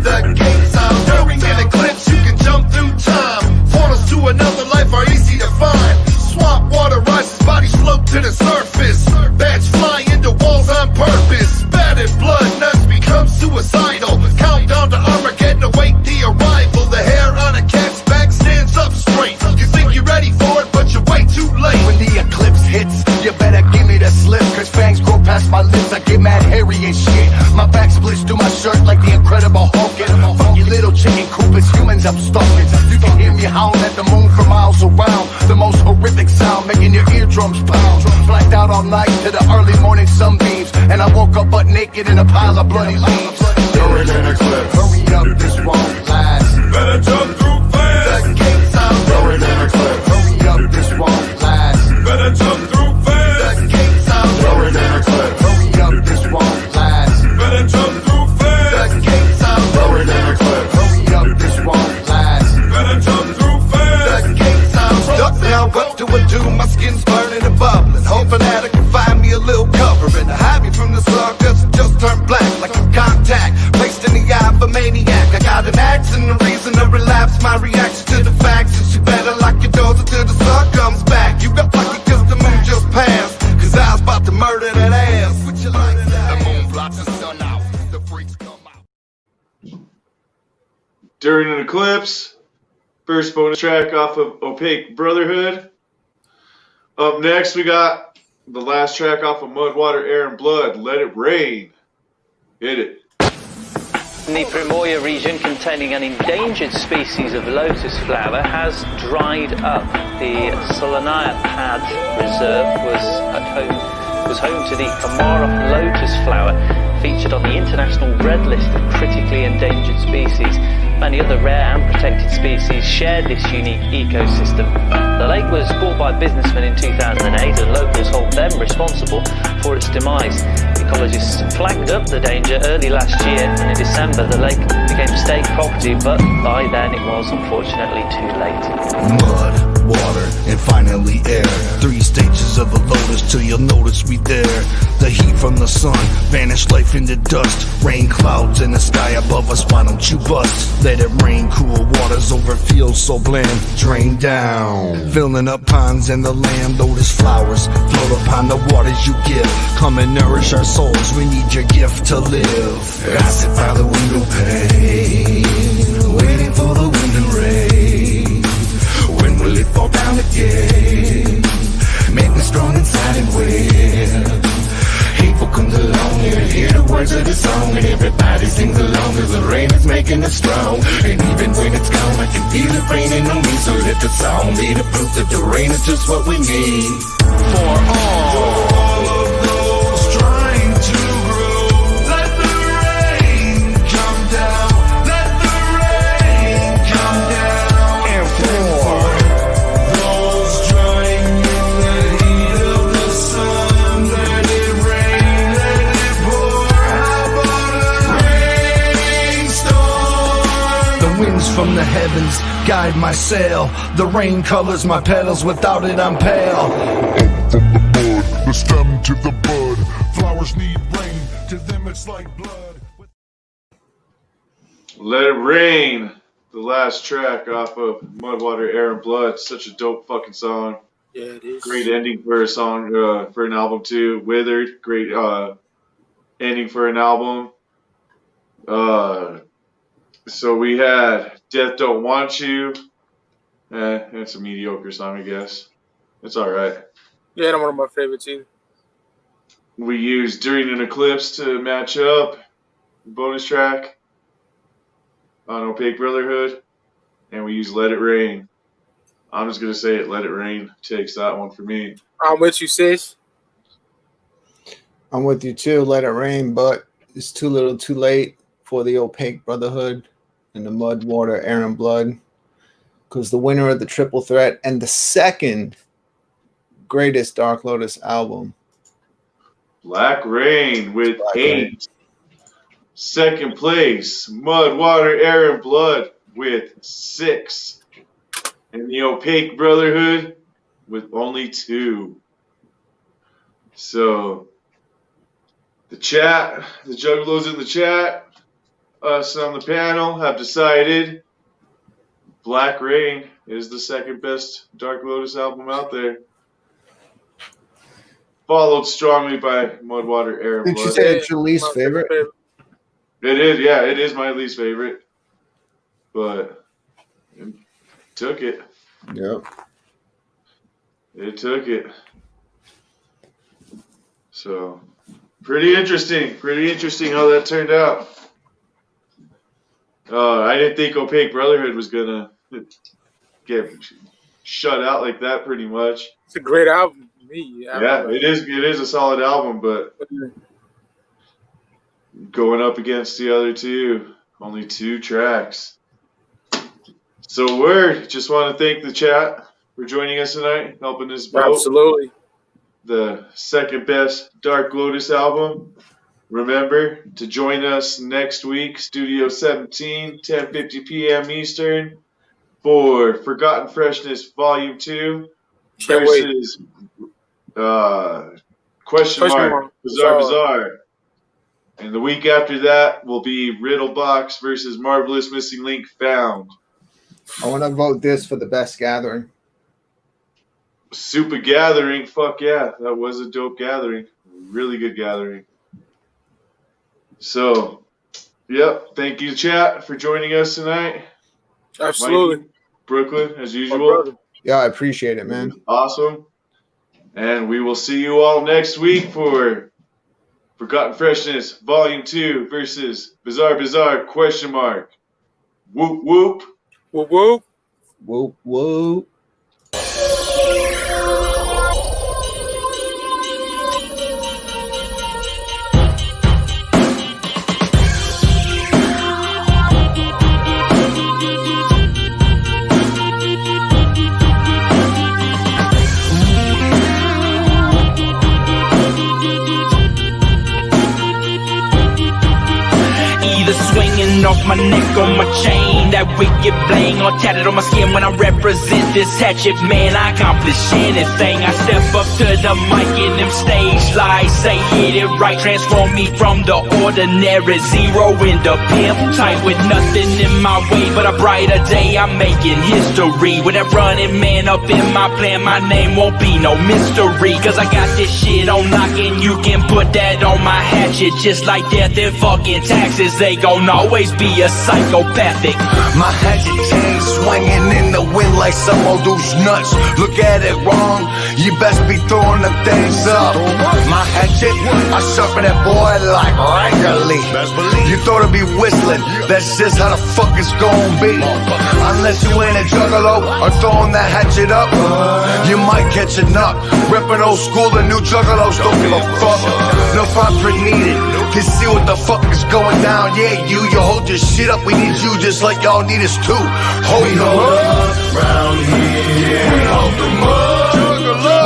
The gates are during an eclipse. You can jump through time. Portals to another life are easy to find. Swamp water rises, bodies float to the surface. Bats fly into walls on purpose. Spattered blood, nuns become suicidal. Countdown to Armageddon, await the arrival. The hair on a cat's back stands up straight. You think you're ready for it, but you're way too late. When the eclipse hits, you better give me the slip, cause fangs grow past my lips. I get mad hairy and shit. My back splits through my shirt like the Incredible Hulk. From your little chicken coop, it's humans I'm stalking. You can hear me howl at the moon for miles around. The most horrific sound, making your eardrums pound. Blacked out all night to the early morning sunbeams. And I woke up butt naked in a pile of bloody leaves. During an eclipse. Hurry up, this won't last. Better jump through fast. The gates out. During an eclipse. Hurry up, this won't last. Better jump through fast. The gates out. During an eclipse. Hurry up, this won't last. Better jump through fast. The gates out. During an eclipse. Hurry up, this won't last. Better jump through fast. The gates out. Duck down, what do I do? My skin's burning and bubbling. Hoping that I can find me a little cover. And to hide me from the sun, cause it just turned black like a contact. Placed in the eye of a maniac. I got an axe and a reason to relapse my reaction to the facts. And you better lock your doors until the sun comes back. You got lucky cause the moon just passed. Cause I was about to murder that ass. What you like? The moon blocks the sun out. The freaks come out. During an eclipse, first bonus track off of OPAQUE Brotherhood. Up next, we got the last track off of Mud, Water, Air, and Blood, Let It Rain. Hit it. The Primoria region, containing an endangered species of lotus flower, has dried up. The Solanaya Pad Reserve was home to the Komarov lotus flower, featured on the International Red List of critically endangered species. Many other rare and protected species shared this unique ecosystem. The lake was bought by businessmen in 2008, and locals hold them responsible for its demise. Ecologists flagged up the danger early last year, and in December the lake became state property, but by then it was unfortunately too late. Mud, water, and finally air. 3 stages of a lotus till you'll notice we there. The heat from the sun, vanish life into dust. Rain clouds in the sky above us, why don't you bust? Let it rain, cool waters over fields so bland. Drain down, filling up ponds and the land. Lotus flowers float upon the waters you give. Come and nourish our souls, we need your gift to live. I sit by the window pane, waiting for the wind and rain. When will it fall down again? Make me strong inside and win. Hateful comes along and hear the words of the song, and everybody sings along as the rain is making us strong. And even when it's gone, I can feel it raining on me. So let the song be the proof that the rain is just what we need. For all of those trying to grow, let the rain come down. Let the rain come down. And for those trying in the heat of the sun, let it rain, let it pour. How about a rainstorm? the winds from the heavens guide my sail. The rain colors my petals, without it I'm pale. From the mud, the stem to the bud. Flowers need rain, to them it's like blood. Let It Rain, the last track off of Mud, Water, Air, and Blood. Such a dope fucking song. Yeah, it is. Great ending for a song, for an album too. Withered, great ending for an album. So we had Death Don't Want You. It's a mediocre song, I guess. It's all right. Yeah, not one of my favorites either. We used During an Eclipse to match up. Bonus track on OPAQUE Brotherhood. And we used Let It Rain. I'm just going to say it. Let It Rain takes that one for me. I'm with you, sis. I'm with you too. Let It Rain, but it's too little too late for the OPAQUE Brotherhood and the Mud, Water, Air, and Blood. Because the winner of the triple threat and the second greatest Dark Lotus album, Black Rain with Black 8. Rain. Second place, Mud, Water, Air, and Blood with 6. And the OPAQUE Brotherhood with only 2. So the chat, the juggalos in the chat, us on the panel have decided Black Rain is the second best Dark Lotus album out there. Followed strongly by Mud, Water, Air, and Did Blood. you say it's your least favorite? It is, yeah, it is my least favorite. But it took it. Yep. It took it. So, pretty interesting. Pretty interesting how that turned out. I didn't think OPAQUE Brotherhood was going to get shut out like that pretty much. It's a great album to me. Yeah, it is a solid album, but going up against the other two. Only 2 tracks. So we just want to thank the chat for joining us tonight, helping us vote. Absolutely. The second best Dark Lotus album. Remember to join us next week, Studio 17, 10:50 p.m. Eastern, for Forgotten Freshness Volume 2 versus question mark Bizarre. And the week after that will be Riddle Box versus Marvelous Missing Link Found. I want to vote this for the best gathering. Super Gathering, fuck yeah. That was a dope gathering. Really good gathering. So, yep. Thank you, chat, for joining us tonight. Absolutely. Mikey, Brooklyn, as usual. Yeah, I appreciate it, man. Awesome. And we will see you all next week for Forgotten Freshness Volume 2 versus Bizarre question mark. Whoop, whoop. Whoop, whoop. Whoop, whoop. Swinging off my neck on my chain, that wicked bling all tatted on my skin when I represent this hatchet man. I accomplish anything. I step up to the mic in them stage lights, say hit it right, transform me from the ordinary zero into pimp type with nothing in my way but a brighter day. I'm making history with that running man up in my plan. My name won't be no mystery, cause I got this shit on lock and you can put that on my hatchet. Just like death and fucking taxes, they gon' always be a psychopathic. My hatchet chain swinging in the wind like some old dude's nuts. Look at it wrong, you best be throwing them things up. My hatchet, I sharpen that boy like regularly. You thought it'd be whistling, that's just how the fuck it's gon' be. Unless you ain't a juggalo or throwing that hatchet up, you might catch a nut. Reppin' old school, the new juggalos don't give a fuck. No fine print needed to see what the fuck is going down. Yeah, you hold your shit up, we need you just like y'all need us too. Hold them up round here. We hold them up.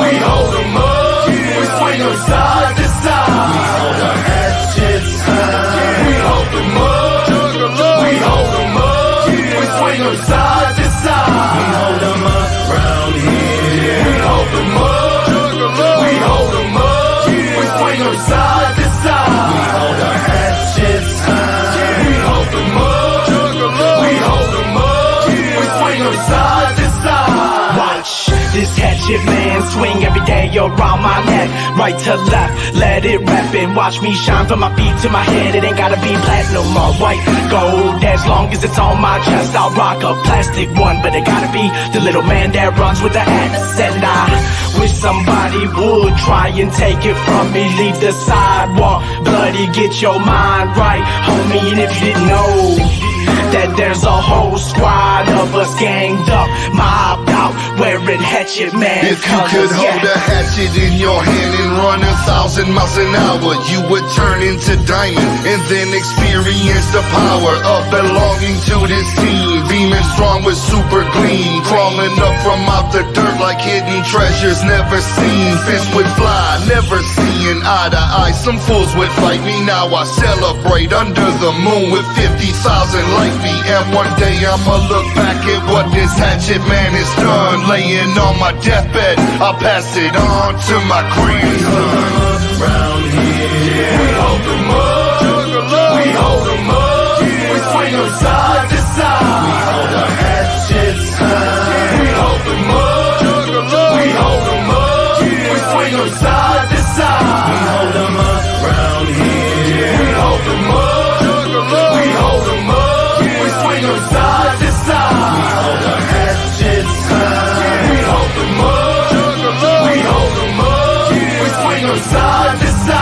We hold them up. We swing them side to side. We hold our hatchets high. We hold them up. We hold them up. We swing them side to side. We hold them up round here. We hold them up. We hold them up. We swing them side to side. We hold our hatchets high. We hold them up. We hold them up. We swing them side to side. Watch this hatchet man swing every day around my neck, right to left, let it rap and watch me shine from my feet to my head. It ain't gotta be platinum or white gold, as long as it's on my chest. I'll rock a plastic one, but it gotta be the little man that runs with the axe. And I wish somebody would try and take it from me. Leave the sidewalk bloody, get your mind right, homie. And if you didn't know that there's a whole squad of us ganged up, mobbed out, wearing hatchet man If you could hold a hatchet in your hand and run 1,000 miles an hour, you would turn into diamond and then experience the power of belonging to this team. Beaming strong with super gleam, crawling up from out the dirt like hidden treasures never seen. Fists would fly, never seeing eye to eye. Some fools would fight me, now I celebrate under the moon with 50,000 like me. And one day I'ma look back at what this hatchet man has done. Laying on my deathbed, I'll pass it on to my grandson. Round here, we hold them up. We hold them up. We swing them side to side. We hold our hatchets high. We hold them up. We hold them up. We swing them side to side. We hold them up. Round here, we hold them up. We hold them up. We swing them side to side. We hold our hatchets high. We hold them up. We hold them up. We swing them side to side.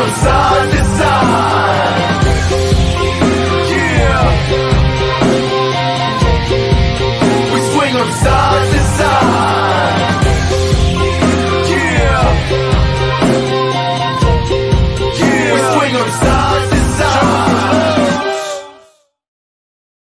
from side to side.